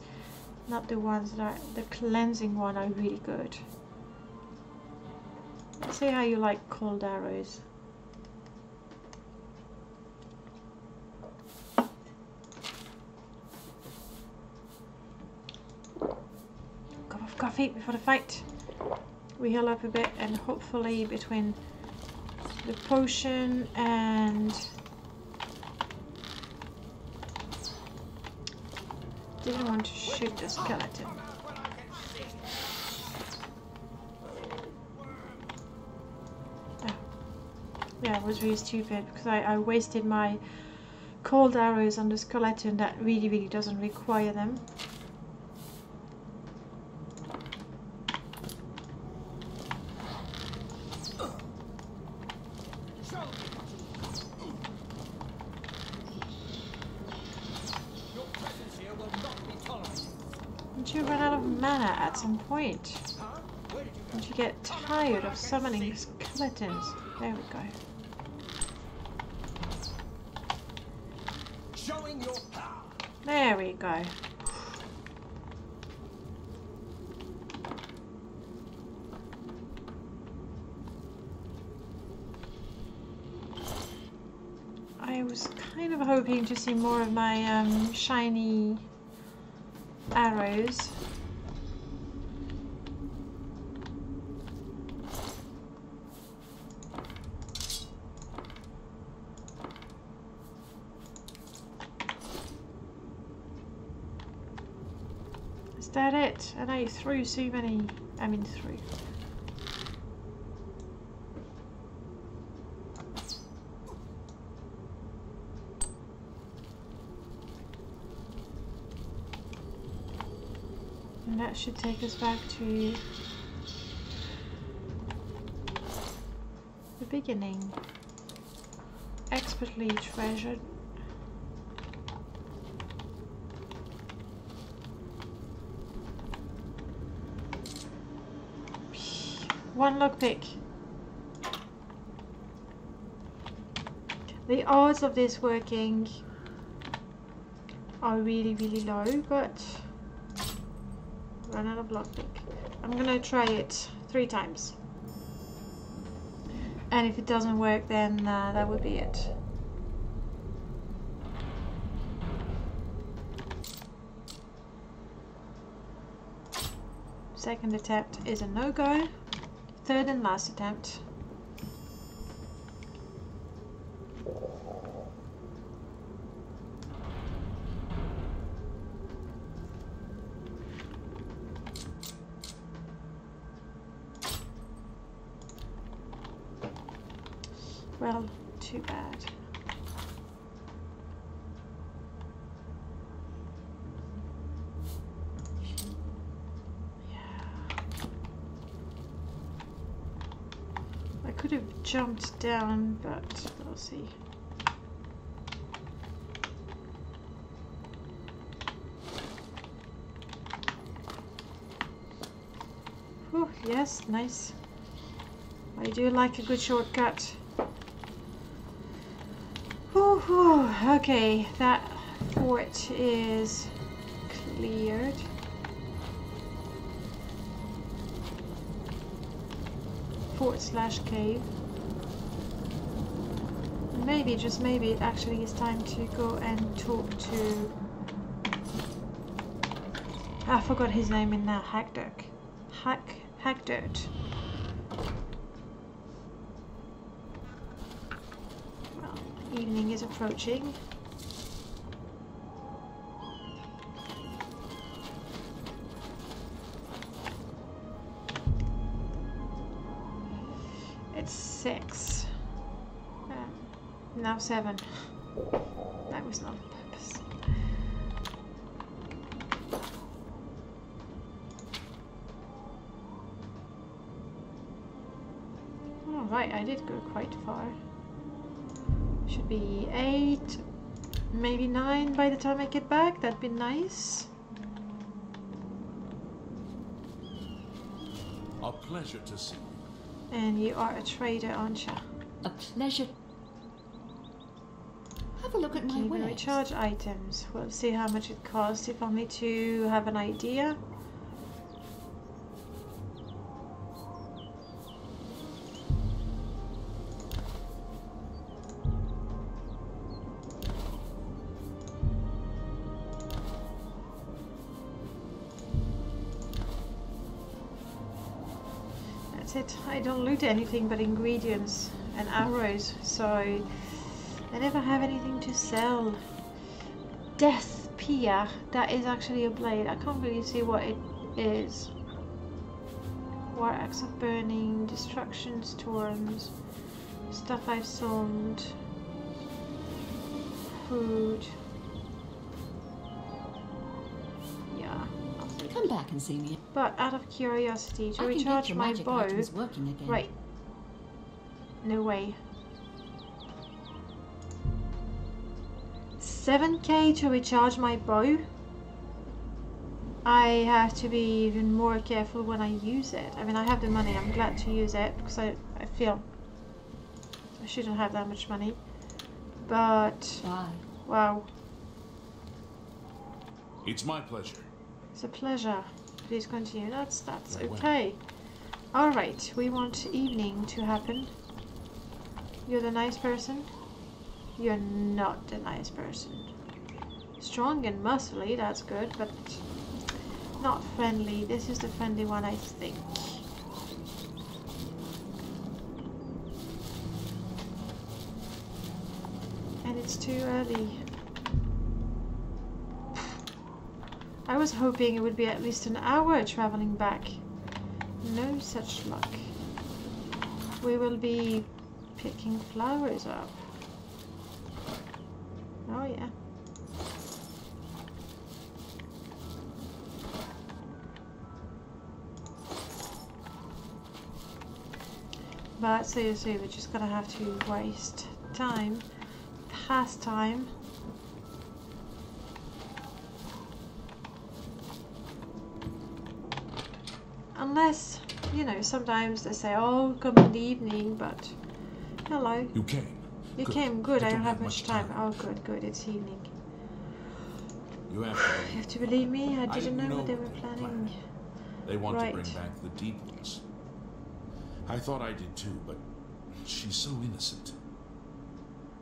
S1: not the ones that are... The cleansing one are really good. Let's see how you like cold arrows. Cup of coffee before the fight. We heal up a bit, and hopefully between the potion and... Didn't want to shoot the skeleton. Oh. Yeah, it was really stupid because I wasted my cold arrows on the skeleton that really doesn't require them. You run out of mana at some point. Don't you get tired of summoning skeletons? There we go. There we go. I was kind of hoping to see more of my shiny arrows. Is that it? And I threw so many. I mean, threw. And that should take us back to the beginning. Expertly treasured. One lockpick. The odds of this working are really, really low, but run out of lockpick. I'm gonna try it 3 times. And if it doesn't work, then that would be it. Second attempt is a no-go. Third and last attempt. Well, too bad. I could have jumped down, but we'll see. Whew, yes, nice. I do like a good shortcut. Whew, okay, that fort is cleared. Fort/cave. Maybe, just maybe, it actually is time to go and talk to... I forgot his name in there. Hackdirt. Hackdirt. Well, evening is approaching. It's 6. Now 7. That was not on purpose. Alright, I did go quite far. Should be 8, maybe 9 by the time I get back. That'd be nice.
S3: A pleasure to see you.
S1: And you are a trader, aren't you?
S2: A pleasure. Have a look at my
S1: Can you
S2: wares.
S1: recharge items? We'll see how much it costs if only to have an idea. That's it. I don't loot anything but ingredients and arrows, so I never have anything to sell. Death Pia, that is actually a blade. I can't really see what it is. War Axe of Burning, Destruction Storms, stuff I've sold, food. Yeah.
S2: Come back and see me.
S1: But out of curiosity, to
S2: I can get
S1: recharge
S2: your
S1: my
S2: magic
S1: bow.
S2: items working again.
S1: Right. No way. 7k to recharge my bow. I have to be even more careful when I use it. I mean, I have the money. I'm glad to use it because I feel I shouldn't have that much money. But
S2: Bye.
S1: wow,
S3: It's my pleasure.
S1: it's a pleasure. Please continue. That's
S3: Very well.
S1: okay. All right, we want evening to happen. You're the nice person. You're not the nice person. Strong and muscly, that's good, but not friendly. This is the friendly one, I think. And it's too early. I was hoping it would be at least an hour traveling back. No such luck. We will be picking flowers up. Oh yeah. But seriously, we're just gonna have to waste time, pass time. Unless, you know, sometimes they say, oh, come in the evening, but hello.
S3: You came.
S1: You
S3: Good.
S1: came, good, I don't have
S3: much
S1: much time. Oh, good, good, it's evening.
S3: You have
S1: You have to believe me, I didn't know what they were
S3: what they
S1: planning.
S3: They want
S1: Right.
S3: to bring back the deep ones. I thought I did too, but she's so innocent.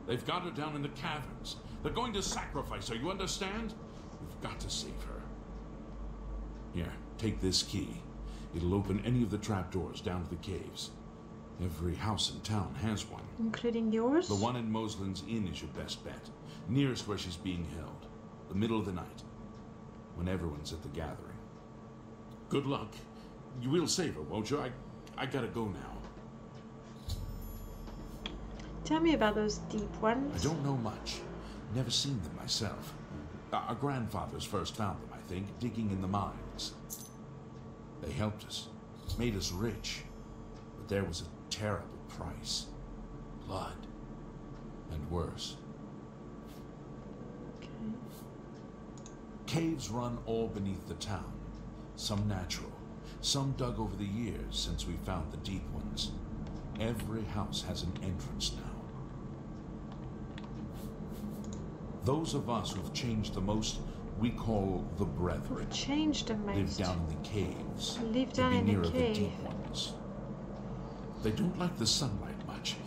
S3: They've got her down in the caverns. They're going to sacrifice her, you understand? We've got to save her. Here, take this key. It'll open any of the trapdoors down to the caves. Every house in town has one.
S1: Including yours?
S3: The one in Moslin's Inn is your best bet. Nearest where she's being held. The middle of the night. When everyone's at the gathering. Good luck. You will save her, won't you? I gotta go now.
S1: Tell me about those deep ones.
S3: I don't know much. Never seen them myself. Our grandfathers first found them, I think, digging in the mines. They helped us, made us rich. But there was a terrible price. Blood. And worse.
S1: Okay.
S3: Caves run all beneath the town. Some natural, some dug over the years since we found the deep ones. Every house has an entrance now. Those of us who've changed the most, we call the Brethren.
S1: We've changed the
S3: Live
S1: most.
S3: down in the caves.
S1: Live
S3: to
S1: down
S3: be
S1: in the
S3: nearer
S1: cave.
S3: the deep ones. They don't like the sunlight much.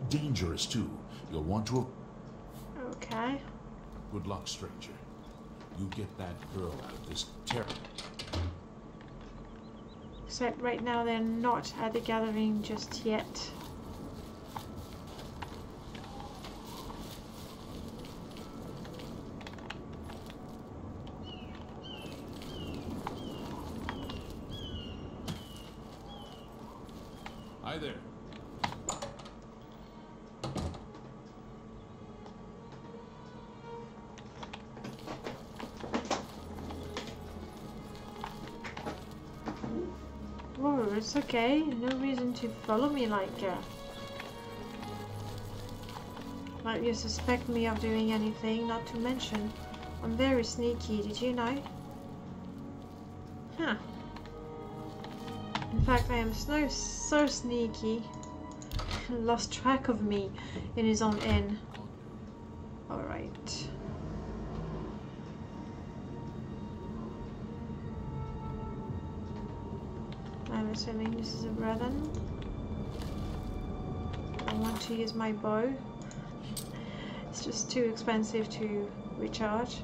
S3: Dangerous too. You'll want to.
S1: Okay.
S3: Good luck, stranger. You get that girl out of this terror.
S1: Except right now they're not at the gathering just yet.
S3: Hi there.
S1: Oh, it's okay. No reason to follow me like you suspect me of doing anything, not to mention I'm very sneaky, did you know? Huh. In fact, I am so sneaky. Lost track of me in his own inn. Alright. I'm assuming this is a brethren. I want to use my bow. It's just too expensive to recharge.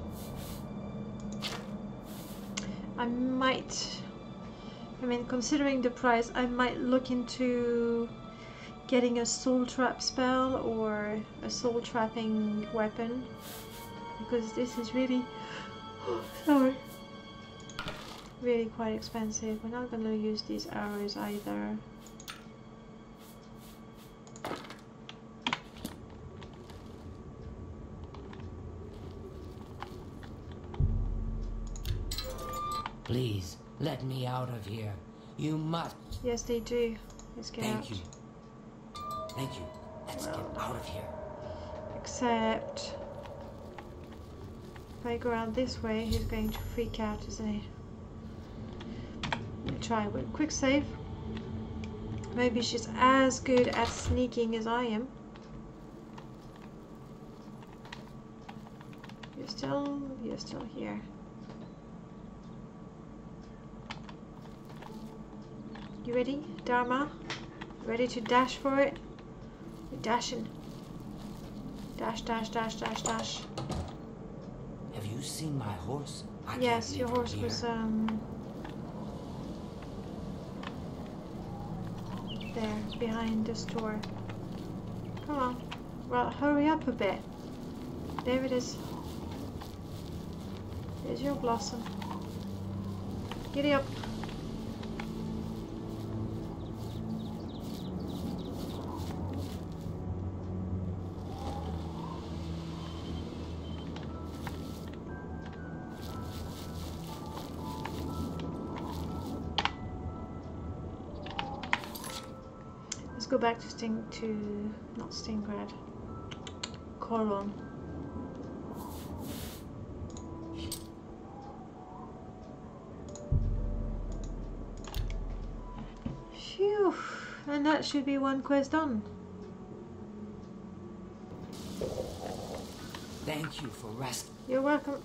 S1: I mean, considering the price, I might look into getting a soul trap spell or a soul trapping weapon, because this is really, sorry, really quite expensive. We're not going to use these arrows either.
S7: Please, let me out of here. You must.
S1: Yes, they do. Let's get out.
S7: Thank you. Thank you. Let's get out of here.
S1: Except, if I go around this way, he's going to freak out, isn't he? Let me try with quick save. Maybe she's as good at sneaking as I am. You're still here. You ready, Dharma? Ready to dash for it? You're dashing. Dash, dash, dash, dash, dash.
S7: Have you seen my horse? I
S1: Yes,
S7: can't
S1: your
S7: leave her
S1: horse
S7: here.
S1: was there, behind the store. Come on. Well, hurry up a bit. There it is. There's your blossom. Giddy up. Let's go back to not Stingrad. Coron. Phew, and that should be one quest done.
S7: Thank you for resting.
S1: You're welcome.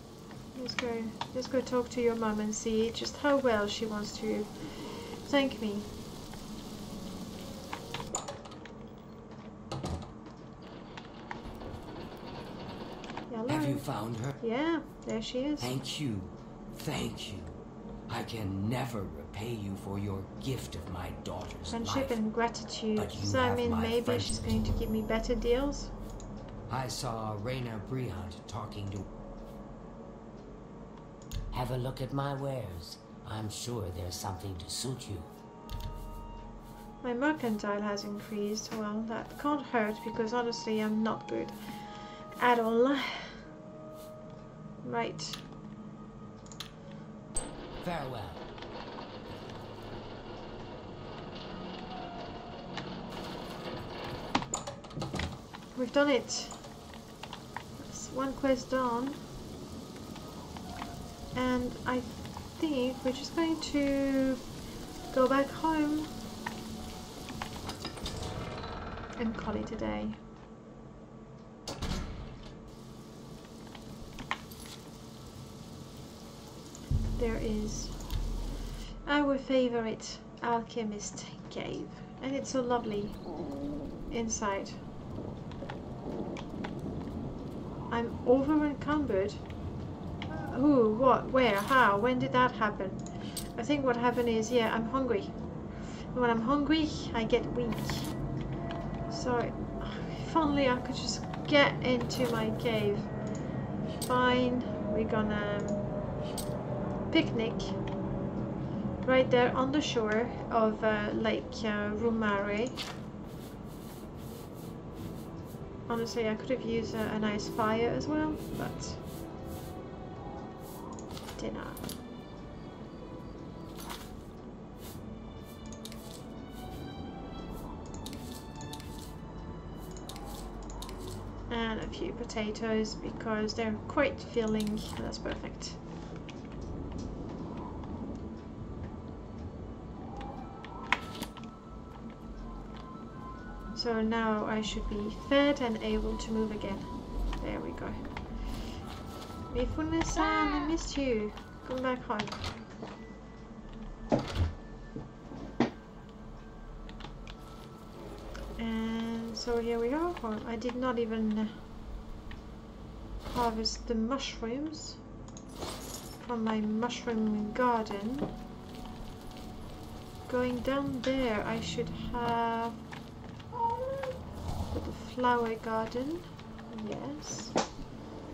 S1: Let's go talk to your mum and see just how well she wants to thank me. Hello.
S7: Have you found her?
S1: Yeah, there she is.
S7: Thank you. Thank you. I can never repay you for your gift of my daughter's
S1: Friendship
S7: life.
S1: and gratitude.
S7: But you
S1: So I
S7: have
S1: mean,
S7: my
S1: maybe she's
S7: friendship.
S1: going to give me better deals.
S7: I saw Reyna Briand talking to... Have a look at my wares. I'm sure there's something to suit you.
S1: My mercantile has increased. Well, that can't hurt because honestly I'm not good at all. Right.
S7: Farewell.
S1: We've done it. That's one quest done. And I think we're just going to go back home and call it a day. There is our favorite alchemist cave, and it's so lovely inside. I'm over encumbered. Who, what, where, how, when did that happen? I think what happened is, yeah, I'm hungry. And when I'm hungry, I get weak. So, if only I could just get into my cave. Fine, we're gonna picnic right there on the shore of Lake Rumare. Honestly, I could have used a nice fire as well, but dinner. And a few potatoes because they're quite filling. That's perfect. So now I should be fed and able to move again. There we go. Mifune-san, I missed you. Come back home. And so here we are. I did not even harvest the mushrooms from my mushroom garden. Going down there, I should have the flower garden. Yes.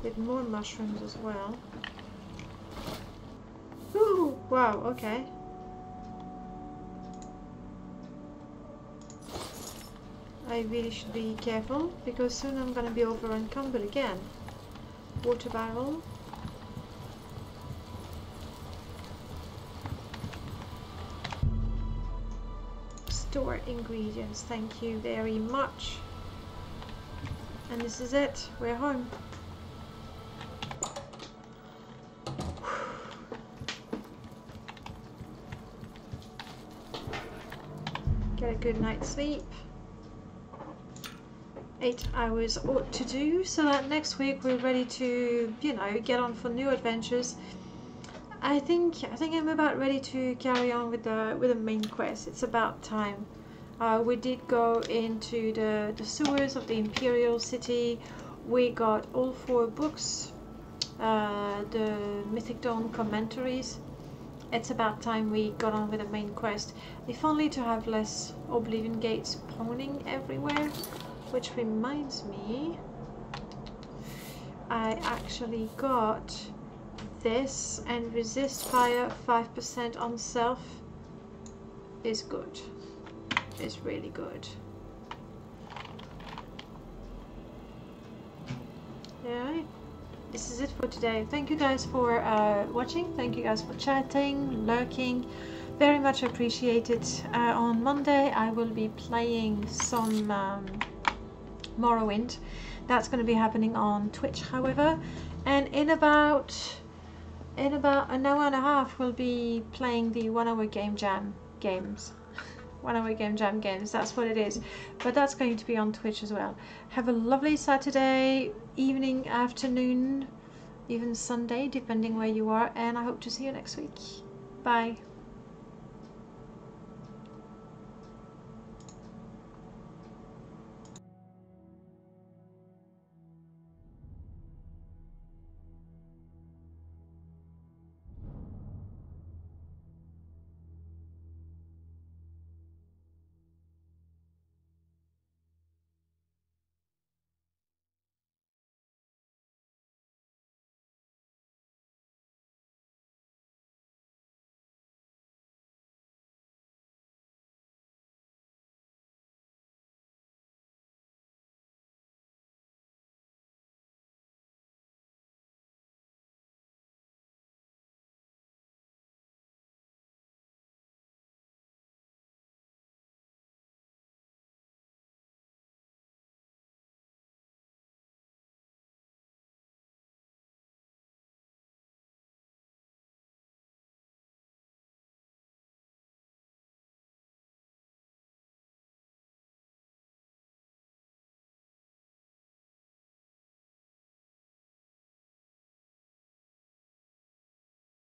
S1: With more mushrooms as well. Ooh, wow, okay. I really should be careful because soon I'm gonna be over encumbered again. Water barrel. Store ingredients, thank you very much. And this is it, we're home. Get a good night's sleep. 8 hours ought to do, so that next week we're ready to, you know, get on for new adventures. I think I'm about ready to carry on with the main quest. It's about time. We did go into the sewers of the Imperial City. We got all 4 books, the Mythic Dawn commentaries. It's about time we got on with the main quest. If only to have less Oblivion gates spawning everywhere. Which reminds me, I actually got this, and resist fire 5% on self is good. It's really good. Alright, this is it for today. Thank you guys for watching. Thank you guys for chatting, lurking, very much appreciated. On Monday I will be playing some Morrowind. That's going to be happening on Twitch, however, and in about an hour and a half we'll be playing the 1 hour game jam games. 1 hour game jam games, that's what it is, but that's going to be on Twitch as well. Have a lovely Saturday evening, afternoon, even Sunday, depending where you are, and I hope to see you next week. Bye.